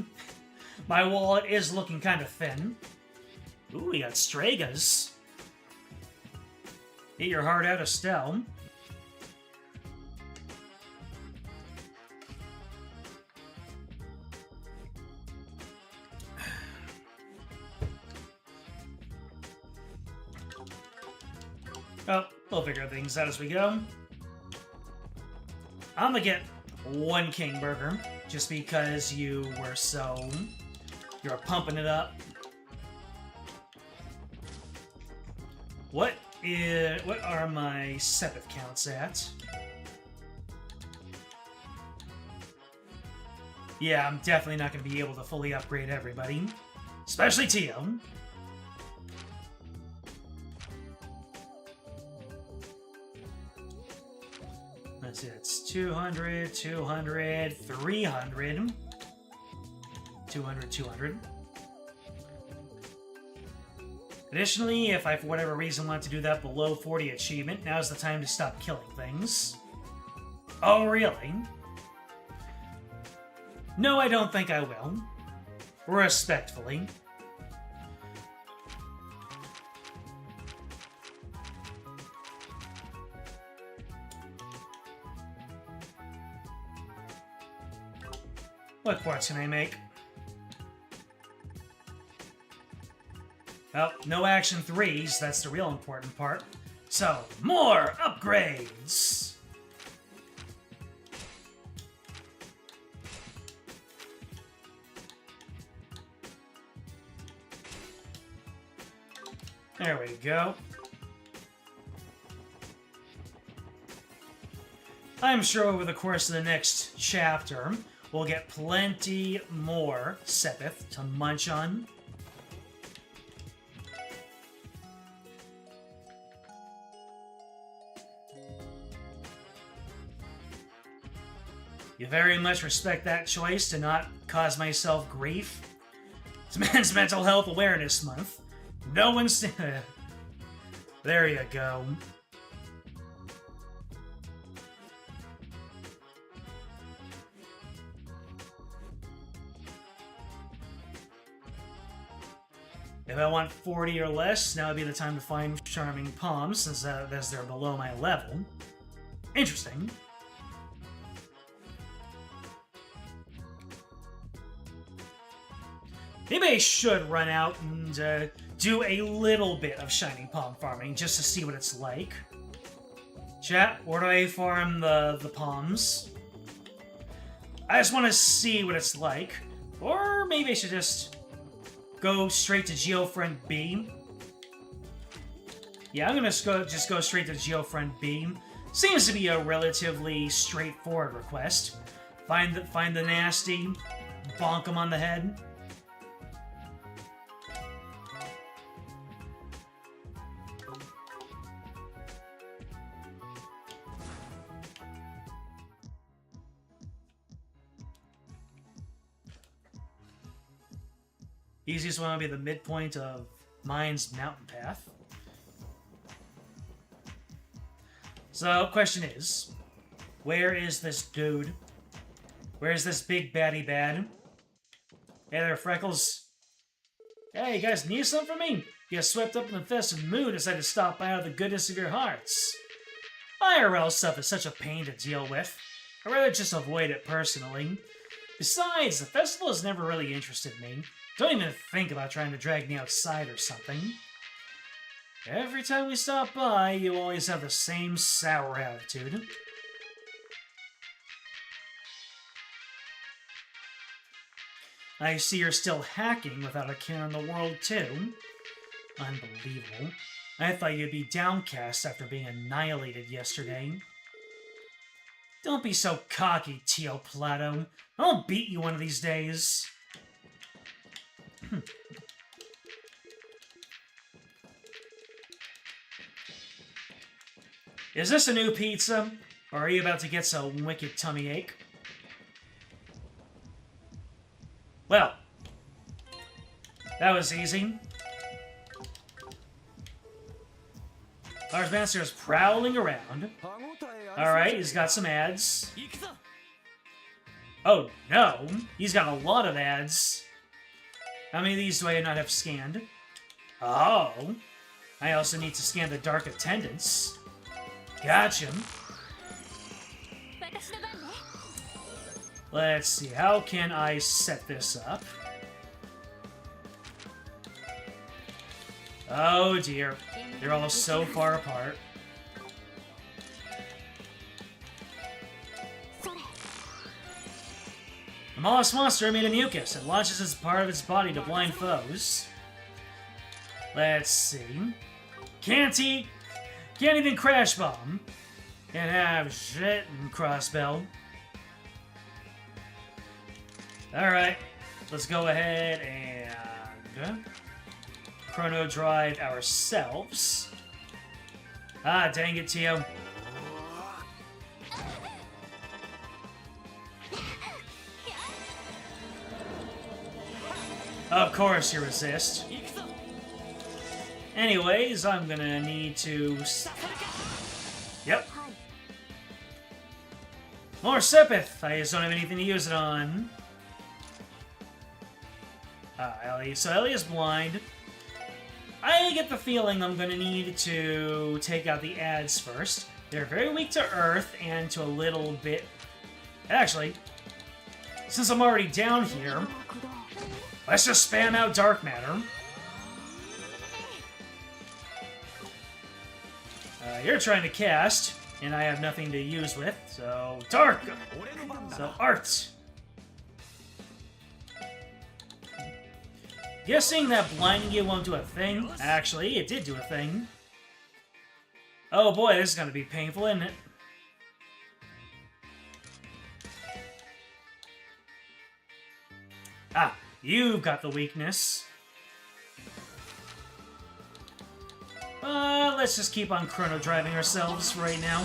wallet is looking kind of thin. Ooh, we got Stragas. Eat your heart out, Estelle. Oh, we'll figure things out as we go. I'm gonna get 1 king burger, just because you're pumping it up. What are my Sepith counts at? Yeah, I'm definitely not going to be able to fully upgrade everybody. Especially Tio. Let's see, it's 200, 200, 300. 200, 200. Additionally, if I, for whatever reason, want to do that below 40 achievement, now's the time to stop killing things. Oh, really? No, I don't think I will. Respectfully. What quartz can I make? Well, no action 3s, that's the real important part. So, more upgrades! There we go. I'm sure over the course of the next chapter, we'll get plenty more Sepith to munch on. You very much respect that choice to not cause myself grief. It's Men's Mental Health Awareness Month. No one's... There you go. If I want 40 or less, now would be the time to find Charming Palms, since as they're below my level. Interesting. Maybe I should run out and do a little bit of Shining Palm farming, just to see what it's like. Chat, where do I farm the palms? I just want to see what it's like. Or maybe I should just go straight to Geofriend B. Yeah, I'm gonna just go straight to Geofriend B. Seems to be a relatively straightforward request. Find the nasty, bonk him on the head. Easiest one would be the midpoint of Mine's mountain path. So, question is, where is this dude? Where is this big baddie bad? Hey there, Freckles. Hey, you guys need something from me? You got swept up in the festive mood and decided to stop by out of the goodness of your hearts. IRL stuff is such a pain to deal with. I'd rather just avoid it personally. Besides, the festival has never really interested me. Don't even think about trying to drag me outside or something. Every time we stop by, you always have the same sour attitude. I see you're still hacking without a care in the world, too. Unbelievable. I thought you'd be downcast after being annihilated yesterday. Don't be so cocky, Tio Plato. I'll beat you one of these days. Is this a new pizza? Or are you about to get some wicked tummy ache? Well, that was easy. Lars Master is prowling around. Alright, he's got some ads. Oh no, he's got a lot of ads. How many of these do I not have scanned? Oh, I also need to scan the Dark Attendants. Gotcha. Let's see, how can I set this up? Oh dear, they're all so far apart. The mollusk monster made a mucus and launches as part of its body to blind foes. Let's see. Can't even crash bomb. Can't have shit and crossbow. Alright, let's go ahead and chrono drive ourselves. Ah, dang it, Tio. Of course you resist. Anyways, I'm gonna need to... Yep. More Sepith! I just don't have anything to use it on. Ellie. So Ellie is blind. I get the feeling I'm gonna need to take out the ads first. They're very weak to Earth and to a little bit... Actually, since I'm already down here, let's just spam out Dark Matter. You're trying to cast, and I have nothing to use with, so Dark! So Art! Guessing that blinding you won't do a thing. Actually, it did do a thing. Oh boy, this is gonna be painful, isn't it? Ah, you've got the weakness. Let's just keep on chrono driving ourselves right now.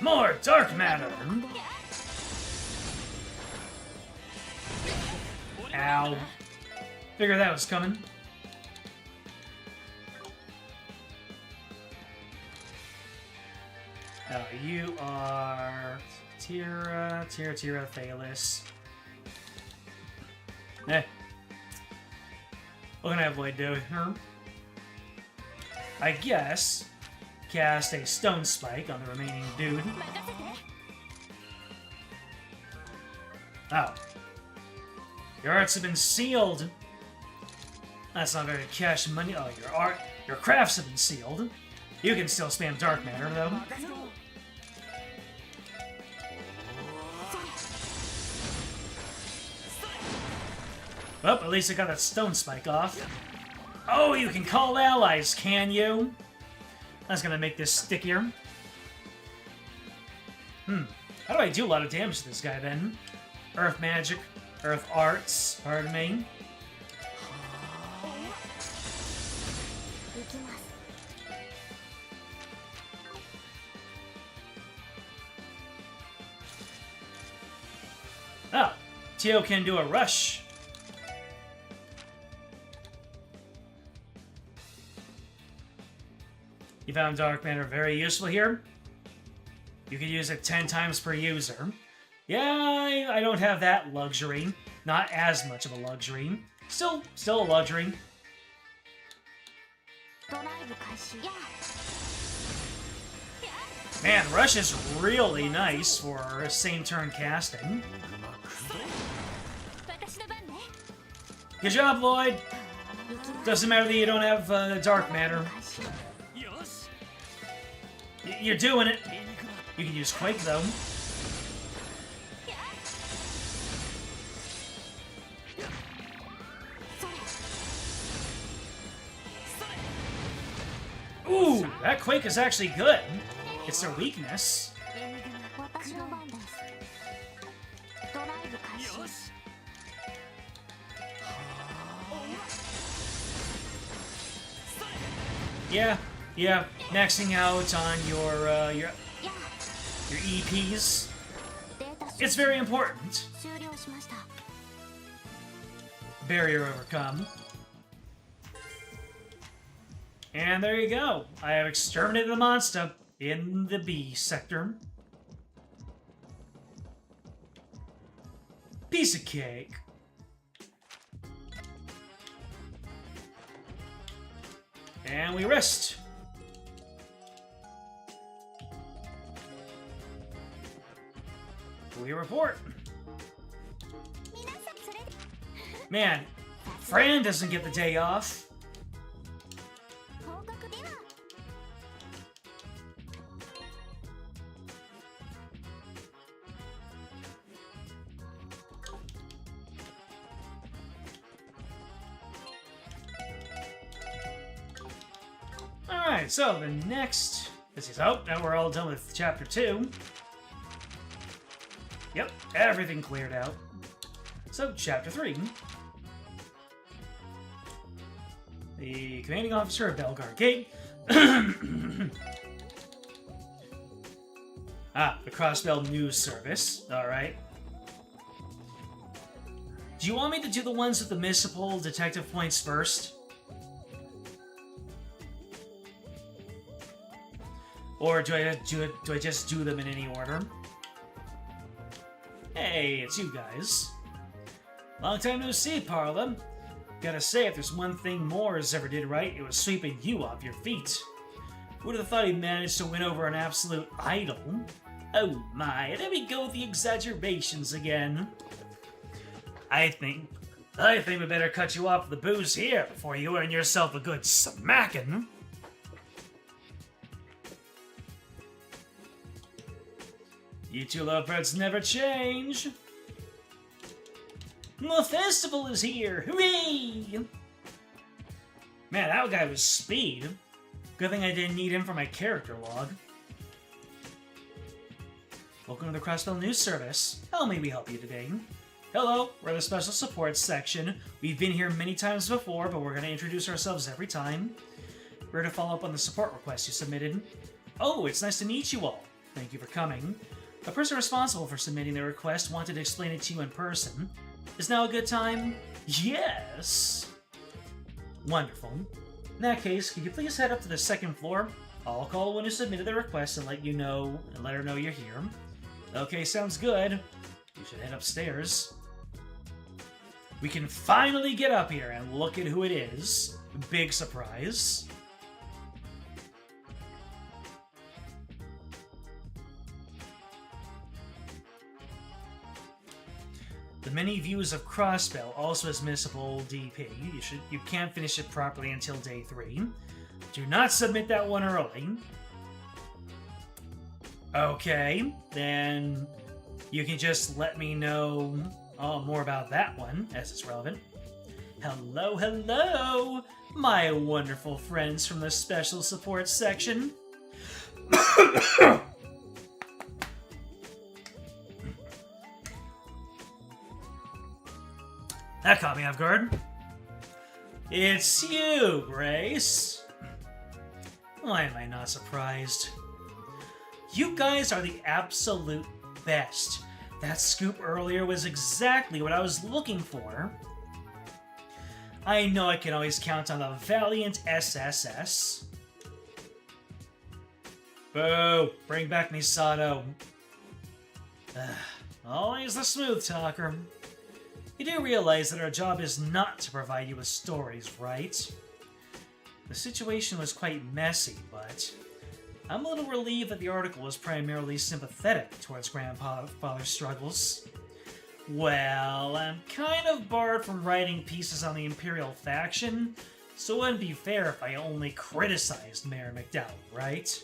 More dark matter! Ow. Figured that was coming. Oh, you are... Tira, Thalis. Eh. What can I avoid doing? I guess... cast a stone spike on the remaining dude. Oh. Your arts have been sealed. That's not very cash money. Oh, your crafts have been sealed. You can still spam dark matter though. Well, at least I got that stone spike off. Oh, you can call allies, can you? That's gonna make this stickier. How do I do a lot of damage to this guy then? Earth magic, earth arts, pardon me. Oh, Tio can do a rush. You found dark matter very useful here. You can use it 10 times per user. Yeah, I don't have that luxury. Not as much of a luxury. Still a luxury. Man, Rush is really nice for same turn casting. Good job, Lloyd. Doesn't matter that you don't have dark matter. You're doing it. You can use Quake though. Ooh, that Quake is actually good. It's their weakness. Yeah, maxing out on your EPs. It's very important. Barrier overcome. And there you go. I have exterminated the monster in the B sector. Piece of cake. And we rest. We report. Man, Fran doesn't get the day off. Alright, so the next... This is... Oh, now we're all done with Chapter 2. Yep, everything cleared out. So, Chapter 3. The commanding officer of Belgar Gate. The Crossbell News Service. Alright. Do you want me to do the ones with the municipal detective points first? Or do I just do them in any order? Hey, it's you guys. Long time no see, Parla. Gotta say, if there's one thing Moores ever did right, it was sweeping you off your feet. Who'd have thought he managed to win over an absolute idol? Oh my, there we go with the exaggerations again. I think we better cut you off with the booze here before you earn yourself a good smacking. You two lovebirds never change. The festival is here! Hooray! Man, that guy was speed. Good thing I didn't need him for my character log. Welcome to the Crossbell News Service. How may we help you today? Hello, we're the Special Support section. We've been here many times before, but we're going to introduce ourselves every time. We're to follow up on the support request you submitted. Oh, it's nice to meet you all. Thank you for coming. The person responsible for submitting the request wanted to explain it to you in person. Is now a good time? Yes! Wonderful. In that case, could you please head up to the second floor? I'll call the one who submitted the request and let her know you're here. Okay, sounds good. You should head upstairs. We can finally get up here and look at who it is. Big surprise. The many views of Crossbell also has missable DP. You can't finish it properly until day 3. Do not submit that one early. Okay, then you can just let me know more about that one, as it's relevant. Hello, hello, my wonderful friends from the Special Support section. That caught me off guard. It's you, Grace. Why am I not surprised? You guys are the absolute best. That scoop earlier was exactly what I was looking for. I know I can always count on the valiant SSS. Boo! Bring back Misato. Always the smooth talker. You do realize that our job is not to provide you with stories, right? The situation was quite messy, but I'm a little relieved that the article was primarily sympathetic towards grandfather's struggles. Well, I'm kind of barred from writing pieces on the Imperial faction, so it wouldn't be fair if I only criticized Mayor McDowell, right?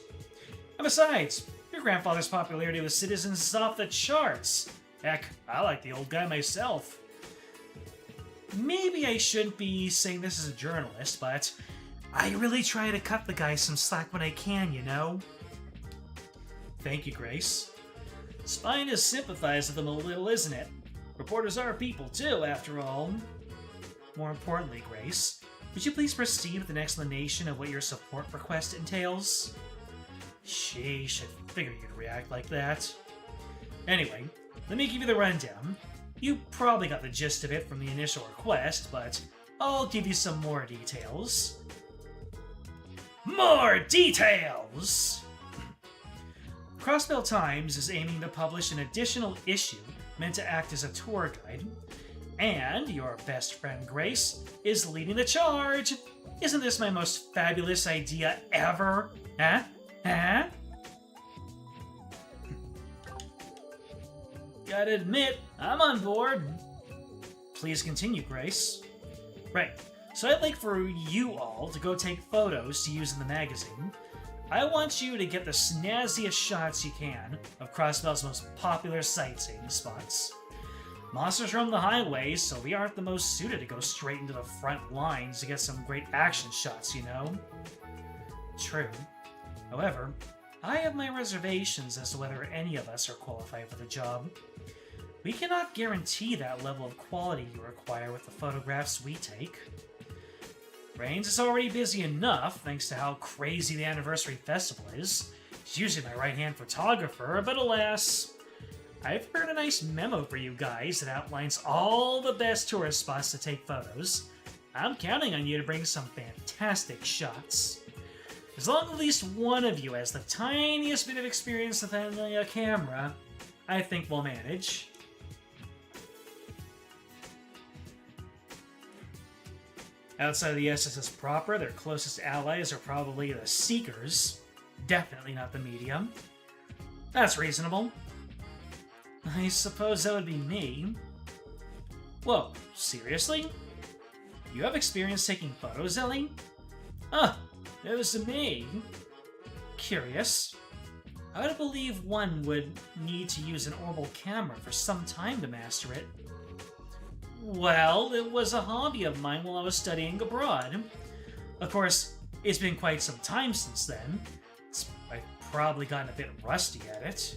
And besides, your grandfather's popularity with citizens is off the charts. Heck, I like the old guy myself. Maybe I shouldn't be saying this as a journalist, but I really try to cut the guy some slack when I can, you know? Thank you, Grace. It's fine to sympathize with them a little, isn't it? Reporters are people, too, after all. More importantly, Grace, would you please proceed with an explanation of what your support request entails? Sheesh, I figured you'd react like that. Anyway, let me give you the rundown. You probably got the gist of it from the initial request, but I'll give you some more details. More details! Crossbell Times is aiming to publish an additional issue meant to act as a tour guide, and your best friend Grace is leading the charge. Isn't this my most fabulous idea ever? Huh? Huh? Gotta admit, I'm on board. Please continue, Grace. Right, so I'd like for you all to go take photos to use in the magazine. I want you to get the snazziest shots you can of Crossbell's most popular sightseeing spots. Monsters roam the highways, so we aren't the most suited to go straight into the front lines to get some great action shots, you know? True. However, I have my reservations as to whether any of us are qualified for the job. We cannot guarantee that level of quality you require with the photographs we take. Rains is already busy enough, thanks to how crazy the anniversary festival is. She's usually my right-hand photographer, but alas, I've prepared a nice memo for you guys that outlines all the best tourist spots to take photos. I'm counting on you to bring some fantastic shots. As long as at least one of you has the tiniest bit of experience with handling a camera, I think we'll manage. Outside of the SSS proper, their closest allies are probably the Seekers. Definitely not the media. That's reasonable. I suppose that would be me. Whoa, seriously? You have experience taking photos, Ellie? Ah, it was me. Curious. I would believe one would need to use an orbital camera for some time to master it. Well, it was a hobby of mine while I was studying abroad. Of course, it's been quite some time since then. I've probably gotten a bit rusty at it.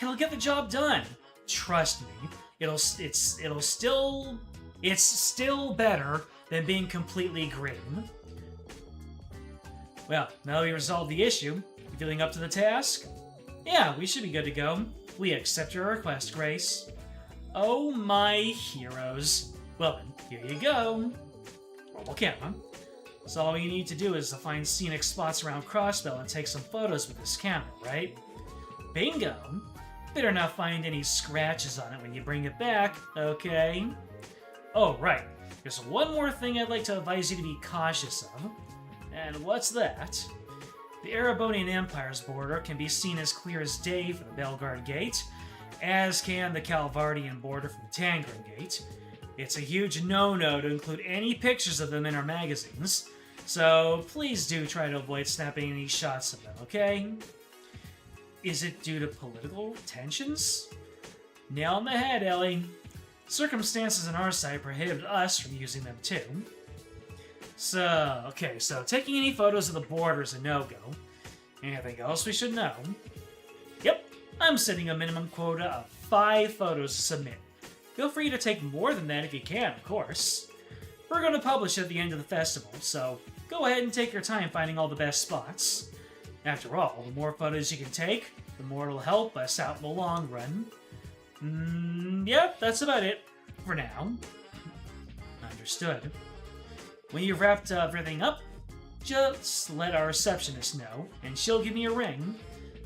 It'll get the job done. Trust me. It's still better than being completely green. Well, now we resolved the issue. You feeling up to the task? Yeah, we should be good to go. We accept your request, Grace. Oh my heroes. Well then, here you go. Mobile camera. So all you need to do is to find scenic spots around Crossbell and take some photos with this camera, right? Bingo! Better not find any scratches on it when you bring it back, okay? Oh, right. There's one more thing I'd like to advise you to be cautious of. And what's that? The Erebonian Empire's border can be seen as clear as day from the Belgard Gate, as can the Calvardian border from the Tangren Gate. It's a huge no-no to include any pictures of them in our magazines, so please do try to avoid snapping any shots of them, okay? Is it due to political tensions? Nail on the head, Ellie. Circumstances on our side prohibit us from using them too. So taking any photos of the border is a no-go. Anything else we should know? Yep, I'm setting a minimum quota of 5 photos to submit. Feel free to take more than that if you can, of course. We're going to publish at the end of the festival, so go ahead and take your time finding all the best spots. After all, the more photos you can take, the more it'll help us out in the long run. Yep, that's about it for now. Understood. When you've wrapped everything up, just let our receptionist know, and she'll give me a ring.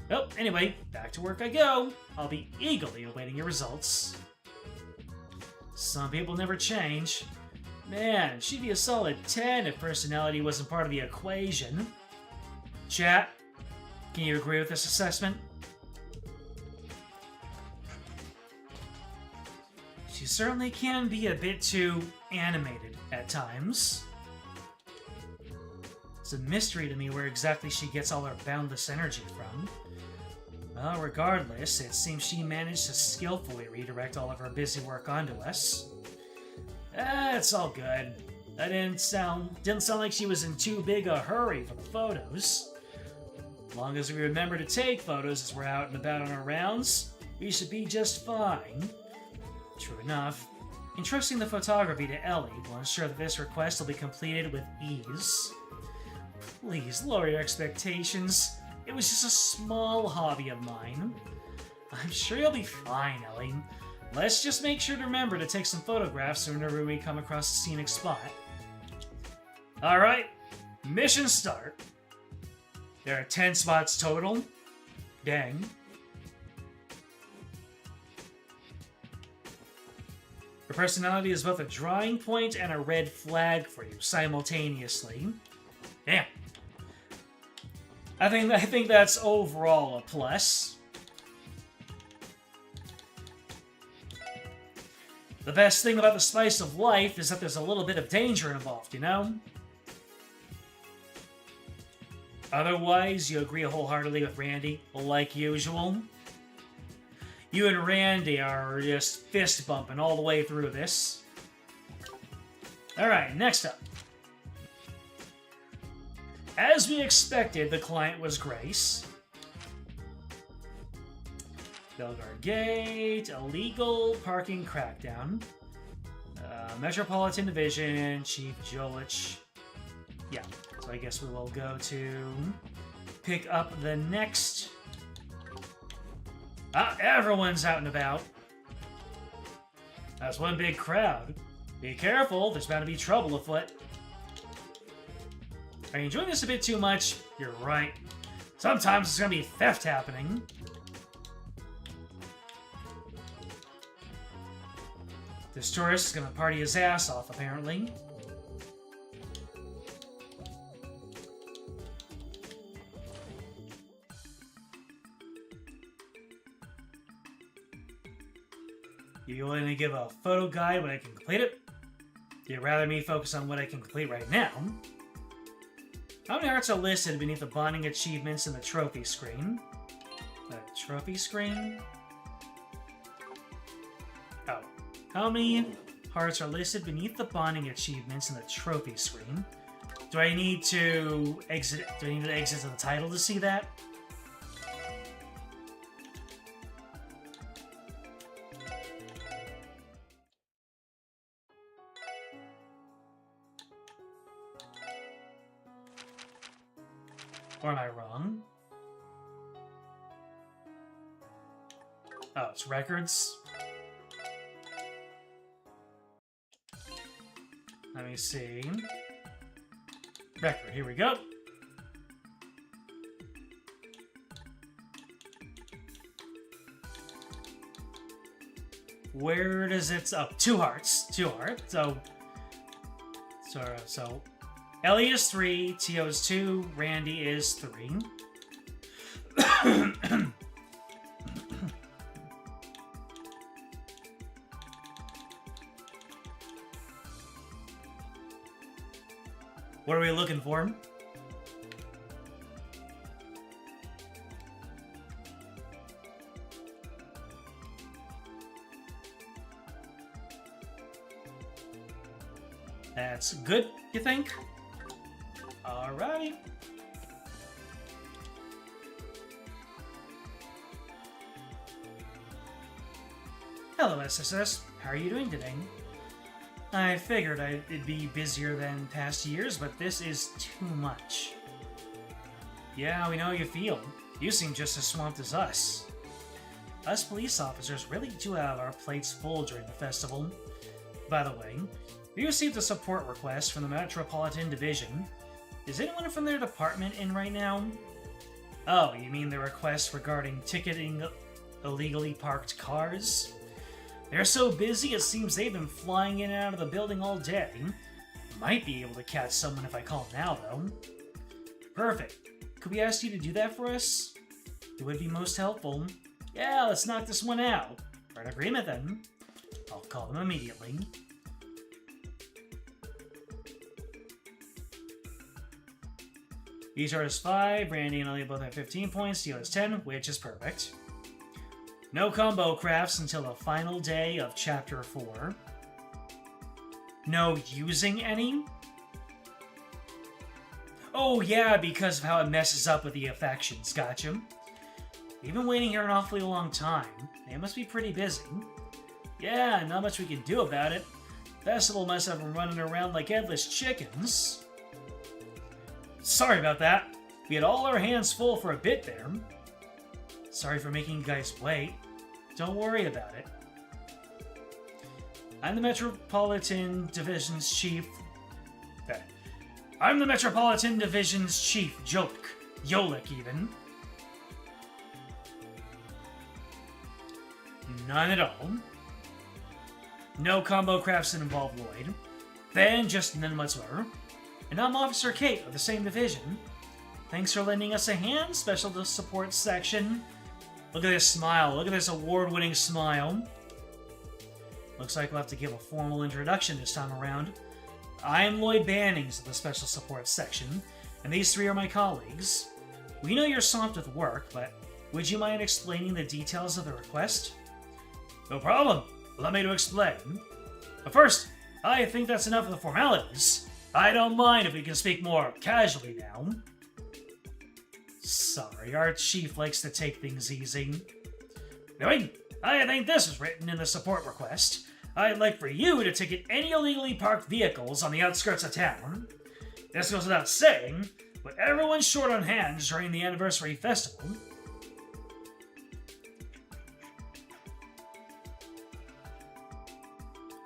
Well, anyway, back to work I go. I'll be eagerly awaiting your results. Some people never change. Man, she'd be a solid 10 if personality wasn't part of the equation. Chat, can you agree with this assessment? She certainly can be a bit too animated at times. It's a mystery to me where exactly she gets all her boundless energy from. Well, regardless, it seems she managed to skillfully redirect all of her busy work onto us. It's all good. That didn't sound like she was in too big a hurry for the photos. As long as we remember to take photos as we're out and about on our rounds, we should be just fine. True enough. Entrusting the photography to Ellie will ensure that this request will be completed with ease. Please lower your expectations. It was just a small hobby of mine. I'm sure you'll be fine, Ellie. Let's just make sure to remember to take some photographs whenever we come across a scenic spot. Alright, mission start. There are 10 spots total. Dang. Her personality is both a drawing point and a red flag for you simultaneously. Damn. I think that's overall a plus. The best thing about the spice of life is that there's a little bit of danger involved, you know? Otherwise, you agree wholeheartedly with Randy, like usual. You and Randy are just fist bumping all the way through this. Alright, next up. As we expected, the client was Grace. Belgard Gate, illegal parking crackdown. Metropolitan Division, Chief Jolich. Yeah, so I guess we will go to pick up the next. Ah, everyone's out and about. That's one big crowd. Be careful, there's bound to be trouble afoot. Are you enjoying this a bit too much? You're right. Sometimes there's gonna be theft happening. This tourist is gonna party his ass off, apparently. You willing to give a photo guide when I can complete it? You'd rather me focus on what I can complete right now? How many hearts are listed beneath the bonding achievements in the trophy screen? Trophy screen? Oh. How many hearts are listed beneath the bonding achievements in the trophy screen? Do I need to exit? Do I need to exit to the title to see that? Or am I wrong? Oh, it's records. Let me see. Record, here we go. Where does it... Oh, 2 hearts. 2 hearts. So Ellie is 3, Tio is 2, Randy is 3. What are we looking for? That's good, you think? Alright. Hello, SSS. How are you doing today? I figured it'd be busier than past years, but this is too much. Yeah, we know how you feel. You seem just as swamped as us. Us police officers really do have our plates full during the festival. By the way, we received a support request from the Metropolitan Division. Is anyone from their department in right now? Oh, you mean the request regarding ticketing illegally parked cars? They're so busy, it seems they've been flying in and out of the building all day. Might be able to catch someone if I call now, though. Perfect. Could we ask you to do that for us? It would be most helpful. Yeah, let's knock this one out. We're in agreement, then. I'll call them immediately. Each has 5, Randy and Elliot both have 15 points, Steele has 10, which is perfect. No combo crafts until the final day of Chapter 4. No using any? Oh yeah, because of how it messes up with the affections, gotcha. You've been waiting here an awfully long time. They must be pretty busy. Yeah, not much we can do about it. Festival must have been running around like headless chickens. Sorry about that. We had all our hands full for a bit there. Sorry for making you guys wait. Don't worry about it. I'm the Metropolitan Division's Chief... I'm the Metropolitan Division's Chief, Yolik, even. None at all. No combo crafts that involve Lloyd. Then, just none whatsoever. And I'm Officer Kate of the same division. Thanks for lending us a hand, Special Support Section. Look at this smile. Look at this award-winning smile. Looks like we'll have to give a formal introduction this time around. I am Lloyd Bannings of the Special Support Section, and these 3 are my colleagues. We know you're swamped with work, but would you mind explaining the details of the request? No problem. Allow me to explain. But first, I think that's enough of the formalities. I don't mind if we can speak more casually now. Sorry, our chief likes to take things easy. Anyway, I think this is written in the support request. I'd like for you to ticket any illegally parked vehicles on the outskirts of town. This goes without saying, but everyone's short on hands during the anniversary festival.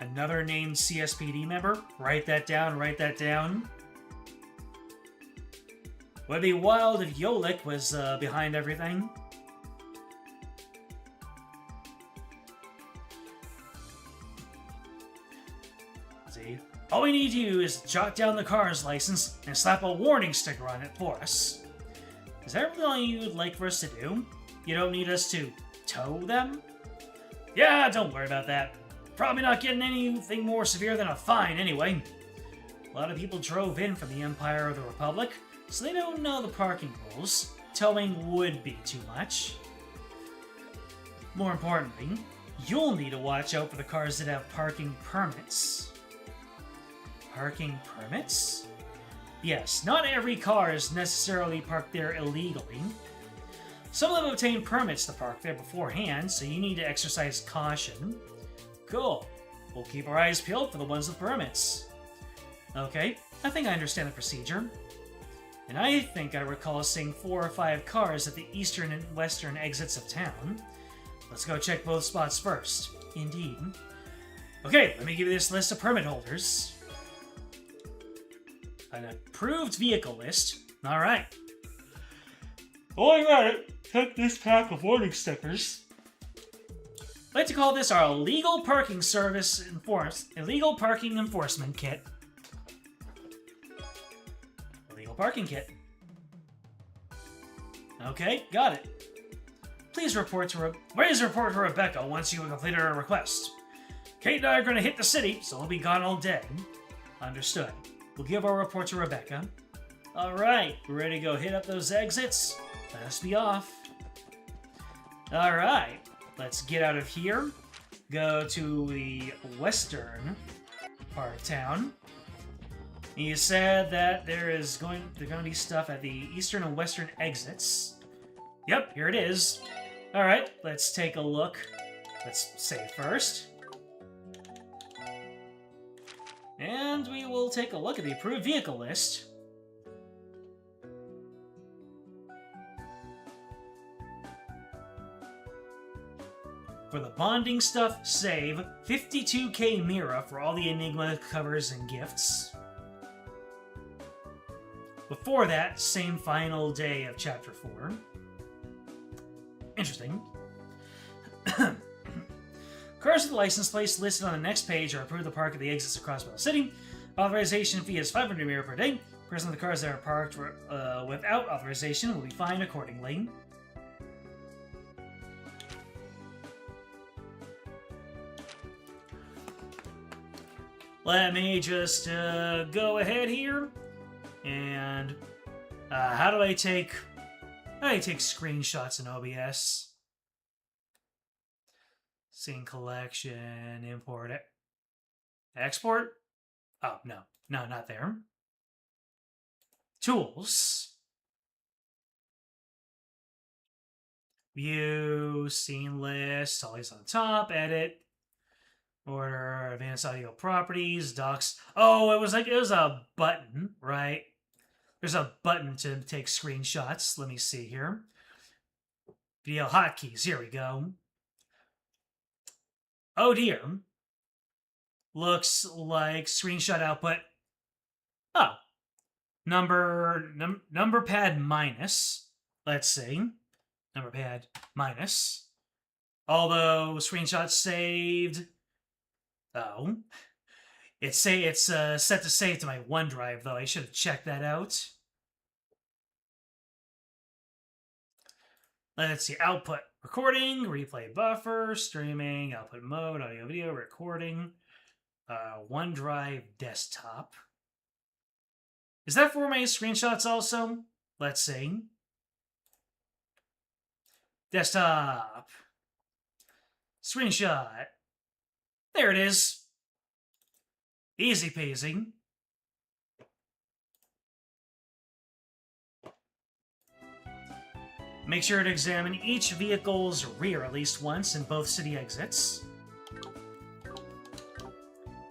Another named CSPD member? Write that down, write that down. Would be wild if Yolik was behind everything. See? All we need you is to jot down the car's license and slap a warning sticker on it for us. Is that really all you'd like for us to do? You don't need us to tow them? Yeah, don't worry about that. Probably not getting anything more severe than a fine anyway. A lot of people drove in from the Empire or the Republic, so they don't know the parking rules. Towing would be too much. More importantly, you'll need to watch out for the cars that have parking permits. Parking permits? Yes, not every car is necessarily parked there illegally. Some of them obtain permits to park there beforehand, so you need to exercise caution. Cool. We'll keep our eyes peeled for the ones with permits. Okay, I think I understand the procedure. And I think I recall seeing 4 or 5 cars at the eastern and western exits of town. Let's go check both spots first. Indeed. Okay, let me give you this list of permit holders. An approved vehicle list. Alright. Oh, I got it. Took this pack of warning stickers. I'd like to call this our illegal parking enforcement kit. Illegal parking kit. Okay, got it. Please report to Rebecca once you have completed our request. Kate and I are going to hit the city, so we'll be gone all day. Understood. We'll give our report to Rebecca. Alright, we're ready to go hit up those exits. Let us be off. Alright, let's get out of here. Go to the western part of town. You said that there's going to be stuff at the eastern and western exits. Yep, here it is. Alright, let's take a look. Let's save first. And we will take a look at the approved vehicle list. For the bonding stuff, save 52k Mira for all the Enigma covers and gifts. Before that, same final day of Chapter 4. Interesting. Cars with license plates listed on the next page are approved to park at the exits across Bell City. Authorization fee is 500 Mira per day. Person of the cars that are parked without authorization will be fined accordingly. Let me just go ahead here, and how do I take screenshots in OBS? Scene collection, import it, export. Oh no, not there. Tools, view, scene list, always on top. Edit. Order, advanced audio properties, docs. Oh, it was a button, right? There's a button to take screenshots. Let me see here. Video hotkeys. Here we go. Oh dear. Looks like screenshot output. Oh. Number pad minus. Let's see. Number pad minus. Although screenshots saved. Oh. It's set to save to my OneDrive, though. I should have checked that out. Let's see. Output. Recording, replay buffer, streaming, output mode, audio, video, recording, OneDrive desktop. Is that for my screenshots also? Let's see. Desktop. Screenshot. There it is. Easy peasy. Make sure to examine each vehicle's rear at least once in both city exits.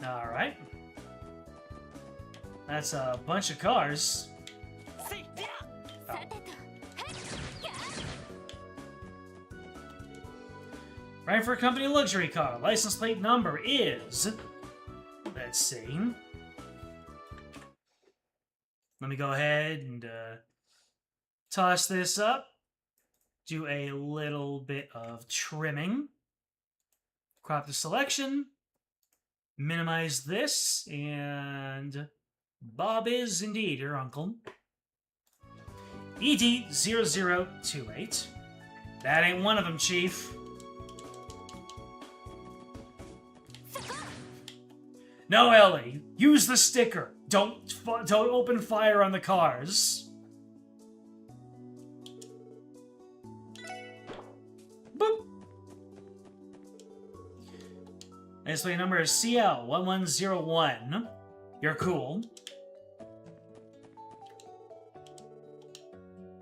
Alright. That's a bunch of cars. Oh. Right for a company luxury car. License plate number is... Let's see. Let me go ahead and toss this up. Do a little bit of trimming. Crop the selection. Minimize this. And Bob is indeed your uncle. ED0028. That ain't one of them, Chief. No, Ellie. Use the sticker. Don't open fire on the cars. Boop. License plate number is CL1101. You're cool.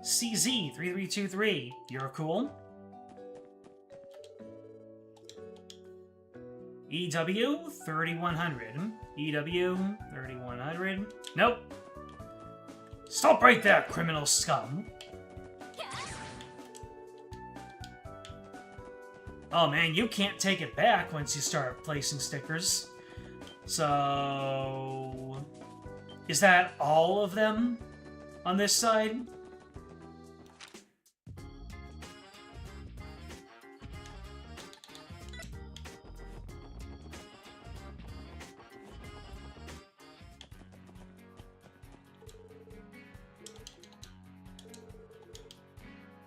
CZ3323. You're cool. EW3100. EW3100. Nope. Stop right there, criminal scum. Oh man, you can't take it back once you start placing stickers. So... is that all of them on this side?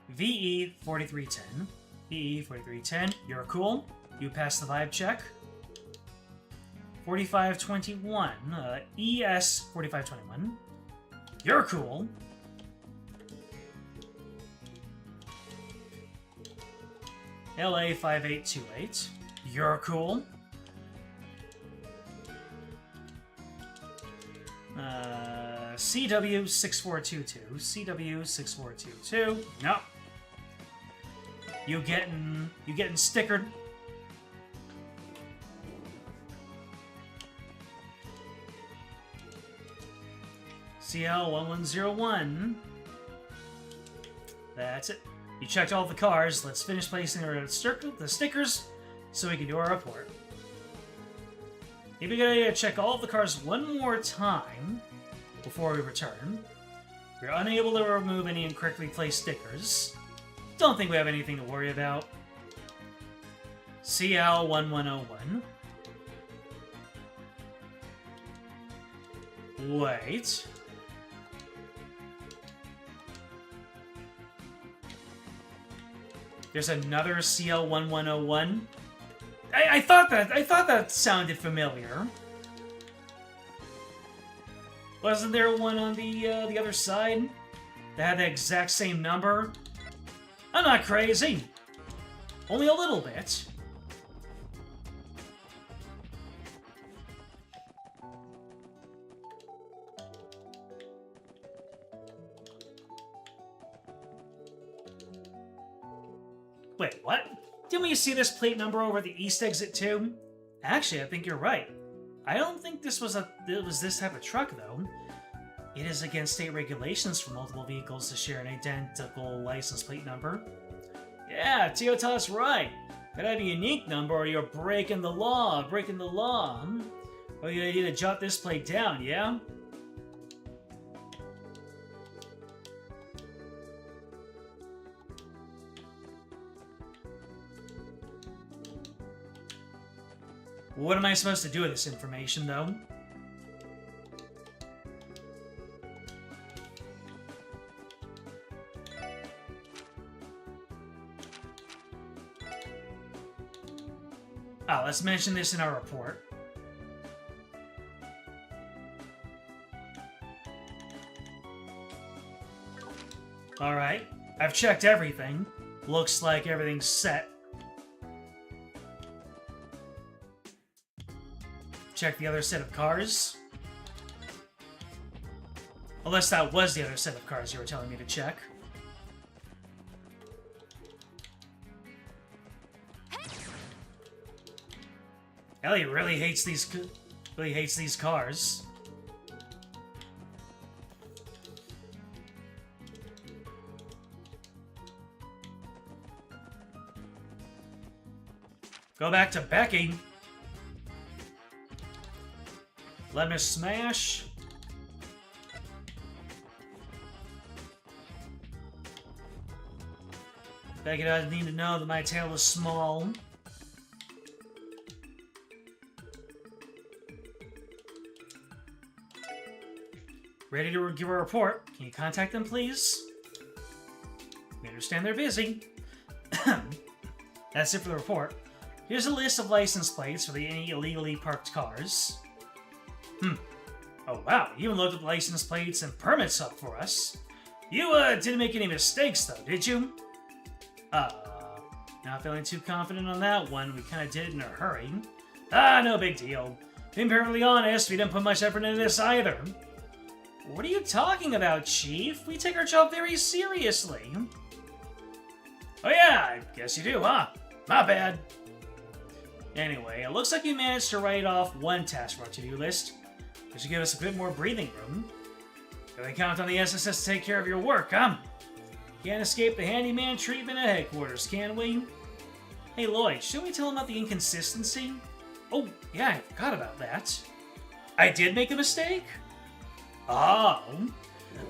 VE 4310. VE 4310. You're cool. You pass the vibe check. 4521. ES 4521. You're cool. LA 5828. You're cool. CW 6422. CW 6422. No. You getting stickered. CL1101. That's it. You checked all the cars. Let's finish placing the stickers so we can do our report. Maybe we gotta check all of the cars one more time before we return. We're unable to remove any incorrectly placed stickers. Don't think we have anything to worry about. CL1101. Wait. There's another CL1101. I thought that sounded familiar. Wasn't there one on the other side that had the exact same number? I'm not crazy. Only a little bit. Wait, what? Didn't we see this plate number over the east exit too? Actually, I think you're right. I don't think this was this type of truck though. It is against state regulations for multiple vehicles to share an identical license plate number. Yeah, Toyota's right. Gotta have a unique number or you're breaking the law. Breaking the law. Oh, you need to jot this plate down, yeah? What am I supposed to do with this information, though? Oh, let's mention this in our report. Alright, I've checked everything. Looks like everything's set. Check the other set of cars. Unless that was the other set of cars you were telling me to check. Ellie really hates these cars. Go back to Becky. Let me smash. Becky doesn't need to know that my tail is small. Ready to give a report. Can you contact them, please? We understand they're busy. That's it for the report. Here's a list of license plates for any illegally parked cars. Oh wow, you even looked at the license plates and permits up for us. You, didn't make any mistakes though, did you? Not feeling too confident on that one. We kinda did it in a hurry. Ah, no big deal. Being perfectly honest, we didn't put much effort into this either. What are you talking about, Chief? We take our job very seriously. Oh yeah, I guess you do, huh? Not bad. Anyway, it looks like you managed to write off one task from our to-do list. This should give us a bit more breathing room. Can we count on the SSS to take care of your work, huh? Can't escape the handyman treatment at headquarters, can we? Hey Lloyd, should we tell him about the inconsistency? Oh, yeah, I forgot about that. I did make a mistake? Oh.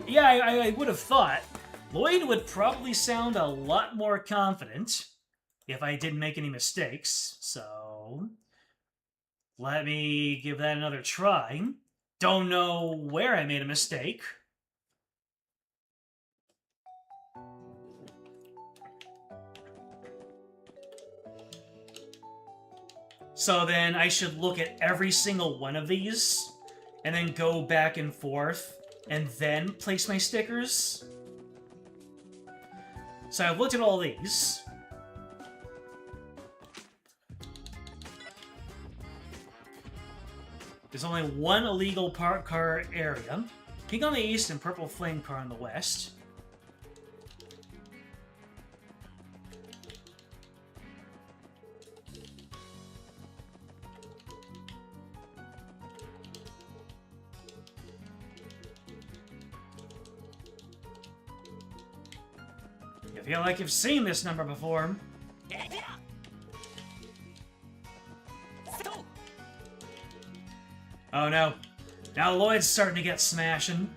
Yeah, I would have thought. Lloyd would probably sound a lot more confident if I didn't make any mistakes, so let me give that another try. Don't know where I made a mistake. So then I should look at every single one of these and then go back and forth and then place my stickers. So I've looked at all these. There's only one illegal parked car area. Pink on the east and purple flame car on the west. You feel like you've seen this number before. Oh no. Now Lloyd's starting to get smashing.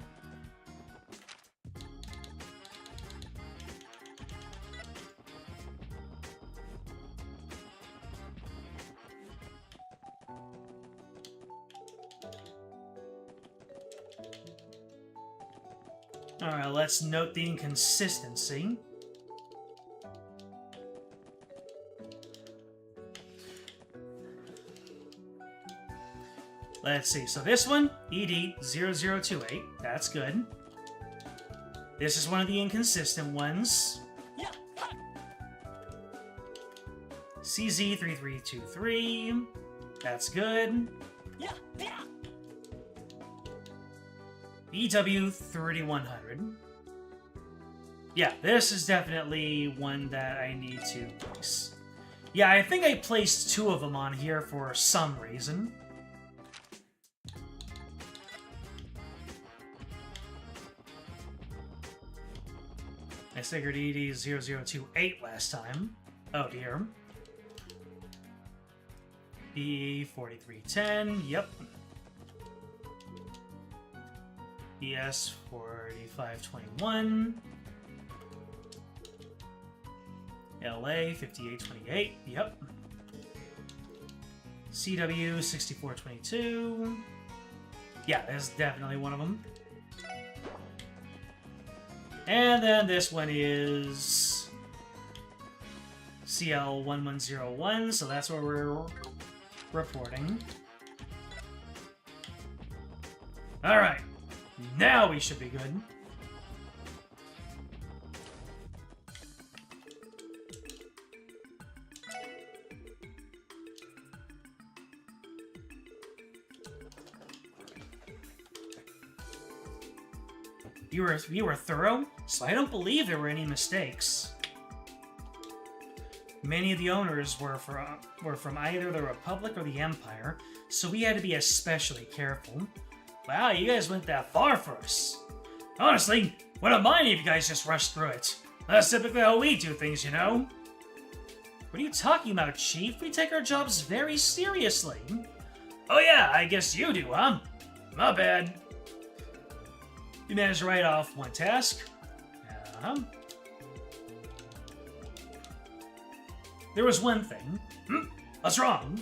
Alright, let's note the inconsistency. Let's see, so this one, ED0028, that's good. This is one of the inconsistent ones. CZ3323, that's good. EW3100. Yeah, this is definitely one that I need to place. Yeah, I think I placed two of them on here for some reason. I figured ED0028 last time. Oh dear. E4310, yep. ES4521. LA5828, yep. CW6422. Yeah, that's definitely one of them. And then this one is CL1101, so that's where we're reporting. Alright, now we should be good. You were thorough, so I don't believe there were any mistakes. Many of the owners were from either the Republic or the Empire, so we had to be especially careful. Wow, you guys went that far for us. Honestly, wouldn't mind if you guys just rushed through it. That's typically how we do things, you know? What are you talking about, Chief? We take our jobs very seriously. Oh yeah, I guess you do, huh? My bad. You managed to write off one task. There was one thing. What's wrong?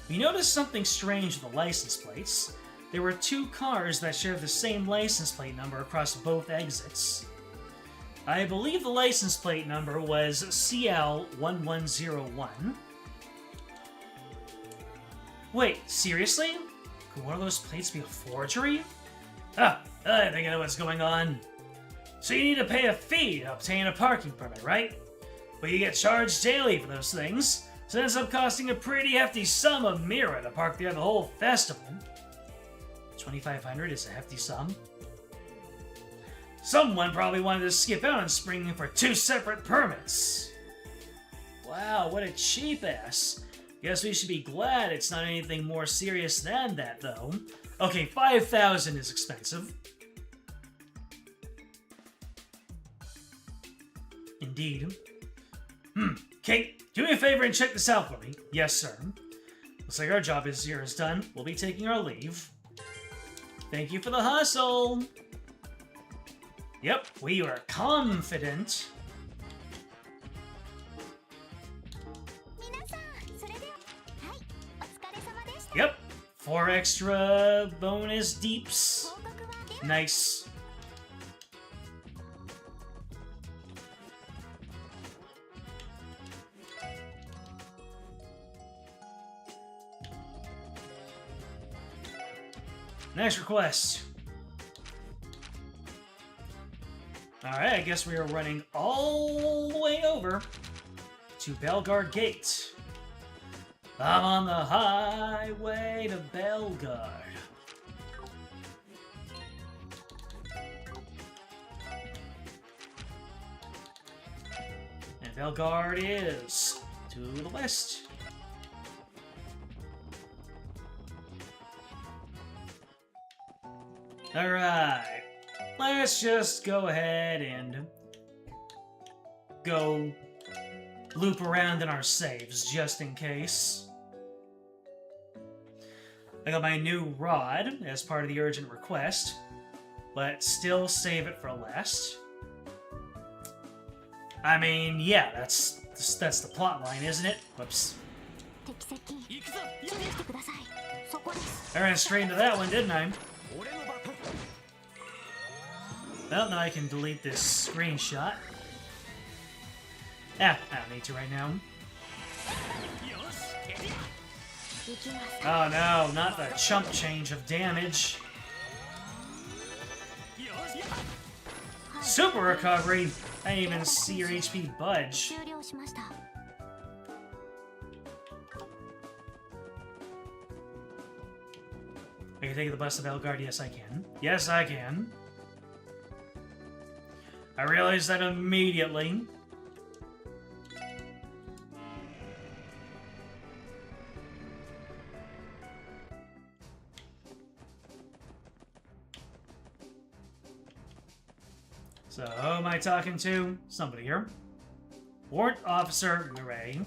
We noticed something strange with the license plates. There were two cars that shared the same license plate number across both exits. I believe the license plate number was CL1101. Wait, seriously? Could one of those plates be a forgery? I think I know what's going on. So you need to pay a fee to obtain a parking permit, right? But you get charged daily for those things. So it ends up costing a pretty hefty sum of Mira to park there the whole festival. 2,500 is a hefty sum. Someone probably wanted to skip out on spring for 2 separate permits. Wow, what a cheap ass. Guess we should be glad it's not anything more serious than that, though. Okay, 5,000 is expensive. Indeed. Kate, do me a favor and check this out for me. Yes, sir. Looks like our job here is done. We'll be taking our leave. Thank you for the hustle. Yep, we are confident. Yep, 4 extra bonus deeps. Nice. Next request. Alright, I guess we are running all the way over to Belgard Gate. I'm on the highway to Belgard. And Belgard is to the west. Alright, let's just go ahead and go loop around in our saves, just in case. I got my new rod as part of the urgent request, but still save it for last. I mean, yeah, that's the plot line, isn't it? Whoops. I ran straight into that one, didn't I? Well, now I can delete this screenshot. Ah, I don't need to right now. Oh no, not the chump change of damage. Super recovery! I didn't even see your HP budge. I can take the bus to Belgard? Yes, I can. Yes, I can. I realized that immediately. So, who am I talking to? Somebody here. Warrant Officer Murray.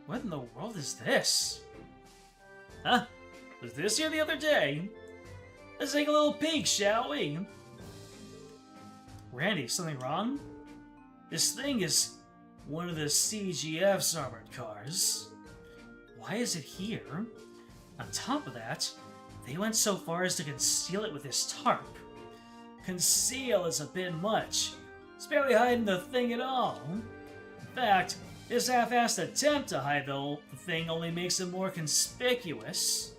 What in the world is this? Huh? Was this here the other day? Let's take a little peek, shall we? Randy, something wrong? This thing is one of the CGF's armored cars. Why is it here? On top of that, they went so far as to conceal it with this tarp. Conceal is a bit much. It's barely hiding the thing at all. In fact, this half-assed attempt to hide the thing only makes it more conspicuous.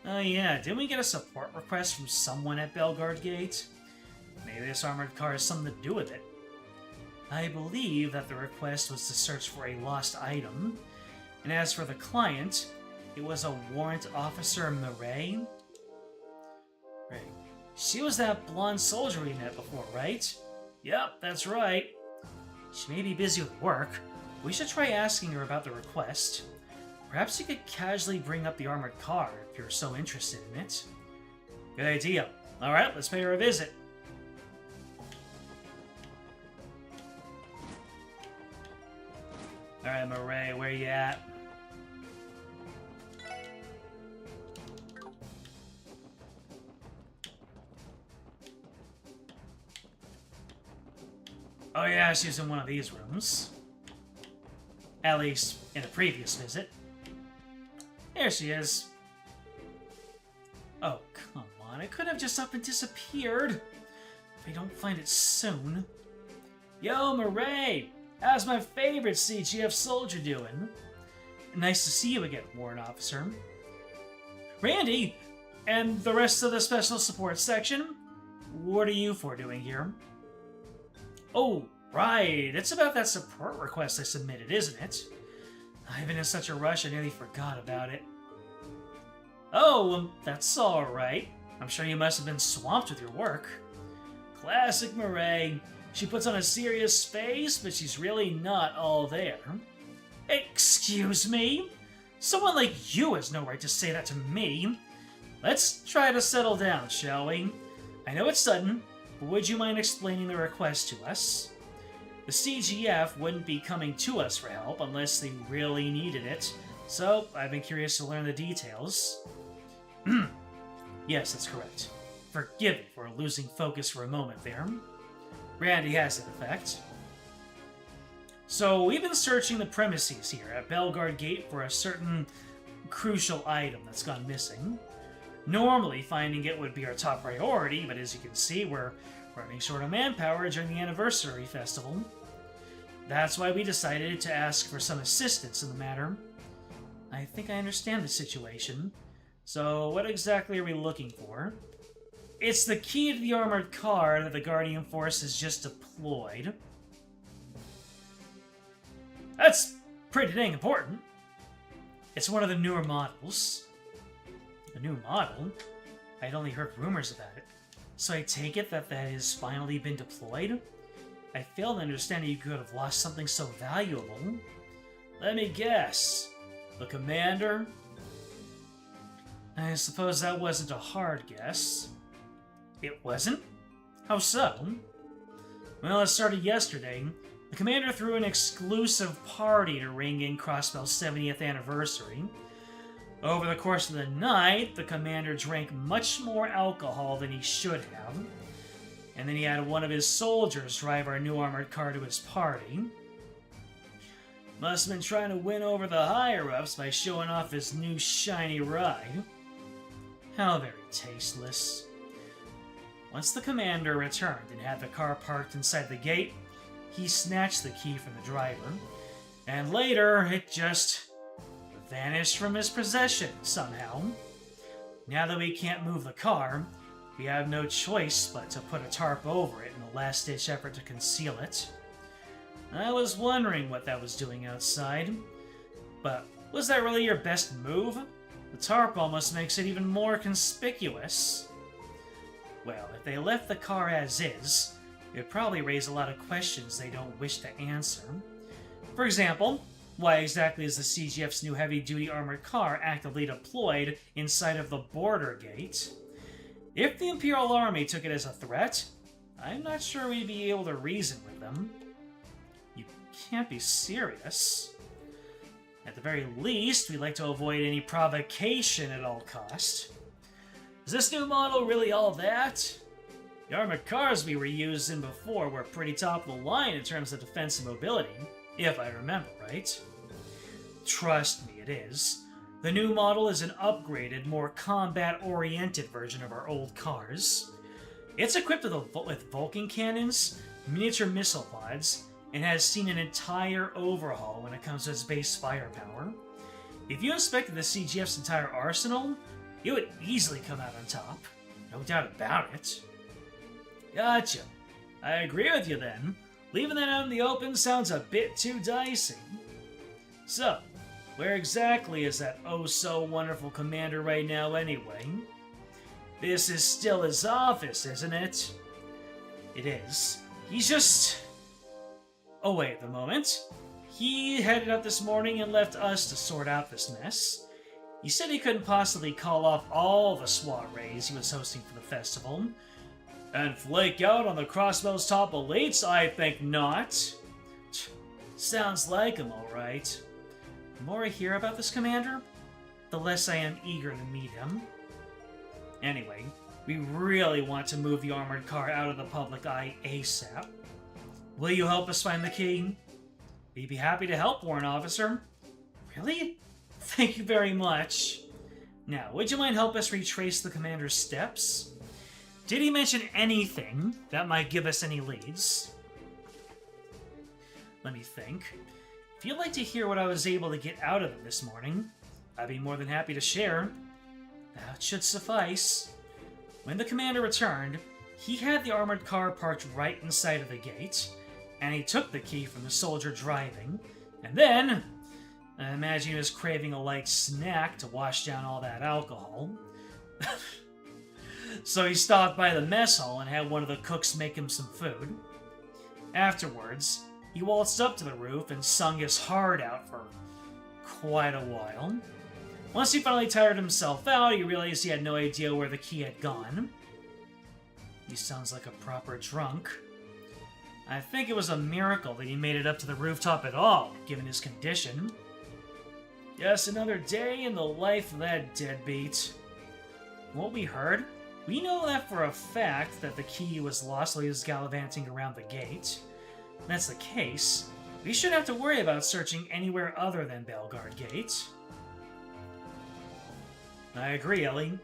Oh yeah, didn't we get a support request from someone at Belgard Gate? Maybe this armored car has something to do with it. I believe that the request was to search for a lost item, and as for the client, it was a Warrant Officer Murray. Right. She was that blonde soldier we met before, right? Yep, that's right. She may be busy with work. We should try asking her about the request. Perhaps you could casually bring up the armored car if you're so interested in it. Good idea. Alright, let's pay her a visit. Alright, Murray, where you at? Oh yeah, she's in one of these rooms. At least, in a previous visit. There she is. Oh, come on. It could have just up and disappeared. If I don't find it soon. Yo, Murray! How's my favorite CGF soldier doing? Nice to see you again, Warrant Officer. Randy, and the rest of the special support section? What are you four doing here? Oh, right. It's about that support request I submitted, isn't it? I've been in such a rush I nearly forgot about it. Oh, that's alright. I'm sure you must have been swamped with your work. Classic Murray. She puts on a serious face, but she's really not all there. Excuse me? Someone like you has no right to say that to me. Let's try to settle down, shall we? I know it's sudden, but would you mind explaining the request to us? The CGF wouldn't be coming to us for help unless they really needed it, so I've been curious to learn the details. Yes, that's correct. Forgive me for losing focus for a moment there. Randy has that effect. So, we've been searching the premises here at Bellegarde Gate for a certain crucial item that's gone missing. Normally, finding it would be our top priority, but as you can see, we're running short of manpower during the anniversary festival. That's why we decided to ask for some assistance in the matter. I think I understand the situation. So, what exactly are we looking for? It's the key to the armored car that the Guardian Force has just deployed. That's pretty dang important. It's one of the newer models. A new model? I'd only heard rumors about it. So I take it that that has finally been deployed? I fail to understand how you could have lost something so valuable. Let me guess. The commander? I suppose that wasn't a hard guess. It wasn't? How so? Well, it started yesterday. The commander threw an exclusive party to ring in Crossbell's 70th anniversary. Over the course of the night, the commander drank much more alcohol than he should have, and then he had one of his soldiers drive our new armored car to his party. Must have been trying to win over the higher-ups by showing off his new shiny ride. How very tasteless. Once the commander returned and had the car parked inside the gate, he snatched the key from the driver, and later it just vanished from his possession somehow. Now that we can't move the car, we have no choice but to put a tarp over it in a last-ditch effort to conceal it. I was wondering what that was doing outside, but was that really your best move? The tarp almost makes it even more conspicuous. Well, if they left the car as is, it would probably raise a lot of questions they don't wish to answer. For example, why exactly is the CGF's new heavy-duty armored car actively deployed inside of the border gate? If the Imperial Army took it as a threat, I'm not sure we'd be able to reason with them. You can't be serious. At the very least, we'd like to avoid any provocation at all cost. Is this new model really all that? The armored cars we were using before were pretty top of the line in terms of defense and mobility, if I remember right. Trust me, it is. The new model is an upgraded, more combat-oriented version of our old cars. It's equipped with Vulcan cannons, miniature missile pods, and has seen an entire overhaul when it comes to its base firepower. If you inspected the CGF's entire arsenal, it would easily come out on top. No doubt about it. Gotcha. I agree with you then. Leaving that out in the open sounds a bit too dicey. So, where exactly is that oh-so-wonderful commander right now anyway? This is still his office, isn't it? It is. He's just... Oh wait a moment. He headed out this morning and left us to sort out this mess. He said he couldn't possibly call off all the SWAT raids he was hosting for the festival. And flake out on the Crossbell's top elites? I think not. Sounds like him, alright. The more I hear about this commander, the less I am eager to meet him. Anyway, we really want to move the armored car out of the public eye ASAP. Will you help us find the key? We'd be happy to help, Warrant Officer. Really? Thank you very much. Now, would you mind help us retrace the commander's steps? Did he mention anything that might give us any leads? Let me think. If you'd like to hear what I was able to get out of him this morning, I'd be more than happy to share. That should suffice. When the commander returned, he had the armored car parked right inside of the gate, and he took the key from the soldier driving, and then, I imagine he was craving a light snack to wash down all that alcohol. So he stopped by the mess hall and had one of the cooks make him some food. Afterwards, he waltzed up to the roof and sung his heart out for quite a while. Once he finally tired himself out, he realized he had no idea where the key had gone. He sounds like a proper drunk. I think it was a miracle that he made it up to the rooftop at all, given his condition. Yes, another day in the life of that deadbeat. What we heard, we know that for a fact that the key was lost while he was gallivanting around the gate. If that's the case, we shouldn't have to worry about searching anywhere other than Bellegarde Gate. I agree, Ellie.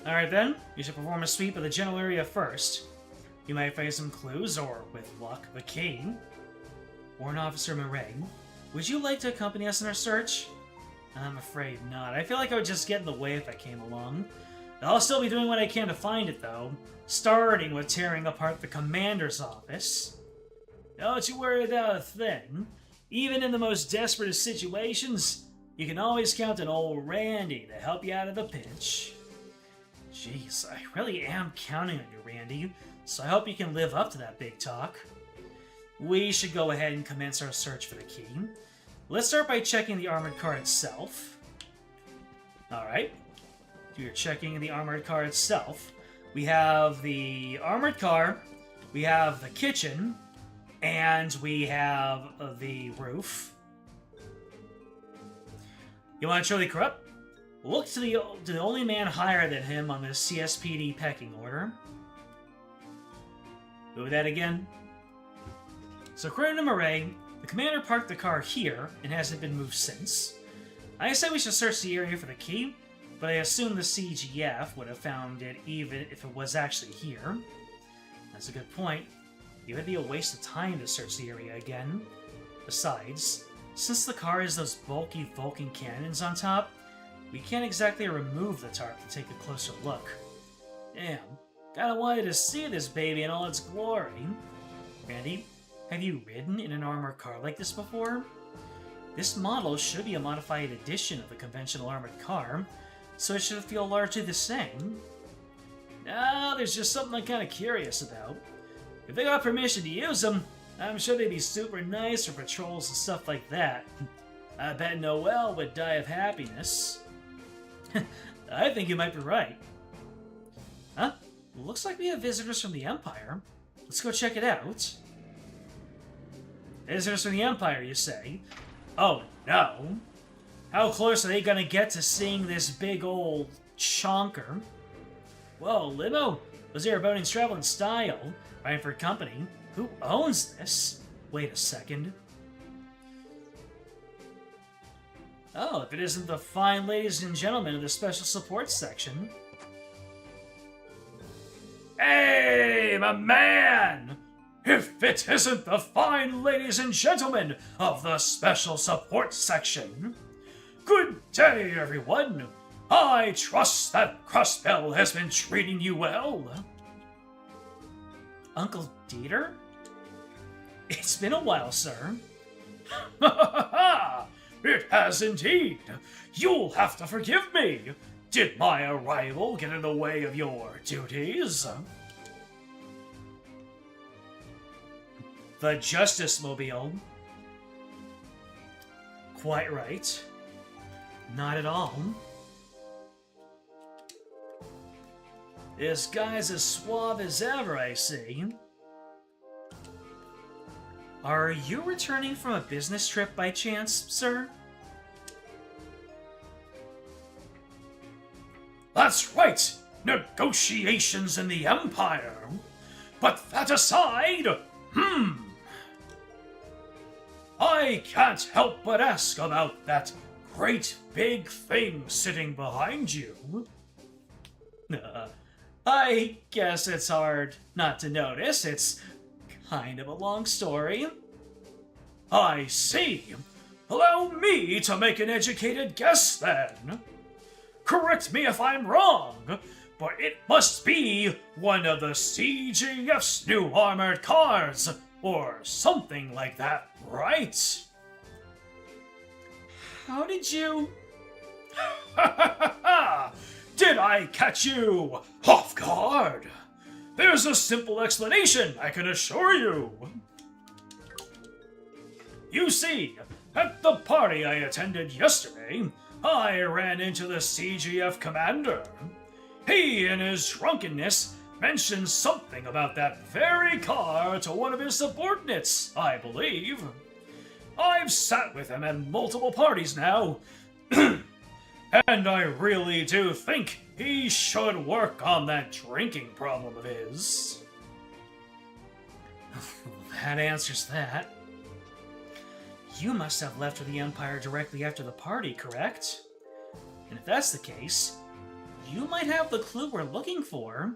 Alright then, you should perform a sweep of the general area first. You might find some clues, or, with luck, the key. Warrant Officer Murray, would you like to accompany us in our search? I'm afraid not. I feel like I would just get in the way if I came along. I'll still be doing what I can to find it, though, starting with tearing apart the commander's office. Don't you worry about a thing. Even in the most desperate of situations, you can always count on old Randy to help you out of the pinch. Jeez, I really am counting on you, Randy, so I hope you can live up to that big talk. We should go ahead and commence our search for the key. Let's start by checking the armored car itself. Alright. Do your checking of the armored car itself. We have the armored car, we have the kitchen, and we have the roof. You want to truly corrupt? Look to the only man higher than him on the CSPD pecking order. Do that again. So according to Murray, the commander parked the car here and hasn't been moved since. I said we should search the area for the key, but I assume the CGF would have found it even if it was actually here. That's a good point. It would be a waste of time to search the area again. Besides, since the car has those bulky Vulcan cannons on top, we can't exactly remove the tarp to take a closer look. Damn, kinda wanted to see this baby in all its glory. Randy, have you ridden in an armored car like this before? This model should be a modified edition of the conventional armored car, so it should feel largely the same. No, there's just something I'm kinda curious about. If they got permission to use them, I'm sure they'd be super nice for patrols and stuff like that. I bet Noelle would die of happiness. I think you might be right. Huh? Looks like we have visitors from the Empire. Let's go check it out. Visitors from the Empire, you say? Oh, no. How close are they gonna get to seeing this big old chonker? Whoa, limo? Those airboatings travel in style. Right for company. Who owns this? Wait a second. Oh, if it isn't the fine ladies and gentlemen of the Special Support Section. Hey, my man! If it isn't the fine ladies and gentlemen of the Special Support Section. Good day, everyone. I trust that Crossbell has been treating you well. Uncle Dieter? It's been a while, sir. Ha ha ha! It has indeed. You'll have to forgive me. Did my arrival get in the way of your duties? The Justice Mobile. Quite right. Not at all. This guy's as suave as ever, I see. Are you returning from a business trip by chance, sir? That's right! Negotiations in the Empire! But that aside, I can't help but ask about that great big thing sitting behind you. I guess it's hard not to notice. It's kind of a long story. I see. Allow me to make an educated guess, then. Correct me if I'm wrong, but it must be one of the CGF's new armored cars, or something like that, right? How did you... Did I catch you off guard? There's a simple explanation, I can assure you. You see, at the party I attended yesterday, I ran into the CGF commander. He, in his drunkenness, mentioned something about that very car to one of his subordinates, I believe. I've sat with him at multiple parties now, and I really do think he should work on that drinking problem of his. That answers that. You must have left for the Empire directly after the party, correct? And if that's the case, you might have the clue we're looking for.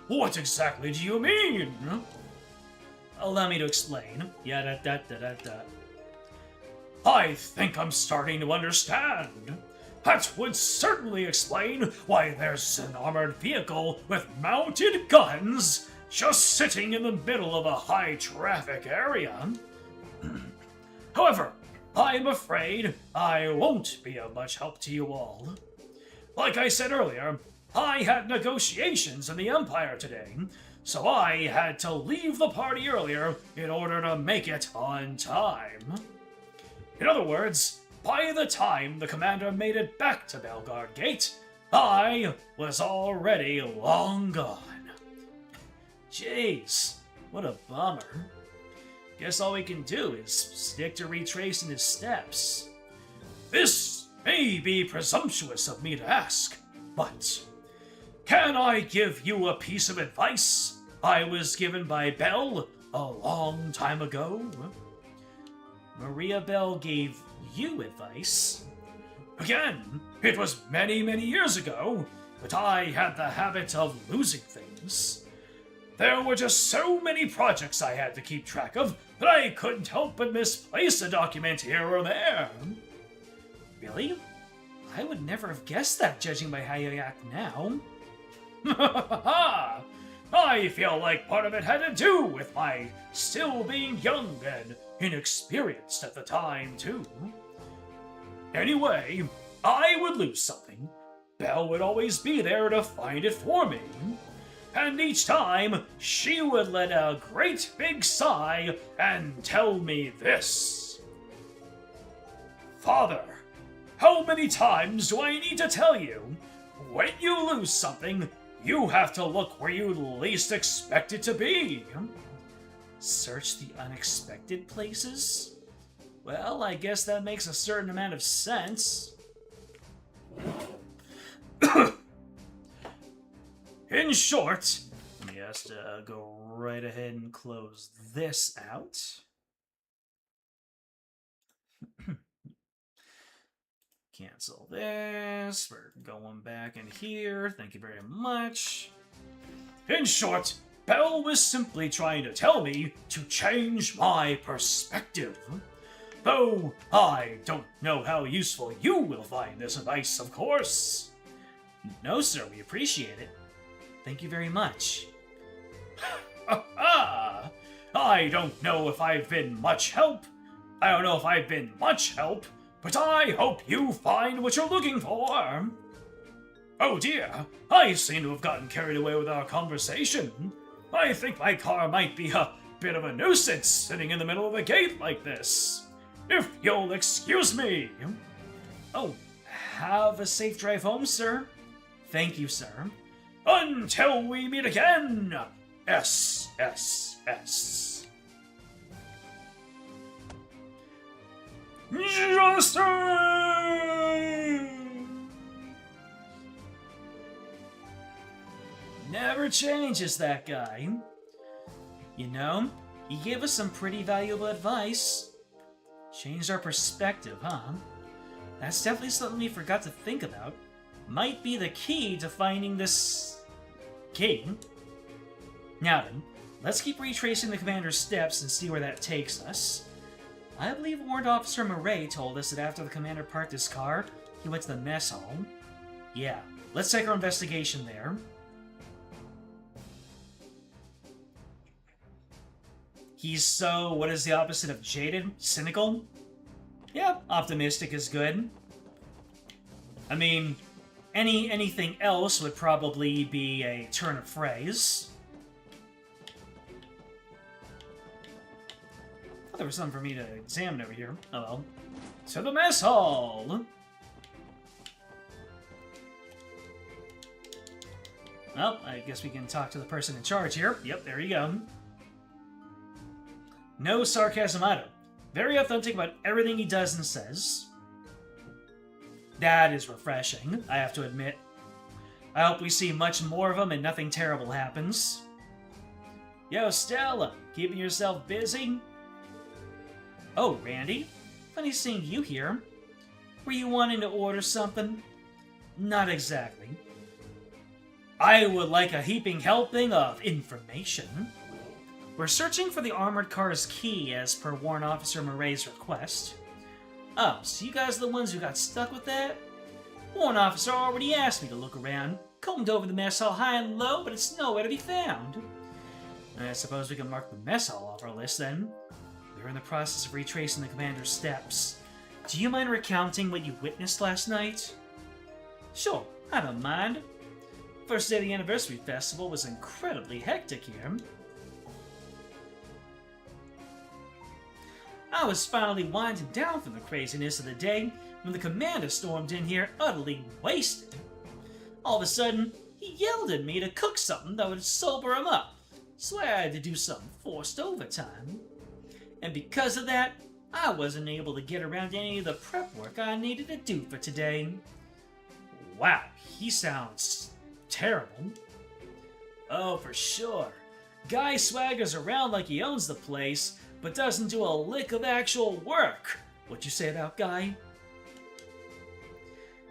What exactly do you mean? Allow me to explain. I think I'm starting to understand. That would certainly explain why there's an armored vehicle with mounted guns just sitting in the middle of a high-traffic area. However, I'm afraid I won't be of much help to you all. Like I said earlier, I had negotiations in the Empire today, so I had to leave the party earlier in order to make it on time. In other words, by the time the commander made it back to Belgard Gate, I was already long gone. Jeez, what a bummer. Guess all we can do is stick to retracing his steps. This may be presumptuous of me to ask, but can I give you a piece of advice I was given by Belle a long time ago? Maria Belle gave you advice? Again, it was many, many years ago, but I had the habit of losing things. There were just so many projects I had to keep track of that I couldn't help but misplace a document here or there. Really? I would never have guessed that, judging by how you act now. I feel like part of it had to do with my still being young and inexperienced at the time, too. Anyway, I would lose something. Belle would always be there to find it for me. And each time, she would let a great big sigh and tell me this. Father, how many times do I need to tell you? When you lose something, you have to look where you least expect it to be. Search the unexpected places? Well, I guess that makes a certain amount of sense. In short, let me just go right ahead and close this out. Cancel this. We're going back in here. Thank you very much. In short, Belle was simply trying to tell me to change my perspective. Though I don't know how useful you will find this advice, of course. No, sir, we appreciate it. Thank you very much. I don't know if I've been much help. But I hope you find what you're looking for. Oh dear, I seem to have gotten carried away with our conversation. I think my car might be a bit of a nuisance sitting in the middle of the gate like this. If you'll excuse me. Oh, have a safe drive home, sir. Thank you, sir. Until we meet again, SSS. Justice! Never changes, that guy. You know, he gave us some pretty valuable advice. Changed our perspective, huh? That's definitely something we forgot to think about. Might be the key to finding this key. Now then, let's keep retracing the commander's steps and see where that takes us. I believe Warrant Officer Murray told us that after the commander parked his car, He went to the mess hall. Yeah, let's take our investigation there. He's so, what is the opposite of jaded? Cynical? Yeah, optimistic is good. I mean, anything else would probably be a turn of phrase. Oh, there was something for me to examine over here. Oh well. To the mess hall! Well, I guess we can talk to the person in charge here. Yep, there you go. No sarcasm either. Very authentic about everything he does and says. That is refreshing, I have to admit. I hope we see much more of him and nothing terrible happens. Yo, Stella, keeping yourself busy? Oh, Randy, funny seeing you here. Were you wanting to order something? Not exactly. I would like a heaping helping of information. We're searching for the armored car's key as per Warrant Officer Murray's request. Oh, so you guys are the ones who got stuck with that? Warrant Officer already asked me to look around. Combed over the mess hall high and low, but it's nowhere to be found. I suppose we can mark the mess hall off our list then. We're in the process of retracing the commander's steps. Do you mind recounting what you witnessed last night? Sure, I don't mind. First day of the anniversary festival was incredibly hectic here. I was finally winding down from the craziness of the day when the commander stormed in here utterly wasted. All of a sudden, he yelled at me to cook something that would sober him up, so I had to do some forced overtime. And because of that, I wasn't able to get around to any of the prep work I needed to do for today. Wow, he sounds terrible. Oh, for sure. Guy swaggers around like he owns the place, but doesn't do a lick of actual work. What'd you say about Guy?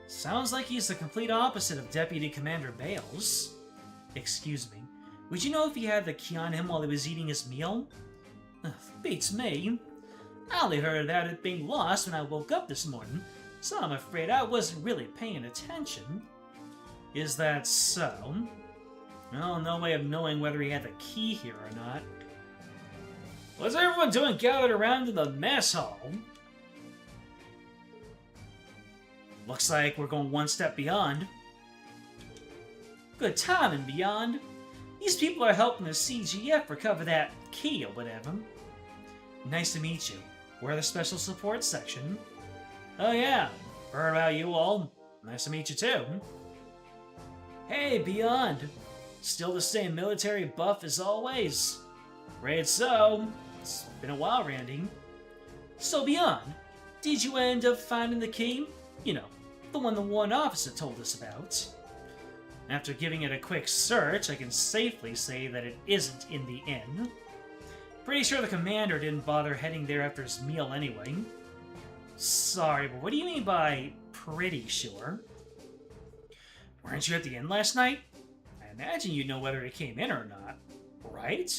Sounds like he's the complete opposite of Deputy Commander Bales. Excuse me, would you know if he had the key on him while he was eating his meal? Beats me. I only heard about it being lost when I woke up this morning, so I'm afraid I wasn't really paying attention. Is that so? Well, no way of knowing whether he had the key here or not. What's everyone doing gathered around in the mess hall? Looks like we're going one step beyond. Good timing, Beyond. These people are helping the CGF recover that key or whatever. Nice to meet you. We're the Special Support Section. Oh yeah, heard about you all. Nice to meet you too. Hey, Beyond. Still the same military buff as always. Right so. It's been a while, Randy. So, Beyond, did you end up finding the key? You know, the one the Warrant Officer told us about. After giving it a quick search, I can safely say that it isn't in the inn. Pretty sure the commander didn't bother heading there after his meal anyway. Sorry, but what do you mean by pretty sure? Weren't you at the inn last night? I imagine you'd know whether it came in or not, right?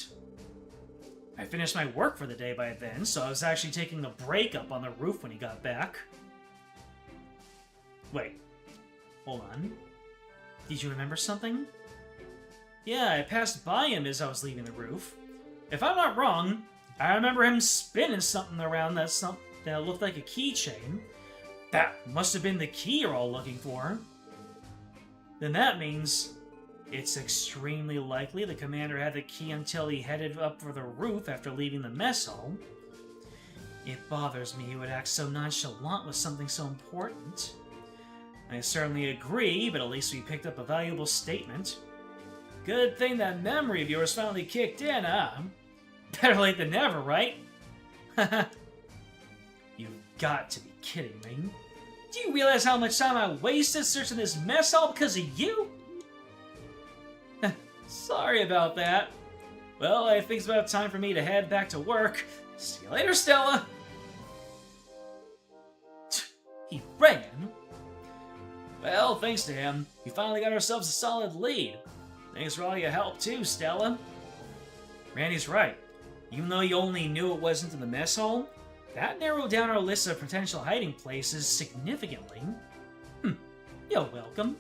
I finished my work for the day by then, so I was actually taking a break up on the roof when he got back. Wait, hold on. Did you remember something? Yeah, I passed by him as I was leaving the roof. If I'm not wrong, I remember him spinning something around that looked like a keychain. That must have been the key you're all looking for. Then that means it's extremely likely the commander had the key until he headed up for the roof after leaving the mess hall. It bothers me he would act so nonchalant with something so important. I certainly agree, but at least we picked up a valuable statement. Good thing that memory of yours finally kicked in, huh? Better late than never, right? You've got to be kidding me. Do you realize how much time I wasted searching this mess hall because of you? Sorry about that. Well, I think it's about time for me to head back to work. See you later, Stella. He ran. Well, thanks to him, we finally got ourselves a solid lead. Thanks for all your help too, Stella. Randy's right. Even though you only knew it wasn't in the mess hall, that narrowed down our list of potential hiding places significantly. You're welcome.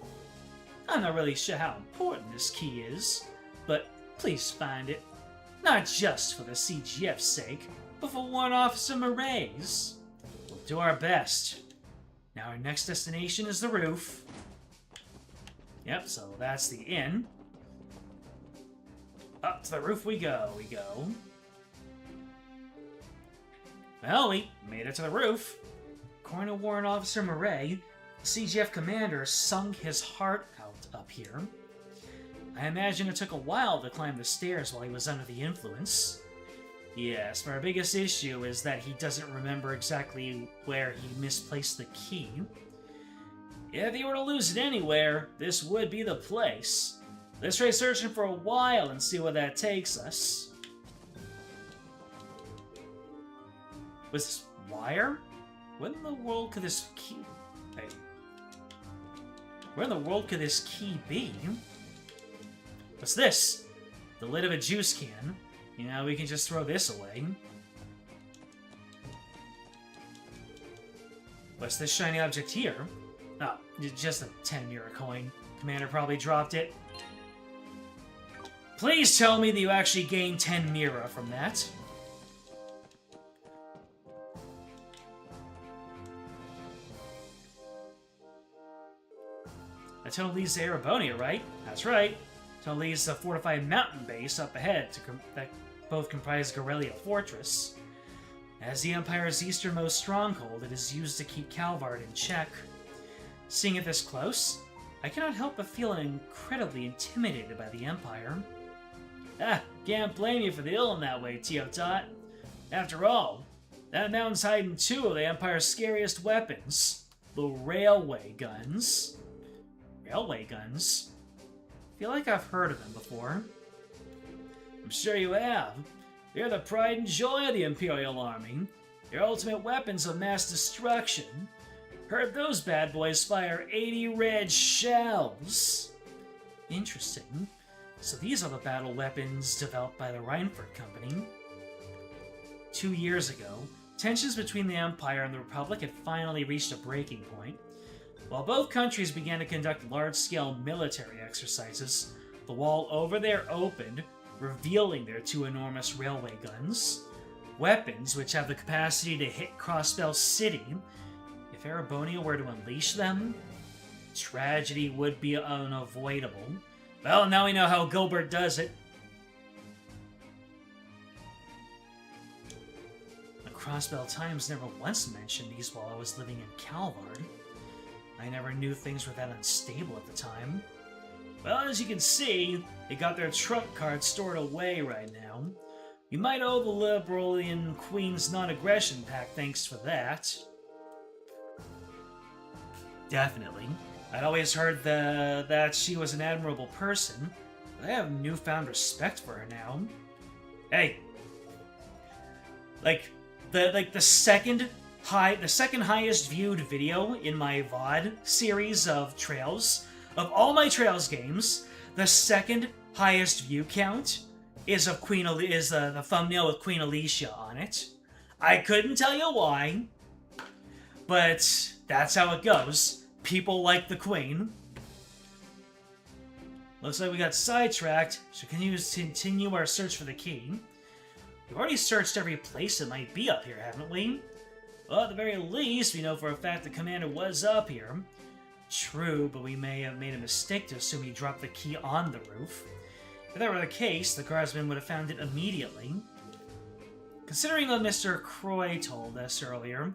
I'm not really sure how important this key is, but please find it. Not just for the CGF's sake, but for Warrant Officer Murray's. We'll do our best. Now our next destination is the roof. Yep, so that's the inn. Up to the roof we go. Well, we made it to the roof. According to Warrant Officer Murray, the CGF commander sung his heart out up here. I imagine it took a while to climb the stairs while he was under the influence. Yes, but our biggest issue is that he doesn't remember exactly where he misplaced the key. If he were to lose it anywhere, this would be the place. Let's try searching for a while and see where that takes us. Was this wire? What in the world could this key... Wait. Where in the world could this key be? What's this? The lid of a juice can. You know, we can just throw this away. What's this shiny object here? Oh, just a 10 mirror coin. Commander probably dropped it. Please tell me that you actually gained 10 mirror from that. That tunnel leads to Erebonia, right? That's right. Tunnel leads to a fortified mountain base up ahead that both comprise Gorelia Fortress. As the Empire's easternmost stronghold, it is used to keep Calvard in check. Seeing it this close, I cannot help but feel incredibly intimidated by the Empire. Can't blame you for feeling that way, Teotot. After all, that mountain's hiding two of the Empire's scariest weapons, the railway guns. Railway guns? I feel like I've heard of them before. I'm sure you have. They're the pride and joy of the Imperial Army. Their ultimate weapons of mass destruction. Heard those bad boys fire 80 red shells. Interesting. So these are the battle weapons developed by the Reinford Company. 2 years ago, tensions between the Empire and the Republic had finally reached a breaking point. While both countries began to conduct large-scale military exercises, the wall over there opened, revealing their two enormous railway guns. Weapons which have the capacity to hit Crossbell City. If Erebonia were to unleash them, tragedy would be unavoidable. Well, now we know how Gilbert does it. The Crossbell Times never once mentioned these while I was living in Calvard. I never knew things were that unstable at the time. Well, as you can see, they got their trump card stored away right now. You might owe the Liberalian Queen's non-aggression pact thanks for that. Definitely. I'd always heard that she was an admirable person, but I have newfound respect for her now. Hey, the second highest viewed video in my VOD series of Trails, of all my Trails games, the second highest view count is of the thumbnail with Queen Alicia on it. I couldn't tell you why, but that's how it goes. People like the Queen. Looks like we got sidetracked, so continue our search for the key. We've already searched every place it might be up here, haven't we? Well, at the very least, we know for a fact the commander was up here. True, but we may have made a mistake to assume he dropped the key on the roof. If that were the case, the guardsman would have found it immediately. Considering what Mr. Croy told us earlier,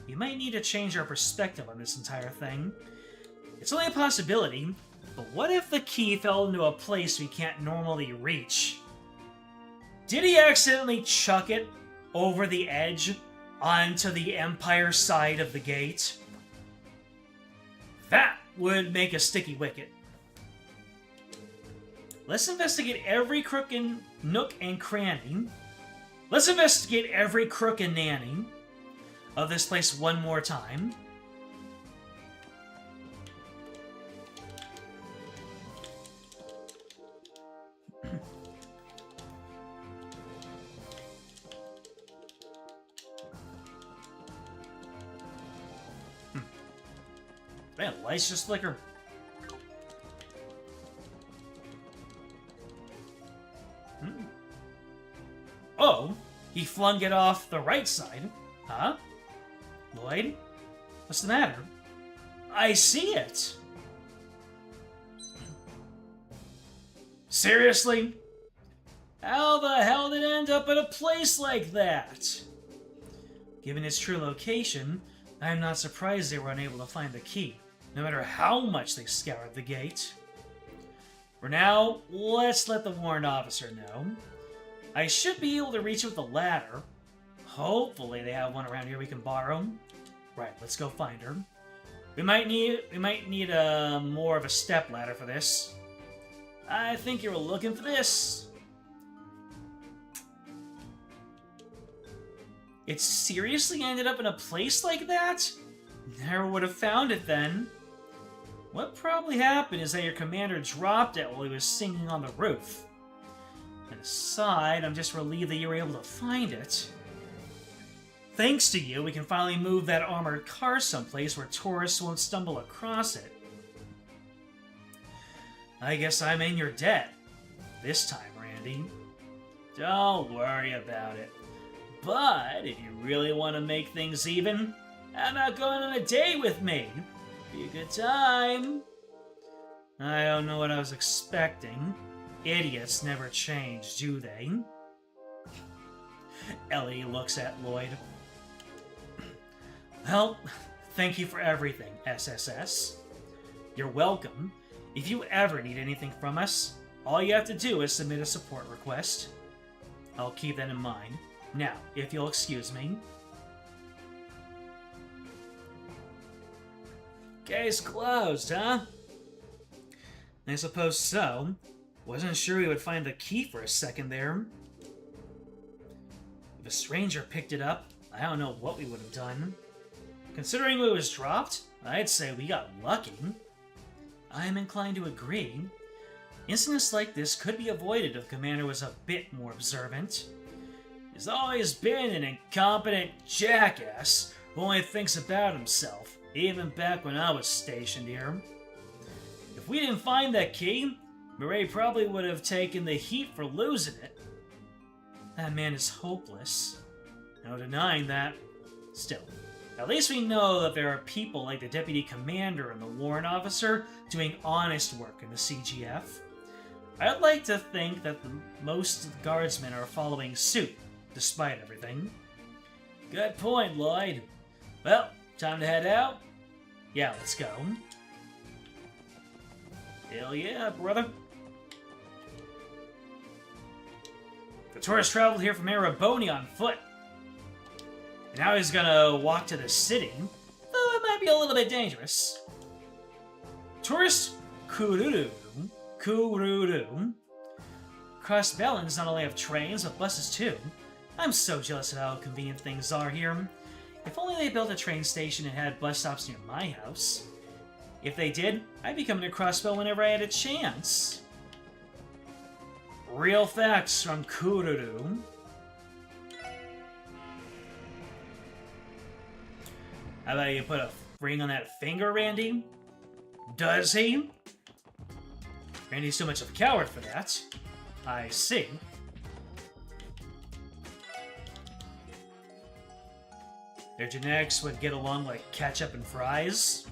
we might need to change our perspective on this entire thing. It's only a possibility, but what if the key fell into a place we can't normally reach? Did he accidentally chuck it over the edge onto the Empire side of the gate? That would make a sticky wicket. Let's investigate every crook and nook and cranny. Let's investigate every crook and nanny of this place one more time. Man, lights just flicker. Oh, he flung it off the right side. Huh? Lloyd? What's the matter? I see it! Seriously? How the hell did it end up at a place like that? Given its true location, I'm not surprised they were unable to find the key, no matter how much they scoured the gate. For now, let's let the warrant officer know. I should be able to reach it with a ladder. Hopefully they have one around here we can borrow. Right, let's go find her. We might need more of a step ladder for this. I think you were looking for this. It seriously ended up in a place like that? Never would have found it then. What probably happened is that your commander dropped it while he was singing on the roof. And aside, I'm just relieved that you were able to find it. Thanks to you, we can finally move that armored car someplace where tourists won't stumble across it. I guess I'm in your debt. This time, Randy. Don't worry about it. But if you really want to make things even, how about going on a date with me? Be a good time. I don't know what I was expecting. Idiots never change, do they? Ellie looks at Lloyd. Well, thank you for everything, SSS. You're welcome. If you ever need anything from us, all you have to do is submit a support request. I'll keep that in mind. Now, if you'll excuse me. Case closed, huh? I suppose so. Wasn't sure we would find the key for a second there. If a stranger picked it up, I don't know what we would have done. Considering it was dropped, I'd say we got lucky. I'm inclined to agree. Incidents like this could be avoided if the commander was a bit more observant. He's always been an incompetent jackass who only thinks about himself, even back when I was stationed here. If we didn't find that key, Murray probably would have taken the heat for losing it. That man is hopeless. No denying that. Still, at least we know that there are people like the Deputy Commander and the Warrant Officer doing honest work in the CGF. I'd like to think that most guardsmen are following suit, despite everything. Good point, Lloyd. Well, time to head out? Yeah, let's go. Hell yeah, brother. The tourist traveled here from Ereboni on foot. And now he's gonna walk to the city, though it might be a little bit dangerous. Tourist Kururu. Cross Bellins not only have trains, but buses too. I'm so jealous of how convenient things are here. If only they built a train station and had bus stops near my house. If they did, I'd be coming to Crossbell whenever I had a chance. Real facts from Kururu. How about you put a ring on that finger, Randy? Does he? Randy's too much of a coward for that. I see. Their genetics would get along like ketchup and fries?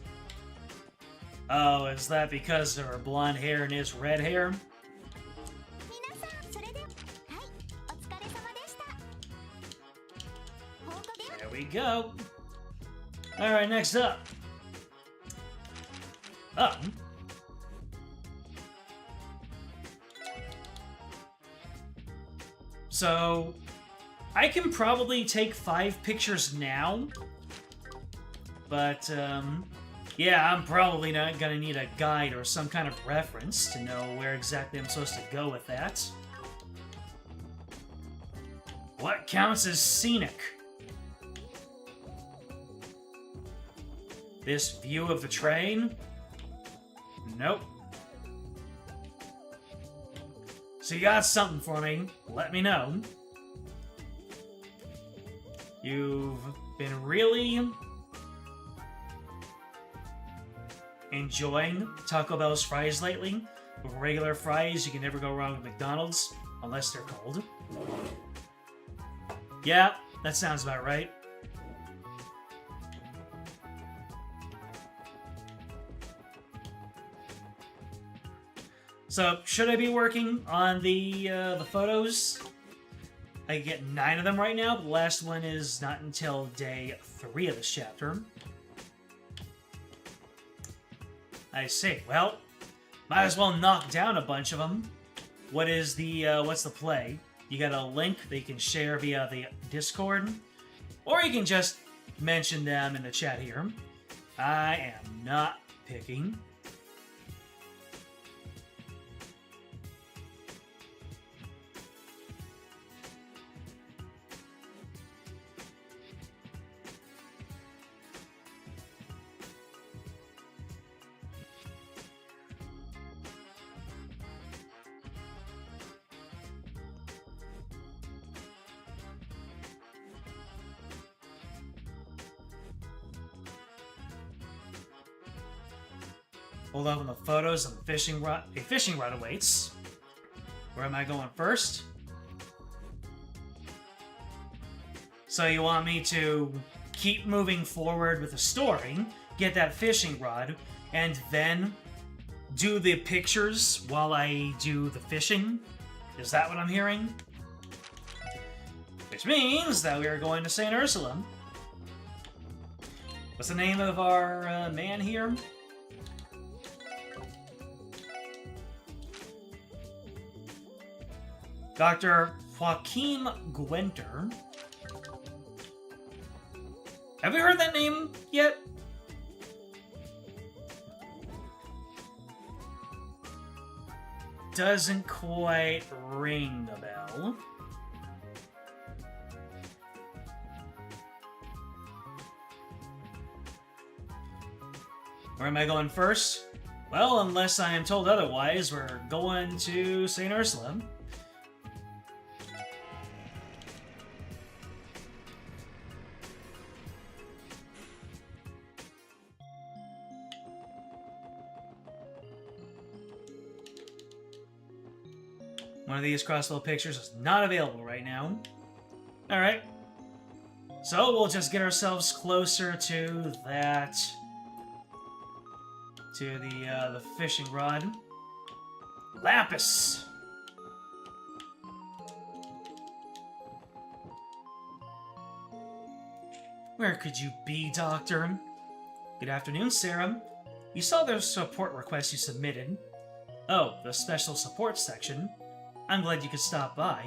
Oh, is that because of her blonde hair and his red hair? There we go. Alright, next up. So, I can probably take 5 pictures now, but, yeah, I'm probably not gonna need a guide or some kind of reference to know where exactly I'm supposed to go with that. What counts as scenic? This view of the train? Nope. So you got something for me, let me know. You've been really enjoying Taco Bell's fries lately. With regular fries, you can never go wrong with McDonald's, unless they're cold. Yeah, that sounds about right. So, should I be working on the photos? I get 9 of them right now, but the last one is not until day 3 of this chapter. I see. Well, might as well knock down a bunch of them. What's the play? You got a link that you can share via the Discord, or you can just mention them in the chat here. I am not picking. Hold up on the photos of the fishing rod. A fishing rod awaits. Where am I going first? So you want me to keep moving forward with the story, get that fishing rod, and then do the pictures while I do the fishing? Is that what I'm hearing? Which means that we are going to St. Ursula. What's the name of our man here? Dr. Joaquin Gwenter. Have we heard that name yet? Doesn't quite ring a bell. Where am I going first? Well, unless I am told otherwise, we're going to St. Ursula. One of these crossbow pictures is not available right now. Alright. So we'll just get ourselves closer to that... to the fishing rod. Lapis! Where could you be, Doctor? Good afternoon, Sarah. You saw the support request you submitted. Oh, the special support section. I'm glad you could stop by.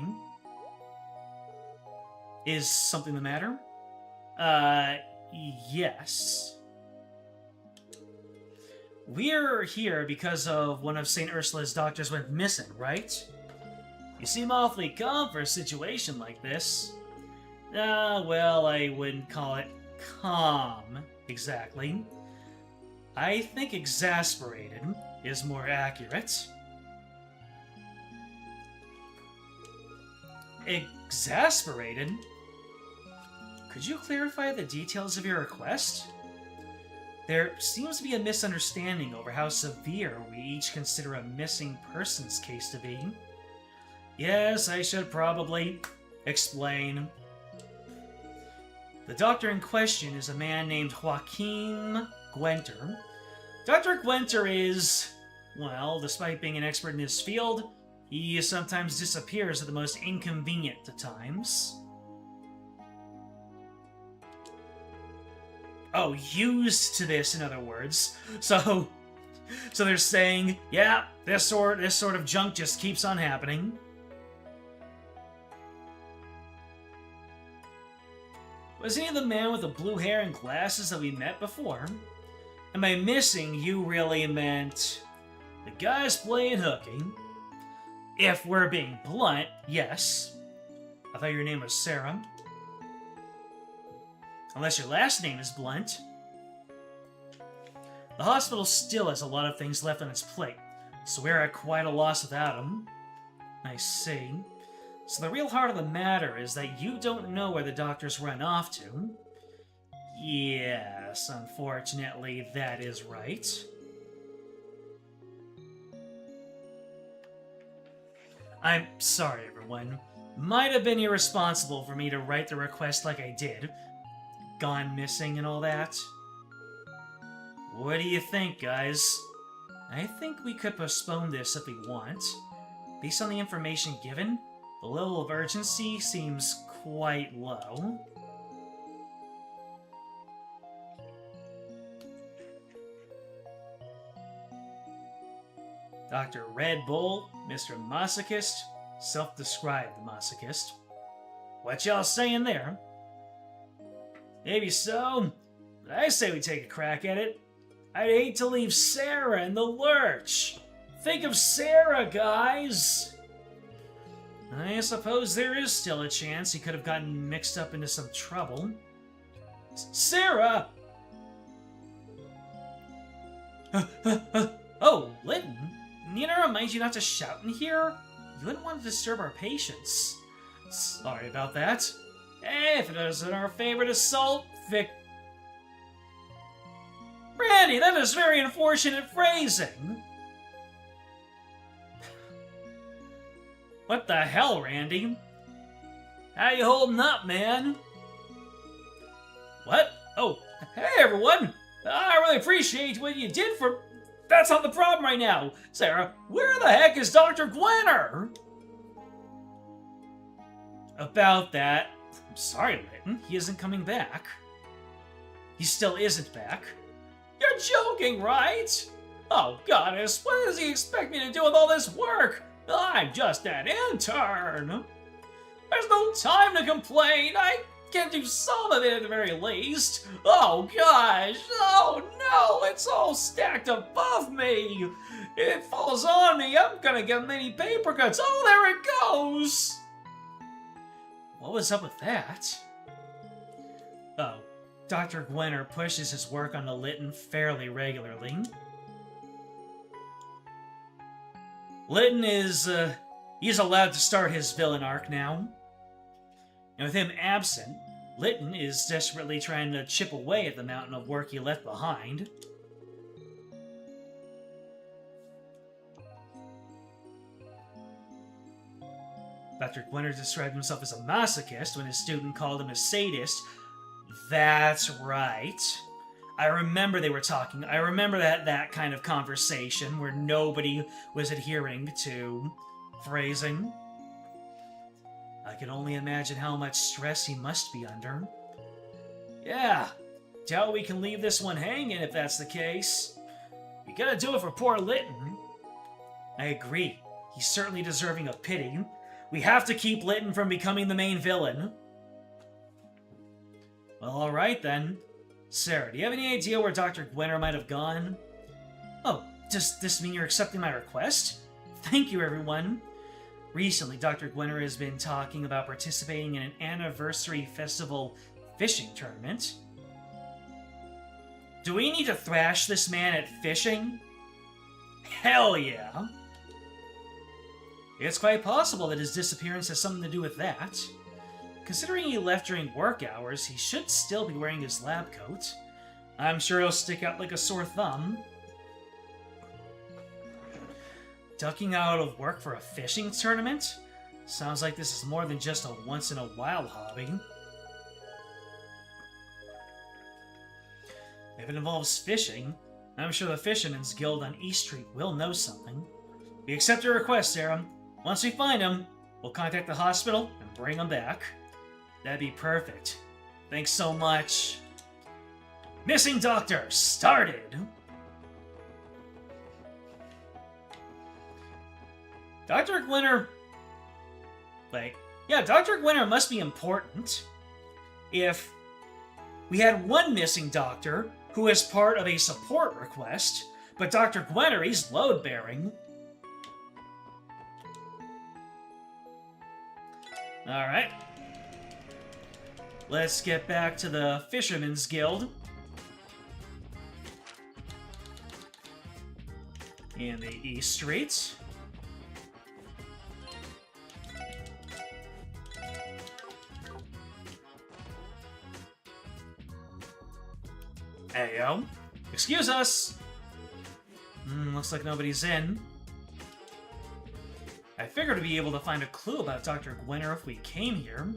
Is something the matter? Yes. We're here because of one of St. Ursula's doctors went missing, right? You seem awfully calm for a situation like this. Well, I wouldn't call it calm, exactly. I think exasperated is more accurate. Exasperated? Could you clarify the details of your request? There seems to be a misunderstanding over how severe we each consider a missing persons case to be. Yes, I should probably explain. The doctor in question is a man named Joaquin Gwenter. Dr. Gwenter is, well, despite being an expert in his field, he sometimes disappears at the most inconvenient of times. Oh, used to this, in other words. So they're saying, yeah, this sort of junk just keeps on happening. Was he the man with the blue hair and glasses that we met before? And by missing, you really meant the guy's playing hooky. If we're being blunt, yes. I thought your name was Sarah. Unless your last name is Blunt. The hospital still has a lot of things left on its plate, so we're at quite a loss without him. I see. So the real heart of the matter is that you don't know where the doctor's run off to. Yes, unfortunately, that is right. I'm sorry, everyone. Might have been irresponsible for me to write the request like I did. Gone missing and all that. What do you think, guys? I think we could postpone this if we want. Based on the information given, the level of urgency seems quite low. Dr. Red Bull, Mr. Masochist, self-described masochist. What y'all saying there? Maybe so, but I say we take a crack at it. I'd hate to leave Sarah in the lurch. Think of Sarah, guys! I suppose there is still a chance he could have gotten mixed up into some trouble. Sarah! Oh, Linton? Nina reminds you not to shout in here? You wouldn't want to disturb our patients. Sorry about that. Hey, if it isn't our favorite assault, Randy, that is very unfortunate phrasing. What the hell, Randy? How you holding up, man? What? Oh, hey everyone! I really appreciate what you did for... That's not the problem right now! Sarah, where the heck is Dr. Gwenner? About that... I'm sorry, Linton. He isn't coming back. He still isn't back. You're joking, right? Oh, goddess, what does he expect me to do with all this work? I'm just an intern. There's no time to complain. I can do some of it at the very least. Oh, gosh. Oh, no. It's all stacked above me. If it falls on me, I'm gonna get many paper cuts. Oh, there it goes. What was up with that? Oh, Dr. Gwenner pushes his work onto Linton fairly regularly. Linton is, he's allowed to start his villain arc now. And with him absent, Linton is desperately trying to chip away at the mountain of work he left behind. Dr. Gwenner described himself as a masochist when his student called him a sadist. That's right. I remember they were talking. I remember that kind of conversation where nobody was adhering to phrasing. I can only imagine how much stress he must be under. Yeah, doubt we can leave this one hanging if that's the case. We gotta do it for poor Linton. I agree. He's certainly deserving of pity. We have to keep Linton from becoming the main villain. Well, alright then. Sarah, do you have any idea where Dr. Gwenner might have gone? Oh, does this mean you're accepting my request? Thank you, everyone. Recently, Dr. Gwenner has been talking about participating in an anniversary festival fishing tournament. Do we need to thrash this man at fishing? Hell yeah! It's quite possible that his disappearance has something to do with that. Considering he left during work hours, he should still be wearing his lab coat. I'm sure he'll stick out like a sore thumb. Ducking out of work for a fishing tournament? Sounds like this is more than just a once-in-a-while hobby. If it involves fishing, I'm sure the Fisherman's Guild on East Street will know something. We accept your request, Sarah. Once we find him, we'll contact the hospital and bring him back. That'd be perfect. Thanks so much. Missing Doctor started! Dr. Gwenner... Dr. Gwenner must be important. If we had one missing doctor who is part of a support request, but Dr. Gwenner, he's load-bearing. Alright. Let's get back to the Fisherman's Guild. In the East Street. Heyo. Excuse us! Looks like nobody's in. I figured we'd be able to find a clue about Dr. Gwynner if we came here.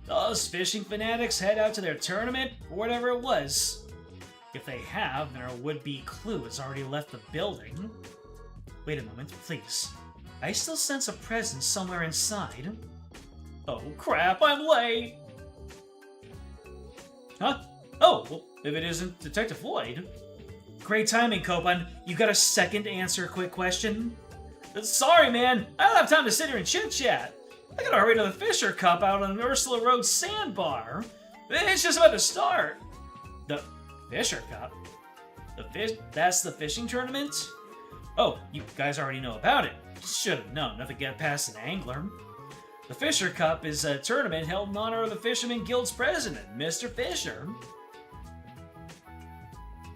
Those fishing fanatics head out to their tournament, or whatever it was. If they have, then our would-be clue has already left the building. Wait a moment, please. I still sense a presence somewhere inside. Oh crap, I'm late! Huh? Oh, well, if it isn't Detective Floyd. Great timing, Copan. You got a second to answer a quick question? Sorry, man. I don't have time to sit here and chit-chat. I gotta hurry to the Fisher Cup out on Ursula Road Sandbar. It's just about to start. The Fisher Cup? That's the fishing tournament? Oh, you guys already know about it. Should have known. Nothing get past an angler. The Fisher Cup is a tournament held in honor of the Fisherman Guild's president, Mr. Fisher.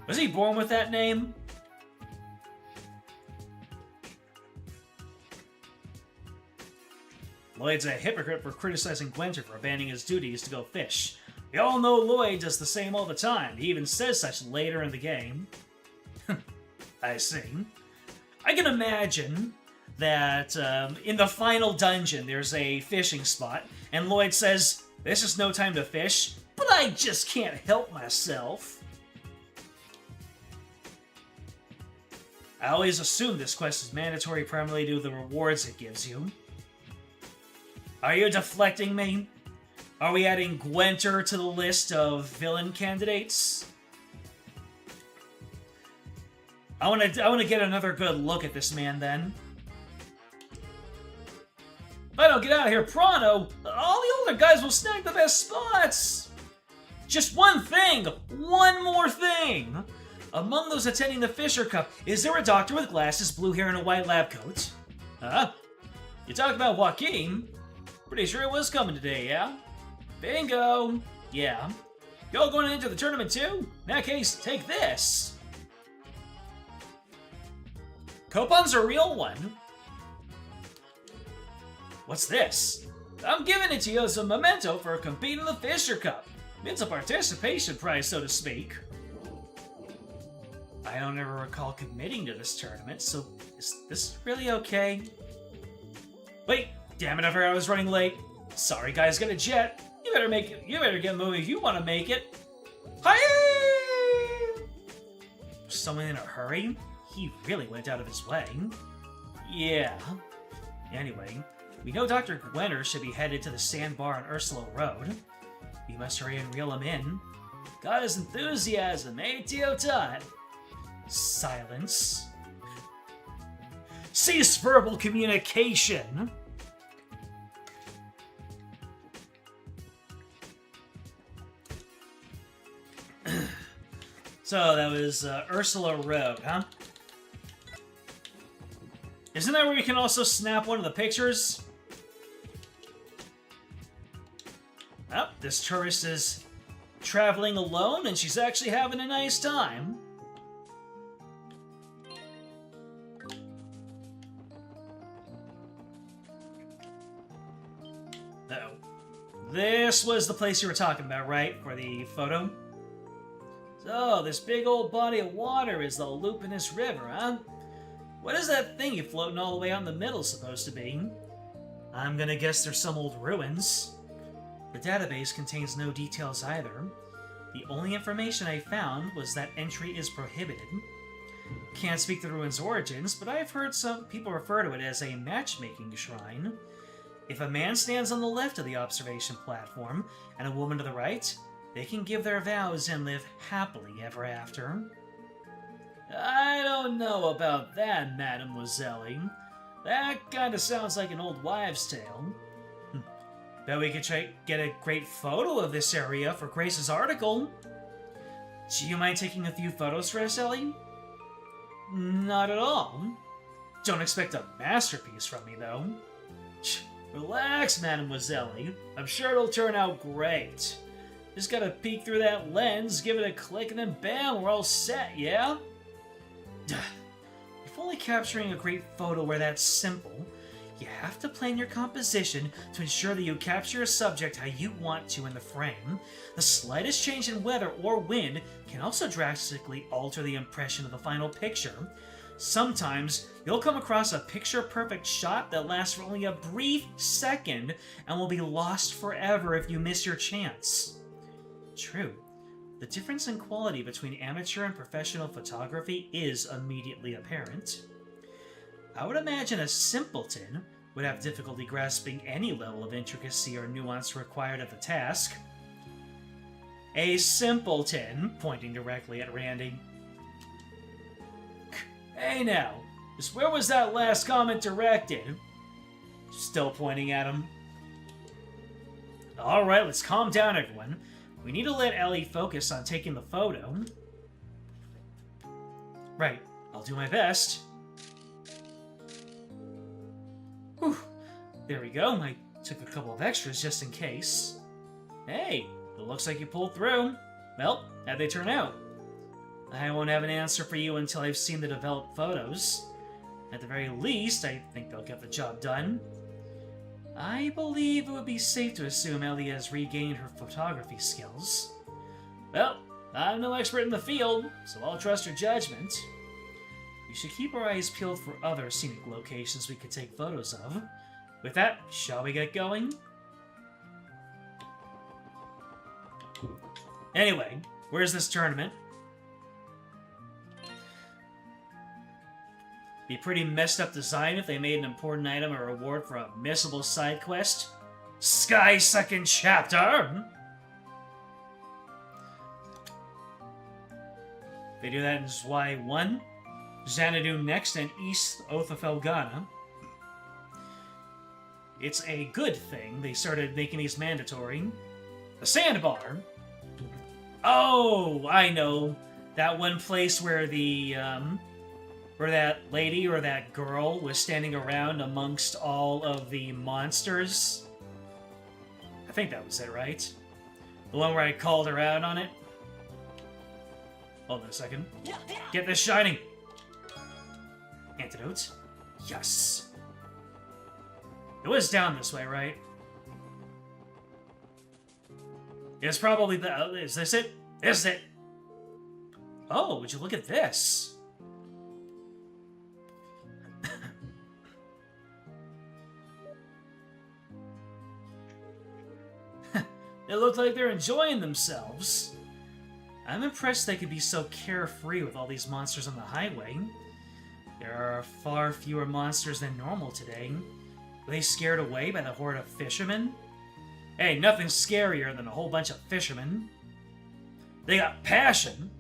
Was he born with that name? Lloyd's a hypocrite for criticizing Gwenter for abandoning his duties to go fish. We all know Lloyd does the same all the time. He even says such later in the game. I see. I can imagine that in the final dungeon there's a fishing spot, and Lloyd says, "This is no time to fish, but I just can't help myself." I always assume this quest is mandatory primarily due to the rewards it gives you. Are you deflecting me? Are we adding Gwenter to the list of villain candidates? I want to get another good look at this man then. If I don't get out of here pronto, all the older guys will snag the best spots. Just one more thing. Among those attending the Fisher Cup, is there a doctor with glasses, blue hair, and a white lab coat? You talk about Joaquin? Pretty sure it was coming today, yeah? Bingo! Yeah. Y'all going into the tournament too? In that case, take this! Coupons a real one. What's this? I'm giving it to you as a memento for competing in the Fisher Cup. It's a participation prize, so to speak. I don't ever recall committing to this tournament, so is this really okay? Wait, damn it, I forgot I was running late. Sorry, guys, got a jet. You better make it. You better get moving if you want to make it. Hi! Someone in a hurry? He really went out of his way. Yeah. Anyway, we know Dr. Gwenter should be headed to the sandbar on Ursula Road. We must hurry and reel him in. Got his enthusiasm, eh, Tio Tot? Silence. Cease verbal communication! So, that was Ursula Road, huh? Isn't that where we can also snap one of the pictures? Oh, this tourist is traveling alone and she's actually having a nice time. Uh-oh. This was the place you were talking about, right? For the photo? So, this big old body of water is the Lupinus River, huh? What is that thingy floating all the way out in the middle supposed to be? I'm gonna guess there's some old ruins. The database contains no details either. The only information I found was that entry is prohibited. Can't speak to the ruins' origins, but I've heard some people refer to it as a matchmaking shrine. If a man stands on the left of the observation platform and a woman to the right, they can give their vows and live happily ever after. I don't know about that, Mademoiselle. That kinda sounds like an old wives' tale. Bet we could get a great photo of this area for Grace's article. Do you mind taking a few photos for us, Ellie? Not at all. Don't expect a masterpiece from me, though. Relax, Mademoiselle. I'm sure it'll turn out great. Just gotta peek through that lens, give it a click, and then bam, we're all set, yeah? If only capturing a great photo were that simple, you have to plan your composition to ensure that you capture a subject how you want to in the frame. The slightest change in weather or wind can also drastically alter the impression of the final picture. Sometimes you'll come across a picture-perfect shot that lasts for only a brief second and will be lost forever if you miss your chance. True, the difference in quality between amateur and professional photography is immediately apparent. I would imagine a simpleton would have difficulty grasping any level of intricacy or nuance required of the task. A simpleton, pointing directly at Randy. Hey now, just where was that last comment directed? Still pointing at him. Alright, let's calm down, everyone. We need to let Ellie focus on taking the photo. Right, I'll do my best. Whew, there we go. I took a couple of extras just in case. Hey, it looks like you pulled through. Well, how'd they turn out? I won't have an answer for you until I've seen the developed photos. At the very least, I think they'll get the job done. I believe it would be safe to assume Ellie has regained her photography skills. Well, I'm no expert in the field, so I'll trust her judgment. We should keep our eyes peeled for other scenic locations we could take photos of. With that, shall we get going? Anyway, where's this tournament? Be pretty messed up design if they made an important item a reward for a missable side quest. Sky Second Chapter! They do that in Y1, Xanadu next, and East Oath of Elgana. It's a good thing they started making these mandatory. The sandbar! Oh, I know. That one place where the, where that lady or that girl was standing around amongst all of the monsters. I think that was it, right? The one where I called her out on it? Hold on a second. Get this shining! Antidote. Yes! It was down this way, right? It's probably the... is this it? Is it? Oh, would you look at this? It looked like they're enjoying themselves. I'm impressed they could be so carefree with all these monsters on the highway. There are far fewer monsters than normal today. Were they scared away by the horde of fishermen? Hey, nothing's scarier than a whole bunch of fishermen. They got passion.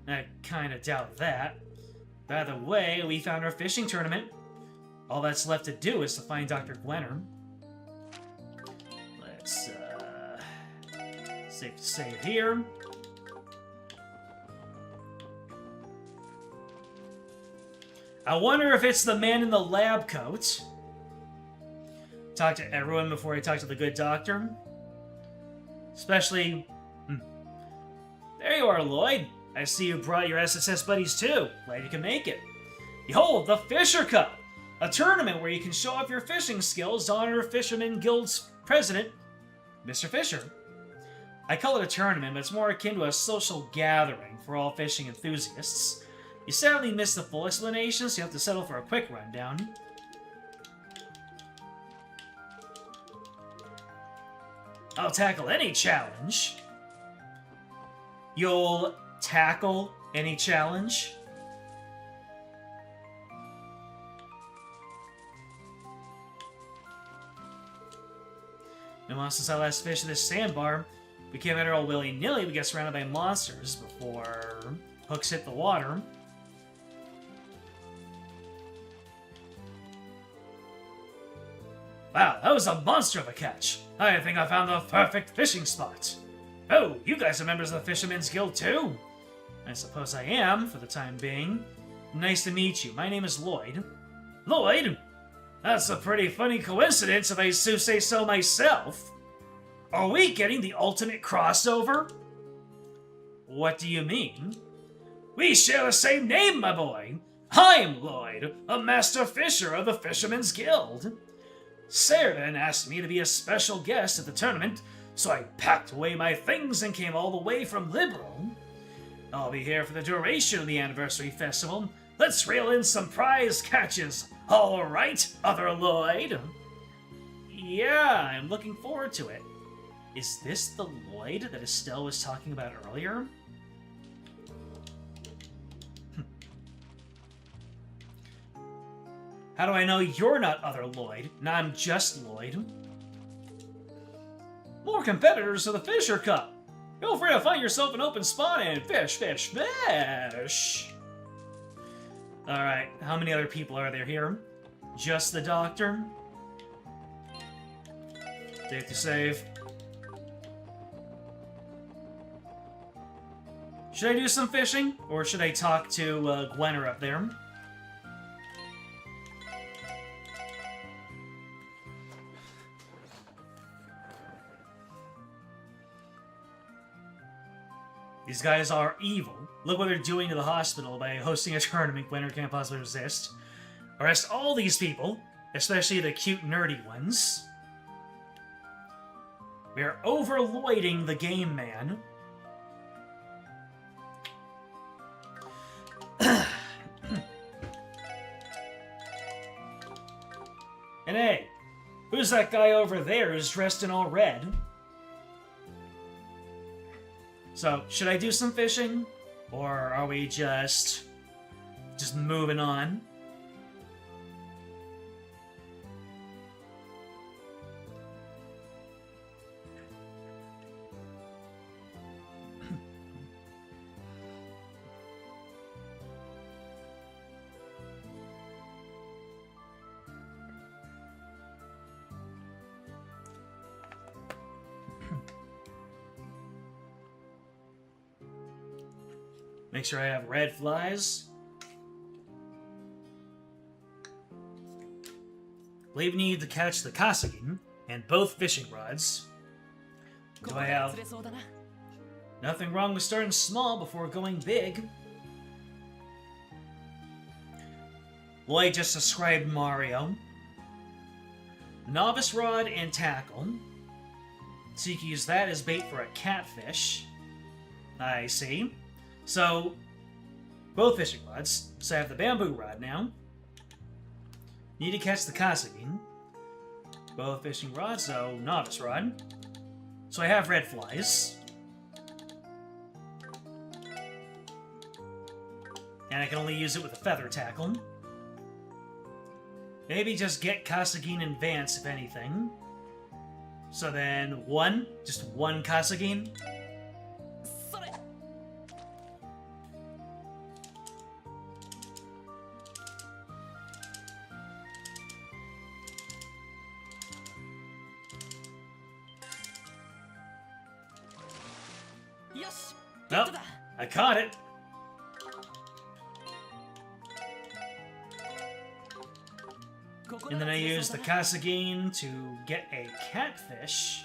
I kinda doubt that. By the way, we found our fishing tournament. All that's left to do is to find Dr. Gwenner. Let's, safe to save here. I wonder if it's the man in the lab coat. Talk to everyone before I talk to the good doctor. Especially... There you are, Lloyd. I see you brought your SSS buddies too. Glad you can make it. Behold, the Fisher Cup! A tournament where you can show off your fishing skills to honor Fisherman Guild's president, Mr. Fisher. I call it a tournament, but it's more akin to a social gathering for all fishing enthusiasts. You sadly missed the full explanation, so you have to settle for a quick rundown. I'll tackle any challenge. You'll tackle any challenge? No, since I last fished this sandbar, we can't enter all willy-nilly. We get surrounded by monsters before hooks hit the water. Wow, that was a monster of a catch. I think I found the perfect fishing spot. Oh, you guys are members of the Fisherman's Guild too? I suppose I am, for the time being. Nice to meet you. My name is Lloyd. Lloyd? That's a pretty funny coincidence if I do say so myself. Are we getting the ultimate crossover? What do you mean? We share the same name, my boy. I'm Lloyd, a master fisher of the Fisherman's Guild. Sarah asked me to be a special guest at the tournament, so I packed away my things and came all the way from Liberal. I'll be here for the duration of the anniversary festival, Let's reel in some prize catches. All right, other Lloyd. Yeah, I'm looking forward to it. Is this the Lloyd that Estelle was talking about earlier? How do I know you're not other Lloyd, and I'm just Lloyd? More competitors to the Fisher Cup. Feel free to find yourself an open spot and fish, fish, fish. Alright, how many other people are there here? Just the doctor? Safe to save. Should I do some fishing? Or should I talk to Gwenner up there? These guys are evil. Look what they're doing to the hospital by hosting a tournament Gwenner can't possibly resist. Arrest all these people, especially the cute nerdy ones. We are overloading the game man. And hey, who's that guy over there who's dressed in all red? So, should I do some fishing? Or are we just moving on? Make sure I have red flies. Believe we need to catch the Kasagin and both fishing rods. Do I have... Nothing wrong with starting small before going big. Lloyd just described Mario. Novice rod and tackle. So you can use that as bait for a catfish. I see. So, both fishing rods. So I have the bamboo rod now. Need to catch the Kasagin. Both fishing rods, so novice rod. So I have red flies. And I can only use it with a feather tackle. Maybe just get Kasagin in advance, if anything. So then, just one Kasagin. Nope, I caught it. And then I use the Kasagin to get a catfish.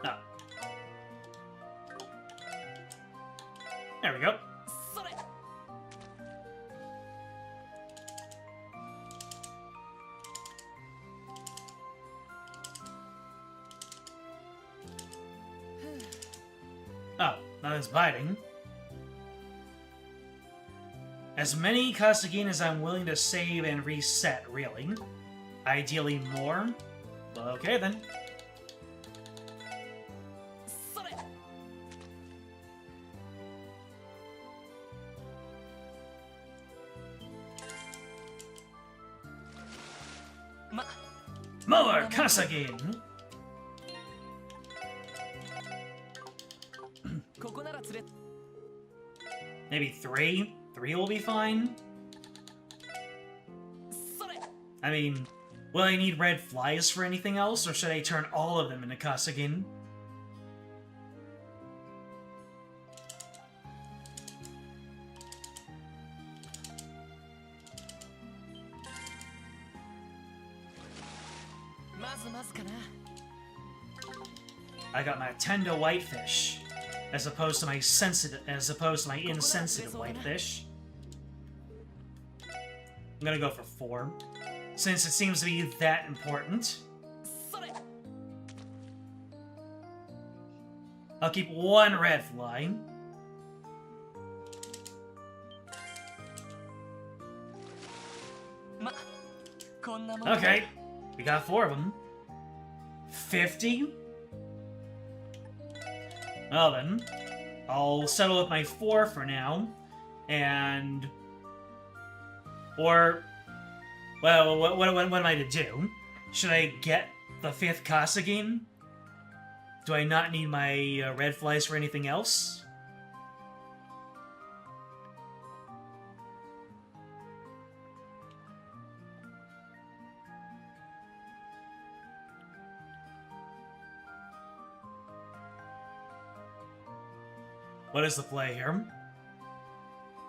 Oh. There we go. Oh, nothing's biting. As many Kasagin as I'm willing to save and reset, really. Ideally more. Well, okay then. More Kasagin! Maybe 3? 3 will be fine? I mean, will I need red flies for anything else, or should I turn all of them into Kasagin? I got my tender whitefish. As opposed to my insensitive whitefish. I'm gonna go for 4, since it seems to be that important. I'll keep 1 red fly. Okay, we got 4 of them. 50? Well then, I'll settle with my 4 for now, and... Or... Well, what am I to do? Should I get the 5th Kasagin? Do I not need my red flies for anything else? What is the play here?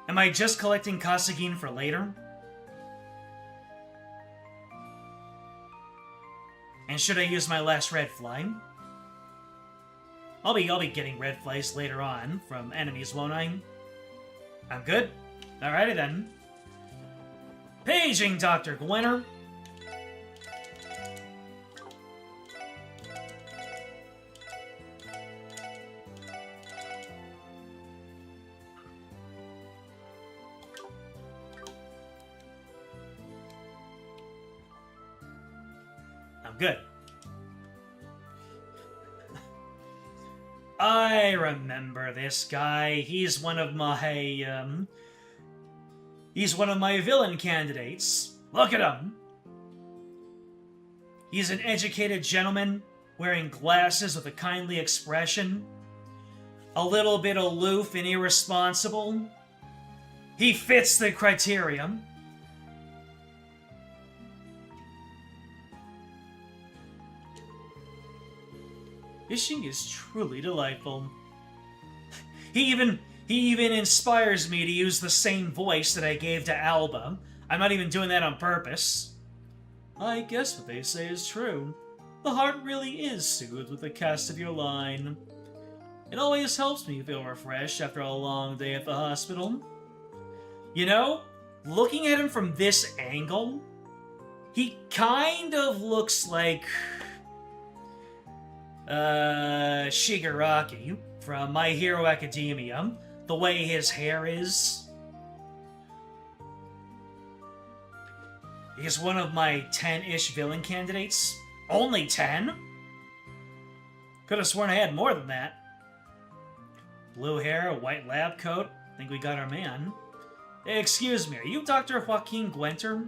Am I just collecting Kasagin for later? And should I use my last red fly? I'll be getting red flies later on from enemies, won't I? I'm good. Alrighty then. Paging Dr. Gwenner. I'm good. I remember this guy. He's one of my villain candidates. Look at him. He's an educated gentleman, wearing glasses with a kindly expression. A little bit aloof and irresponsible. He fits the criteria. Fishing is truly delightful. He even inspires me to use the same voice that I gave to Alba. I'm not even doing that on purpose. I guess what they say is true. The heart really is soothed with the cast of your line. It always helps me feel refreshed after a long day at the hospital. You know, looking at him from this angle, he kind of looks like... Shigaraki from My Hero Academia. The way his hair is. He's one of my 10-ish villain candidates. Only 10? Could have sworn I had more than that. Blue hair, a white lab coat. Think we got our man. Excuse me, are you Dr. Joaquin Gwenter?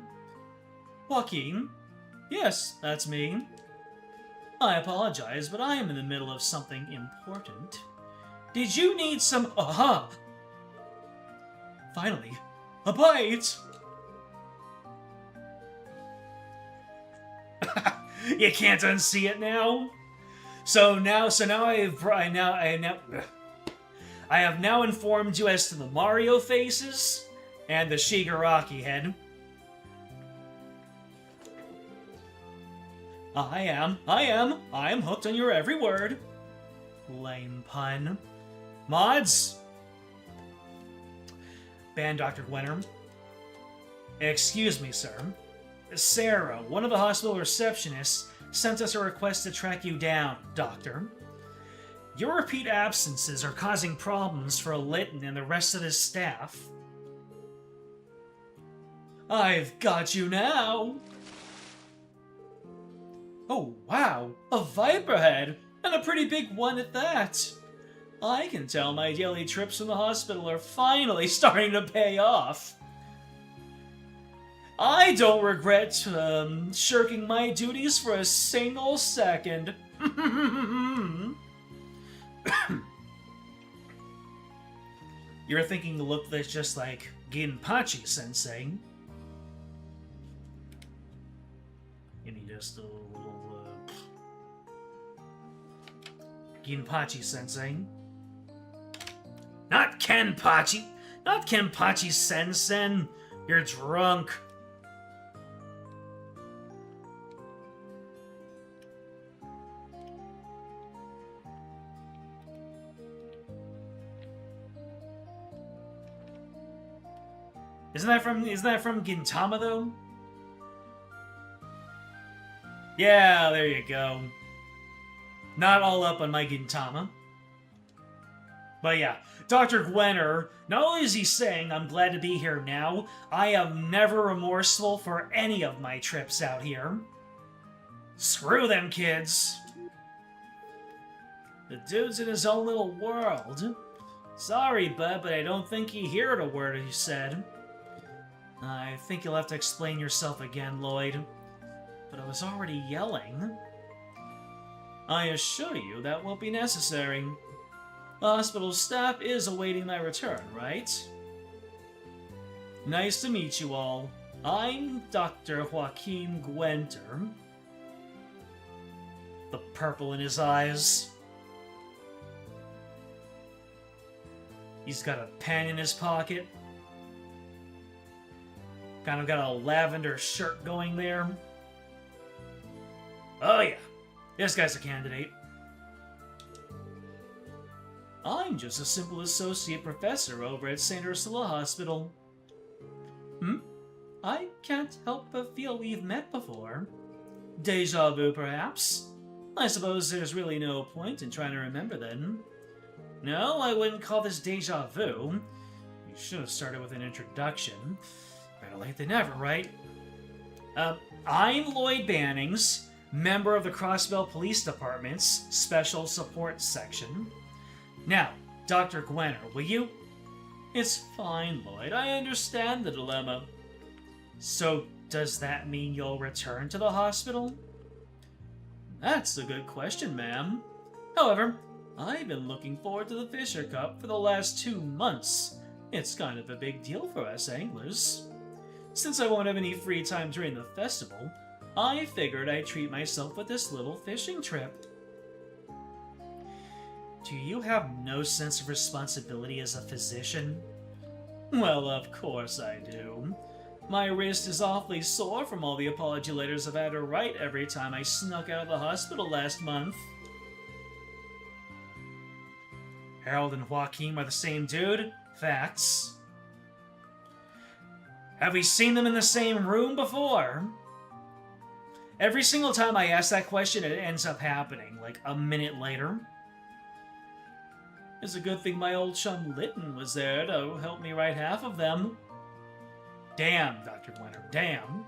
Joaquin? Yes, that's me. I apologize, but I am in the middle of something important. Did you need some... Aha! Finally, a bite! You can't unsee it now? So now I have now informed you as to the Mario faces and the Shigaraki head. I am hooked on your every word. Lame pun. Mods? Ban Dr. Gwenner. Excuse me, sir. Sarah, one of the hospital receptionists, sent us a request to track you down, Doctor. Your repeat absences are causing problems for Litton and the rest of his staff. I've got you now! Oh, wow! A viper head! And a pretty big one at that! I can tell my daily trips from the hospital are finally starting to pay off. I don't regret, shirking my duties for a single second. You're thinking the look that's just like Ginpachi-sensei. You need just a little, Ginpachi-sensei. Not Kenpachi! Not Kenpachi-sensen! You're drunk. Isn't that from Gintama though? Yeah, there you go. Not all up on my Gintama. But yeah, Dr. Gwenner, not only is he saying I'm glad to be here now, I am never remorseful for any of my trips out here. Screw them kids. The dude's in his own little world. Sorry, bud, but I don't think he heard a word you said. I think you'll have to explain yourself again, Lloyd. But I was already yelling. I assure you that won't be necessary. The hospital staff is awaiting my return, right? Nice to meet you all. I'm Dr. Joaquin Gwenter. The purple in his eyes. He's got a pen in his pocket. Kind of got a lavender shirt going there. Oh yeah, this guy's a candidate. I'm just a simple associate professor over at St. Ursula Hospital. I can't help but feel we've met before. Deja vu, perhaps? I suppose there's really no point in trying to remember then. No, I wouldn't call this deja vu. You should have started with an introduction. Better late than never, right? I'm Lloyd Bannings, member of the Crossbell Police Department's Special Support Section. Now, Dr. Gwenner, will you? It's fine, Lloyd. I understand the dilemma. So, does that mean you'll return to the hospital? That's a good question, ma'am. However, I've been looking forward to the Fisher Cup for the last 2 months. It's kind of a big deal for us anglers. Since I won't have any free time during the festival, I figured I'd treat myself with this little fishing trip. Do you have no sense of responsibility as a physician? Well, of course I do. My wrist is awfully sore from all the apology letters I've had to write every time I snuck out of the hospital last month. Harold and Joaquin are the same dude? Facts. Have we seen them in the same room before? Every single time I ask that question, it ends up happening, like a minute later. It's a good thing my old chum Lytton was there to help me write half of them. Damn, Dr. Gwenner, damn.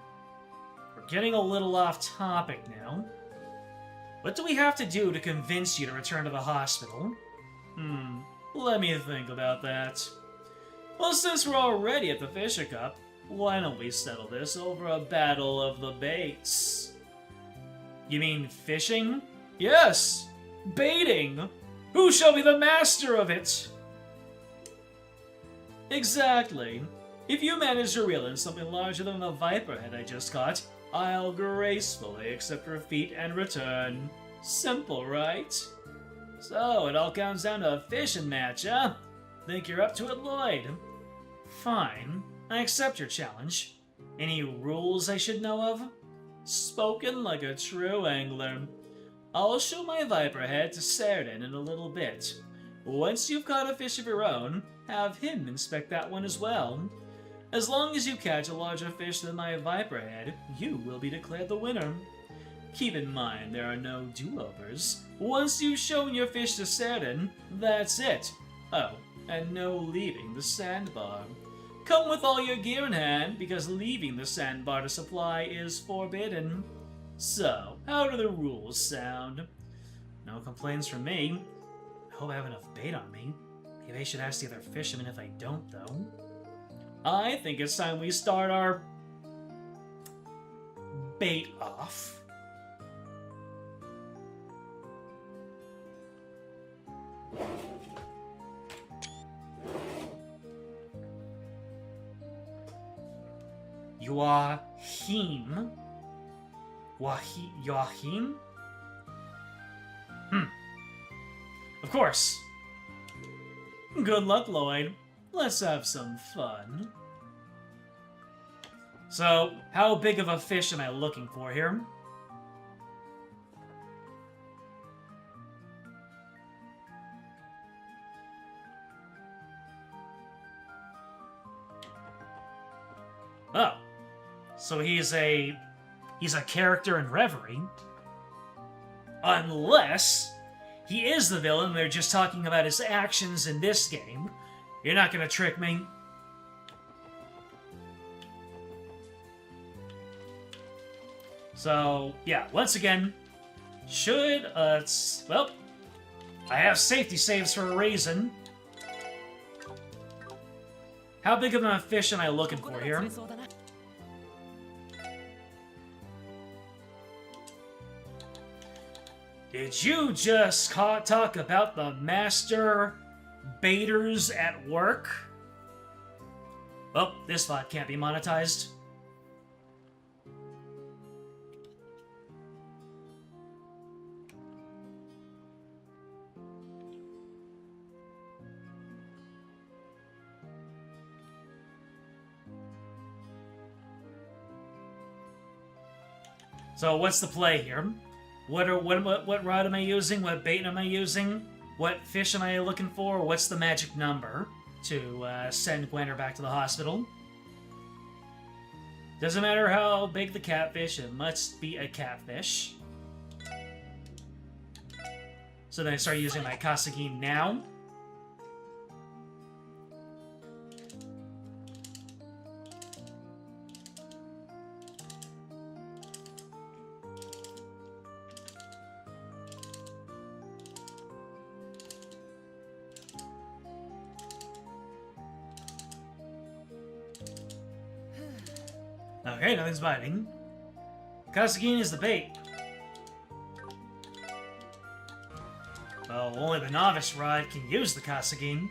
We're getting a little off topic now. What do we have to do to convince you to return to the hospital? Let me think about that. Well, since we're already at the Fisher Cup, why don't we settle this over a battle of the baits? You mean fishing? Yes! Baiting! Who shall be the master of it? Exactly. If you manage to reel in something larger than the viper head I just caught, I'll gracefully accept your feat and return. Simple, right? So, it all comes down to a fishing match, huh? Think you're up to it, Lloyd? Fine. I accept your challenge. Any rules I should know of? Spoken like a true angler. I'll show my viper head to Sheridan in a little bit. Once you've caught a fish of your own, have him inspect that one as well. As long as you catch a larger fish than my viper head, you will be declared the winner. Keep in mind there are no do-overs. Once you've shown your fish to Sheridan, that's it. Oh, and no leaving the sandbar. Come with all your gear in hand, because leaving the sandbar to supply is forbidden. So, how do the rules sound? No complaints from me. I hope I have enough bait on me. Maybe I should ask the other fishermen if I don't, though. I think it's time we start our bait off. Joachim? Joachim? Of course. Good luck, Lloyd. Let's have some fun. So, how big of a fish am I looking for here? Oh. So he's a character in Reverie. Unless he is the villain. They're just talking about his actions in this game. You're not gonna trick me. So, yeah, once again, well, I have safety saves for a reason. How big of a fish am I looking for here? Did you just talk about the master baiters at work? Oh, this spot can't be monetized. So what's the play here? What rod am I using? What bait am I using? What fish am I looking for? What's the magic number to send Gwenner back to the hospital? Doesn't matter how big the catfish, it must be a catfish. So then I start using my Kasagin now. Okay, nothing's biting. Kasagin is the bait. Well, only the novice rod can use the Kasagin.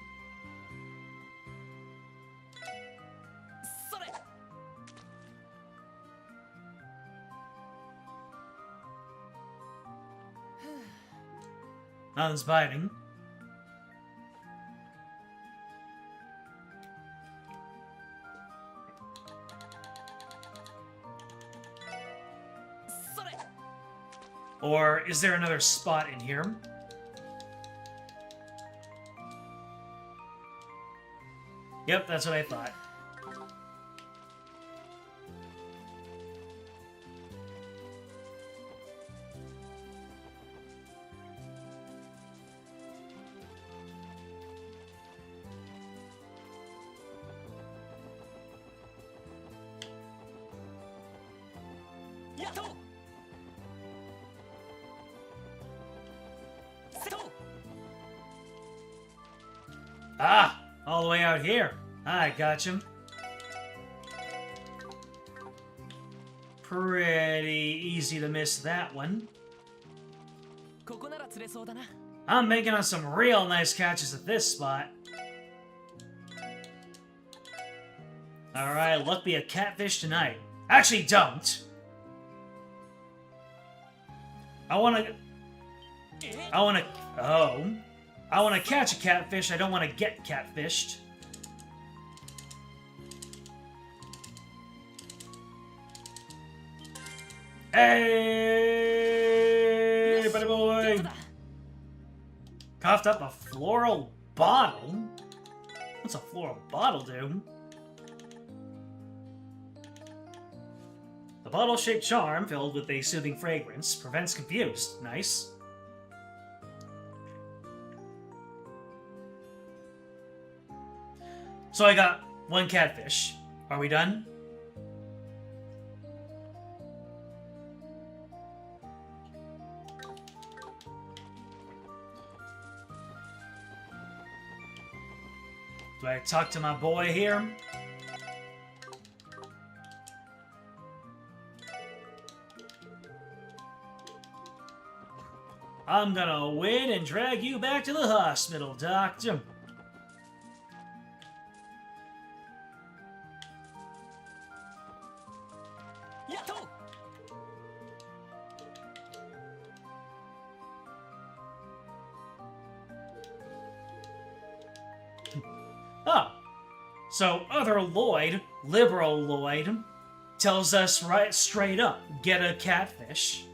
Nothing's biting. Or is there another spot in here? Yep, that's what I thought. Ah! All the way out here. I got him. Pretty easy to miss that one. I'm making on some real nice catches at this spot. Alright, luck be a catfish tonight. Actually, don't. I wanna catch a catfish, I don't want to get catfished. Hey, buddy boy! Coughed up a floral bottle? What's a floral bottle do? The bottle-shaped charm, filled with a soothing fragrance, prevents confused. Nice. So I got one catfish. Are we done? Do I talk to my boy here? I'm gonna win and drag you back to the hospital, Doctor. Oh, so other Lloyd, liberal Lloyd, tells us right straight up, get a catfish.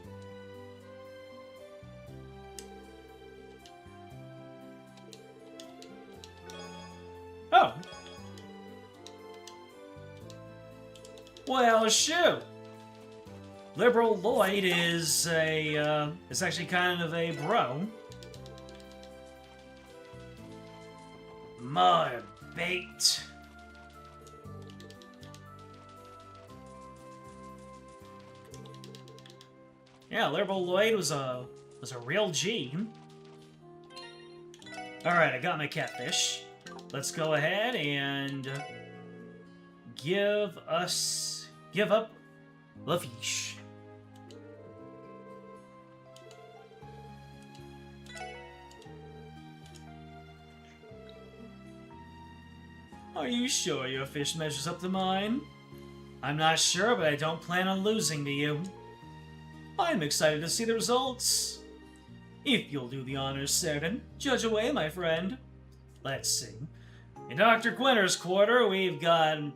Oh. Well, shoot. Liberal Lloyd is actually kind of a bro. More bait. Yeah, Liberal Lloyd was a real G. Alright, I got my catfish. Let's go ahead and give up the fish. Are you sure your fish measures up to mine? I'm not sure, but I don't plan on losing to you. I'm excited to see the results. If you'll do the honors, Certain, judge away, my friend. Let's see. In Dr. Gwinner's quarter, we've got an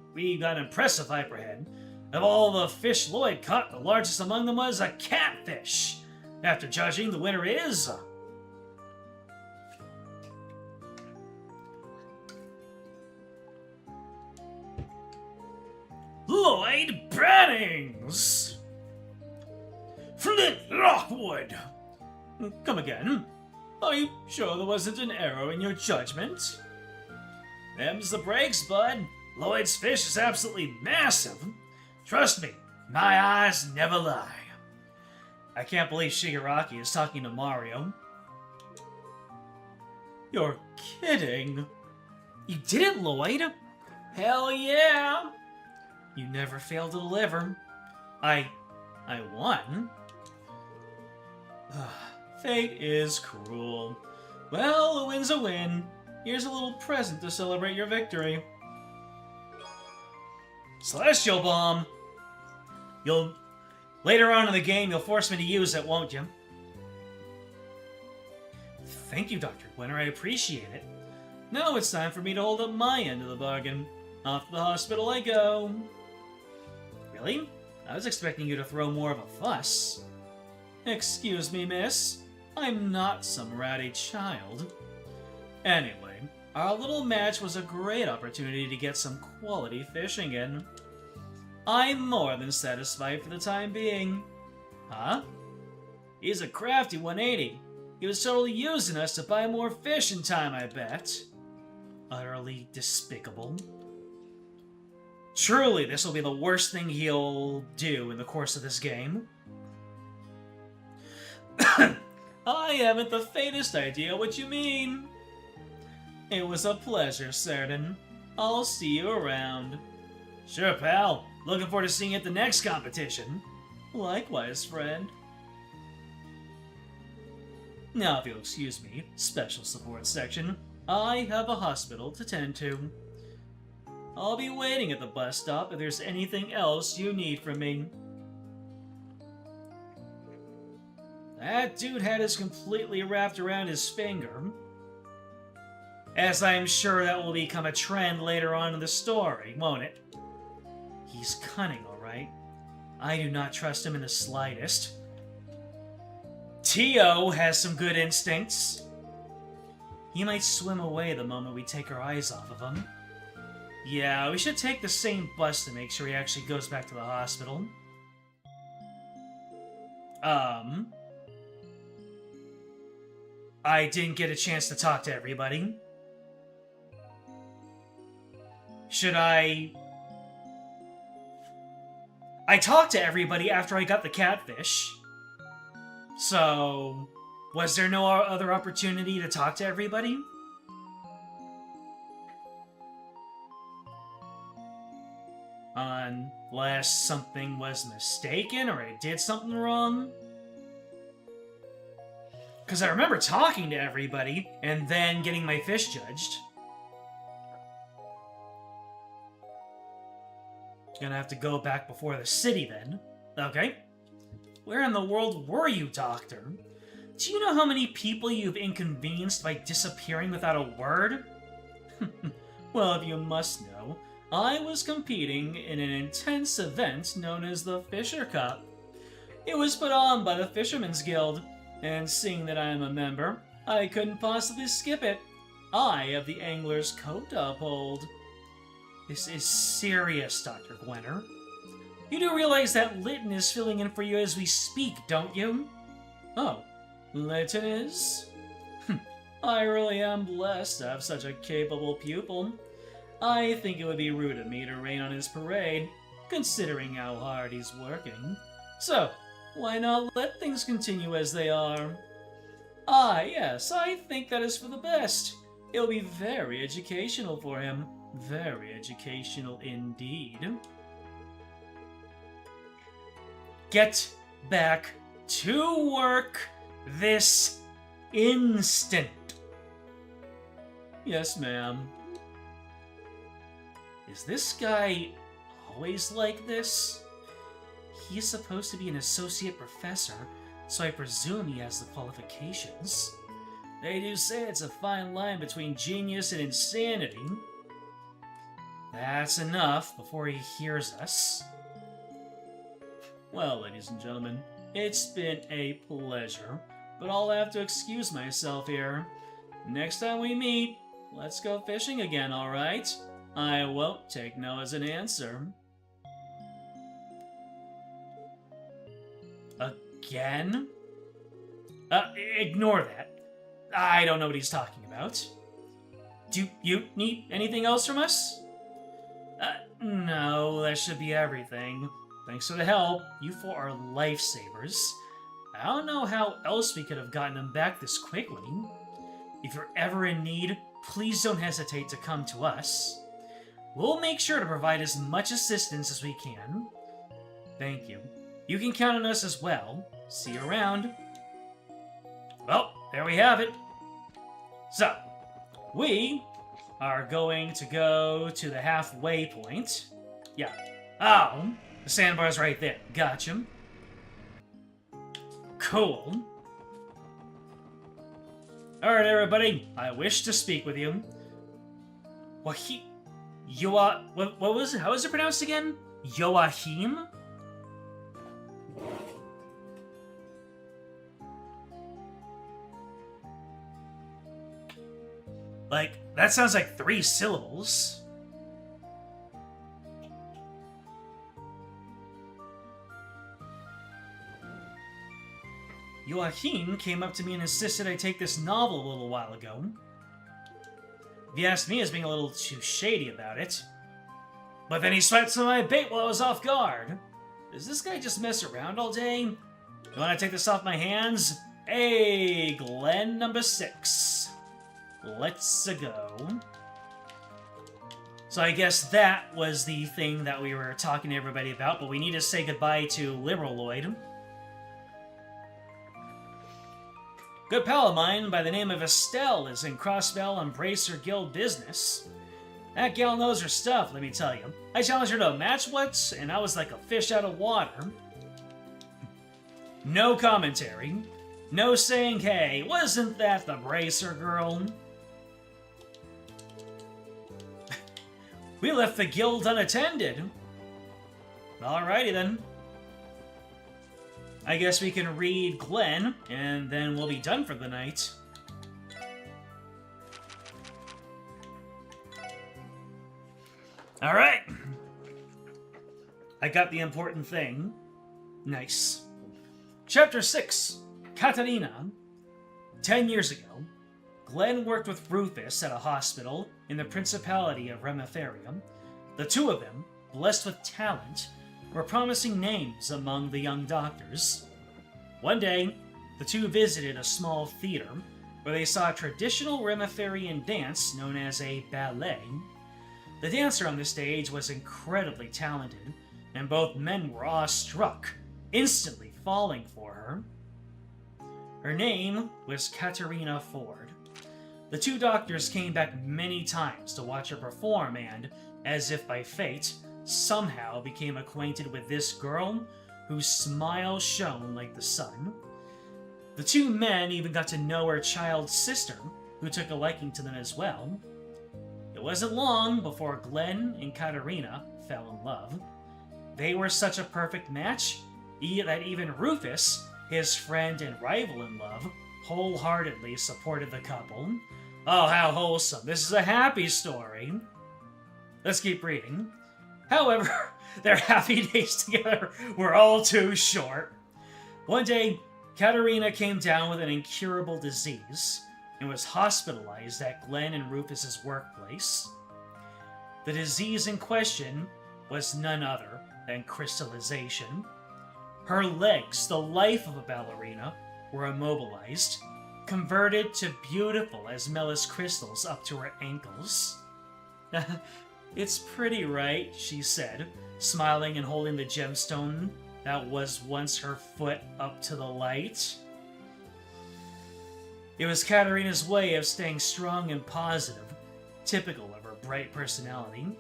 impressive hyperhead. Of all the fish Lloyd caught, the largest among them was a catfish. After judging, the winner is... Lloyd Brannings! Flint Lockwood! Come again. Are you sure there wasn't an error in your judgment? Them's the breaks, bud. Lloyd's fish is absolutely massive. Trust me, my eyes never lie. I can't believe Shigaraki is talking to Mario. You're kidding. You did it, Lloyd? Hell yeah! You never failed to deliver. I won. Fate is cruel. Well, a win's a win. Here's a little present to celebrate your victory. Celestial Bomb! Later on in the game, you'll force me to use it, won't you? Thank you, Dr. Gwinner, I appreciate it. Now it's time for me to hold up my end of the bargain. Off to the hospital I go. Really? I was expecting you to throw more of a fuss. Excuse me, miss. I'm not some ratty child. Anyway, our little match was a great opportunity to get some quality fishing in. I'm more than satisfied for the time being. Huh? He's a crafty 180. He was totally using us to buy more fish in time, I bet. Utterly despicable. Truly, this will be the worst thing he'll do in the course of this game. I haven't the faintest idea what you mean. It was a pleasure, Certain. I'll see you around. Sure, pal. Looking forward to seeing you at the next competition. Likewise, friend. Now, if you'll excuse me, special support section, I have a hospital to tend to. I'll be waiting at the bus stop if there's anything else you need from me. That dude had us completely wrapped around his finger. As I'm sure that will become a trend later on in the story, won't it? He's cunning, alright. I do not trust him in the slightest. Tio has some good instincts. He might swim away the moment we take our eyes off of him. Yeah, we should take the same bus to make sure he actually goes back to the hospital. I didn't get a chance to talk to everybody. Should I talked to everybody after I got the catfish. So, was there no other opportunity to talk to everybody? Unless something was mistaken or I did something wrong? Because I remember talking to everybody and then getting my fish judged. Gonna have to go back before the city then. Okay. Where in the world were you, Doctor? Do you know how many people you've inconvenienced by disappearing without a word? Well, if you must know, I was competing in an intense event known as the Fisher Cup. It was put on by the Fishermen's Guild, and seeing that I am a member, I couldn't possibly skip it. I have the angler's code to uphold. This is serious, Dr. Gwinner. You do realize that Lytton is filling in for you as we speak, don't you? Oh, Lytton is? I really am blessed to have such a capable pupil. I think it would be rude of me to rain on his parade, considering how hard he's working. So, why not let things continue as they are? Ah, yes, I think that is for the best. It'll be very educational for him. Very educational indeed. Get back to work this instant. Yes, ma'am. Is this guy always like this? He's supposed to be an associate professor, so I presume he has the qualifications. They do say it's a fine line between genius and insanity. That's enough before he hears us. Well, ladies and gentlemen, it's been a pleasure, but I'll have to excuse myself here. Next time we meet, let's go fishing again, alright? I won't take no as an answer. Again? Ignore that. I don't know what he's talking about. Do you need anything else from us? No, that should be everything. Thanks for the help. You four are lifesavers. I don't know how else we could have gotten them back this quickly. If you're ever in need, please don't hesitate to come to us. We'll make sure to provide as much assistance as we can. Thank you. You can count on us as well. See you around. Well, there we have it. So, we are going to go to the halfway point. Yeah. Oh, the sandbar's right there. Gotcha. Cool. Alright, everybody. I wish to speak with you. What was it? How was it pronounced again? Joachim? Like, that sounds like 3 syllables. Joachim came up to me and insisted I take this novel a little while ago. If you asked me, he was being a little too shady about it. But then he swiped some of my bait while I was off guard. Does this guy just mess around all day? You want to take this off my hands? Hey, Glenn number 6. Let's go. So I guess that was the thing that we were talking to everybody about, but we need to say goodbye to Liberaloid. Good pal of mine by the name of Estelle is in Crossbell Embracer Guild business. That gal knows her stuff, let me tell you. I challenged her to a match once, and I was like a fish out of water. No commentary. No saying, hey, wasn't that the Bracer girl? We left the guild unattended. Alrighty then. I guess we can read Glenn, and then we'll be done for the night. Alright. I got the important thing. Nice. Chapter 6. Katarina. 10 years ago, Glenn worked with Rufus at a hospital in the Principality of Remetheria. The two of them, blessed with talent, were promising names among the young doctors. One day, the two visited a small theater where they saw a traditional Remetherian dance known as a ballet. The dancer on the stage was incredibly talented, and both men were awestruck, instantly falling for her. Her name was Katarina Ford. The two doctors came back many times to watch her perform and, as if by fate, somehow became acquainted with this girl whose smile shone like the sun. The two men even got to know her child's sister, who took a liking to them as well. It wasn't long before Glenn and Katarina fell in love. They were such a perfect match that even Rufus, his friend and rival in love, wholeheartedly supported the couple. Oh, how wholesome. This is a happy story. Let's keep reading. However, their happy days together were all too short. One day, Katarina came down with an incurable disease. and was hospitalized at Glenn and Rufus's workplace. The disease in question was none other than crystallization. Her legs, the life of a ballerina, were immobilized, converted to beautiful Asmelas crystals up to her ankles. "It's pretty, right?" she said, smiling and holding the gemstone that was once her foot up to the light. It was Katerina's way of staying strong and positive, typical of her bright personality.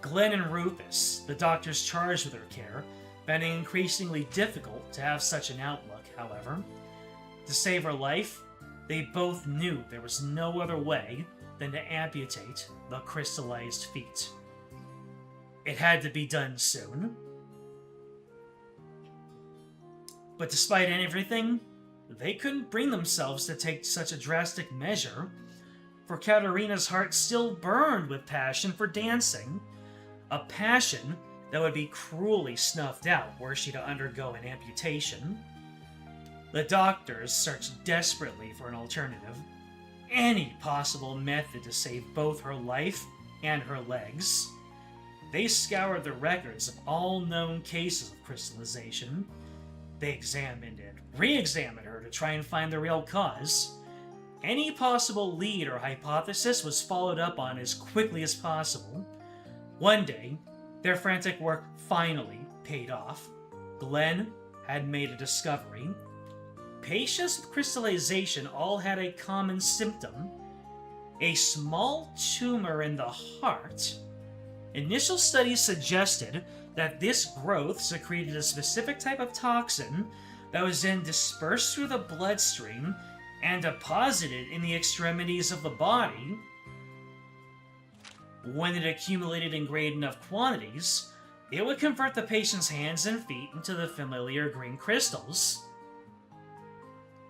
Glenn and Rufus, the doctors charged with her care, found it increasingly difficult to have such an outlook, however. To save her life, they both knew there was no other way than to amputate the crystallized feet. It had to be done soon. But despite everything, they couldn't bring themselves to take such a drastic measure, for Katerina's heart still burned with passion for dancing, a passion that would be cruelly snuffed out were she to undergo an amputation. The doctors searched desperately for an alternative, any possible method to save both her life and her legs. They scoured the records of all known cases of crystallization. They examined and re-examined her to try and find the real cause. Any possible lead or hypothesis was followed up on as quickly as possible. One day, their frantic work finally paid off. Glenn had made a discovery. Patients with crystallization all had a common symptom: a small tumor in the heart. Initial studies suggested that this growth secreted a specific type of toxin that was then dispersed through the bloodstream and deposited in the extremities of the body. When it accumulated in great enough quantities, it would convert the patient's hands and feet into the familiar green crystals.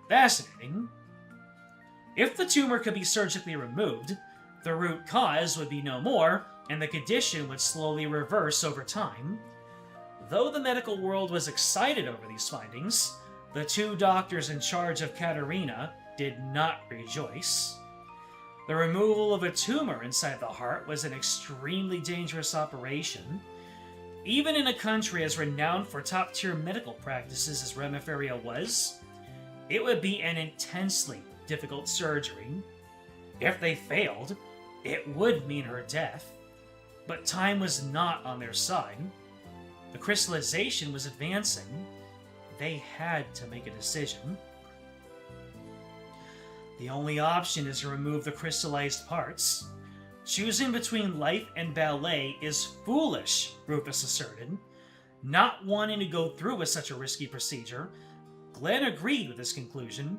Fascinating. If the tumor could be surgically removed, the root cause would be no more, and the condition would slowly reverse over time. Though the medical world was excited over these findings, the two doctors in charge of Katerina did not rejoice. The removal of a tumor inside the heart was an extremely dangerous operation. Even in a country as renowned for top-tier medical practices as Remiferia was, it would be an intensely difficult surgery. If they failed, it would mean her death. But time was not on their side. The crystallization was advancing. They had to make a decision. The only option is to remove the crystallized parts. Choosing between life and ballet is foolish, Rufus asserted. Not wanting to go through with such a risky procedure, Glenn agreed with this conclusion.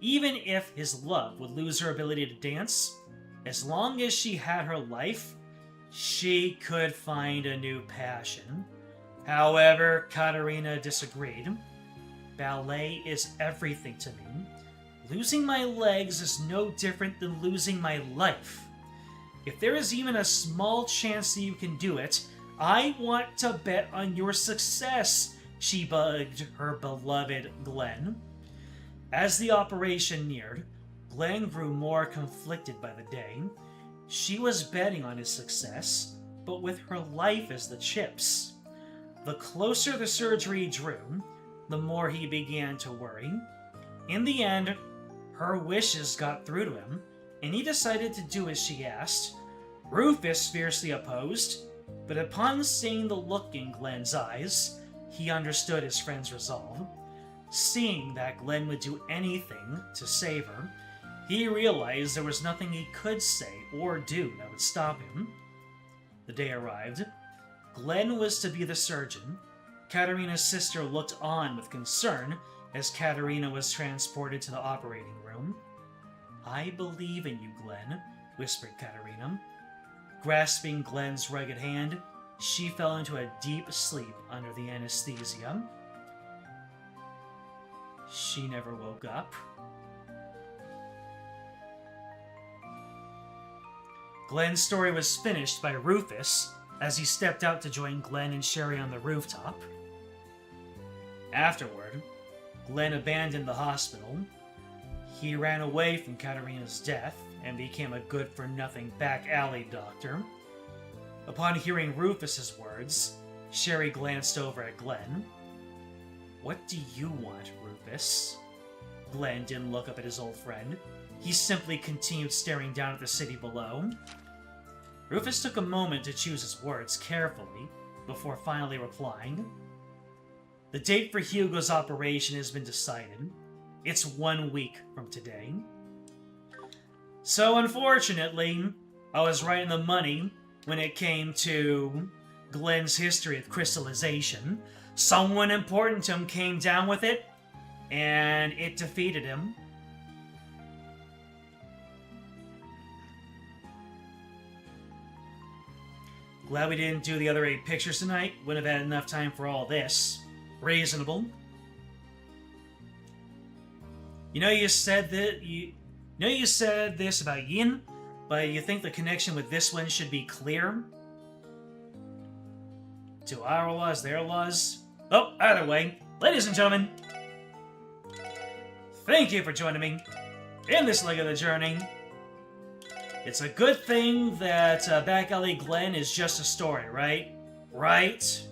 Even if his love would lose her ability to dance, as long as she had her life, she could find a new passion. However, Katerina disagreed. Ballet is everything to me. Losing my legs is no different than losing my life. If there is even a small chance that you can do it, I want to bet on your success, she begged her beloved Glenn. As the operation neared, Glenn grew more conflicted by the day. She was betting on his success, but with her life as the chips. The closer the surgery drew, the more he began to worry. In the end, her wishes got through to him, and he decided to do as she asked. Rufus fiercely opposed, but upon seeing the look in Glenn's eyes, he understood his friend's resolve. Seeing that Glenn would do anything to save her, he realized there was nothing he could say or do that would stop him. The day arrived. Glenn was to be the surgeon. Katerina's sister looked on with concern as Katerina was transported to the operating room. "I believe in you, Glenn," whispered Katerina. Grasping Glenn's rugged hand, she fell into a deep sleep under the anesthesia. She never woke up. Glenn's story was finished by Rufus as he stepped out to join Glenn and Sherry on the rooftop. Afterward, Glenn abandoned the hospital. He ran away from Katerina's death and became a good-for-nothing back-alley doctor. Upon hearing Rufus's words, Sherry glanced over at Glenn. "What do you want, Rufus?" Glenn didn't look up at his old friend. He simply continued staring down at the city below. Rufus took a moment to choose his words carefully before finally replying. "The date for Hugo's operation has been decided. It's 1 week from today." So unfortunately, I was right in the money when it came to Glenn's history of crystallization. Someone important to him came down with it, and it defeated him. Glad we didn't do the other 8 pictures tonight. Wouldn't have had enough time for all this. Reasonable. You said this about Yin, but you think the connection with this one should be clear? To our laws, their laws? Oh, either way, ladies and gentlemen, thank you for joining me in this leg of the journey. It's a good thing that Back Alley Glenn is just a story, right? Right?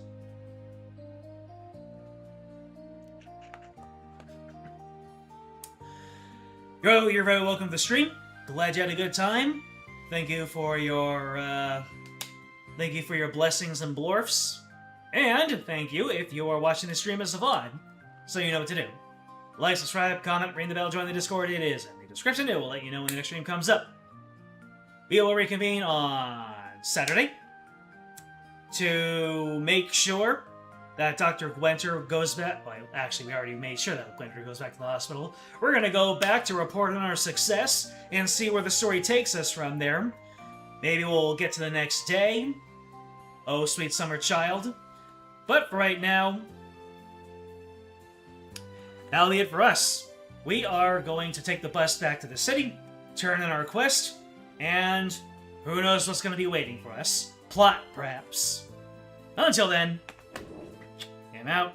Yo, you're very welcome to the stream. Glad you had a good time. Thank you for your blessings and blorfs. And thank you if you are watching the stream as a VOD, so you know what to do. Like, subscribe, comment, ring the bell, join the Discord. It is in the description. It will let you know when the next stream comes up. We will reconvene on Saturday to make sure that Dr. Gwenter goes back. Well, actually, we already made sure that Gwenter goes back to the hospital. We're going to go back to report on our success and see where the story takes us from there. Maybe we'll get to the next day. Oh, sweet summer child. But for right now, that'll be it for us. We are going to take the bus back to the city, turn in our quest, and who knows what's going to be waiting for us. Plot, perhaps. Until then, I'm out.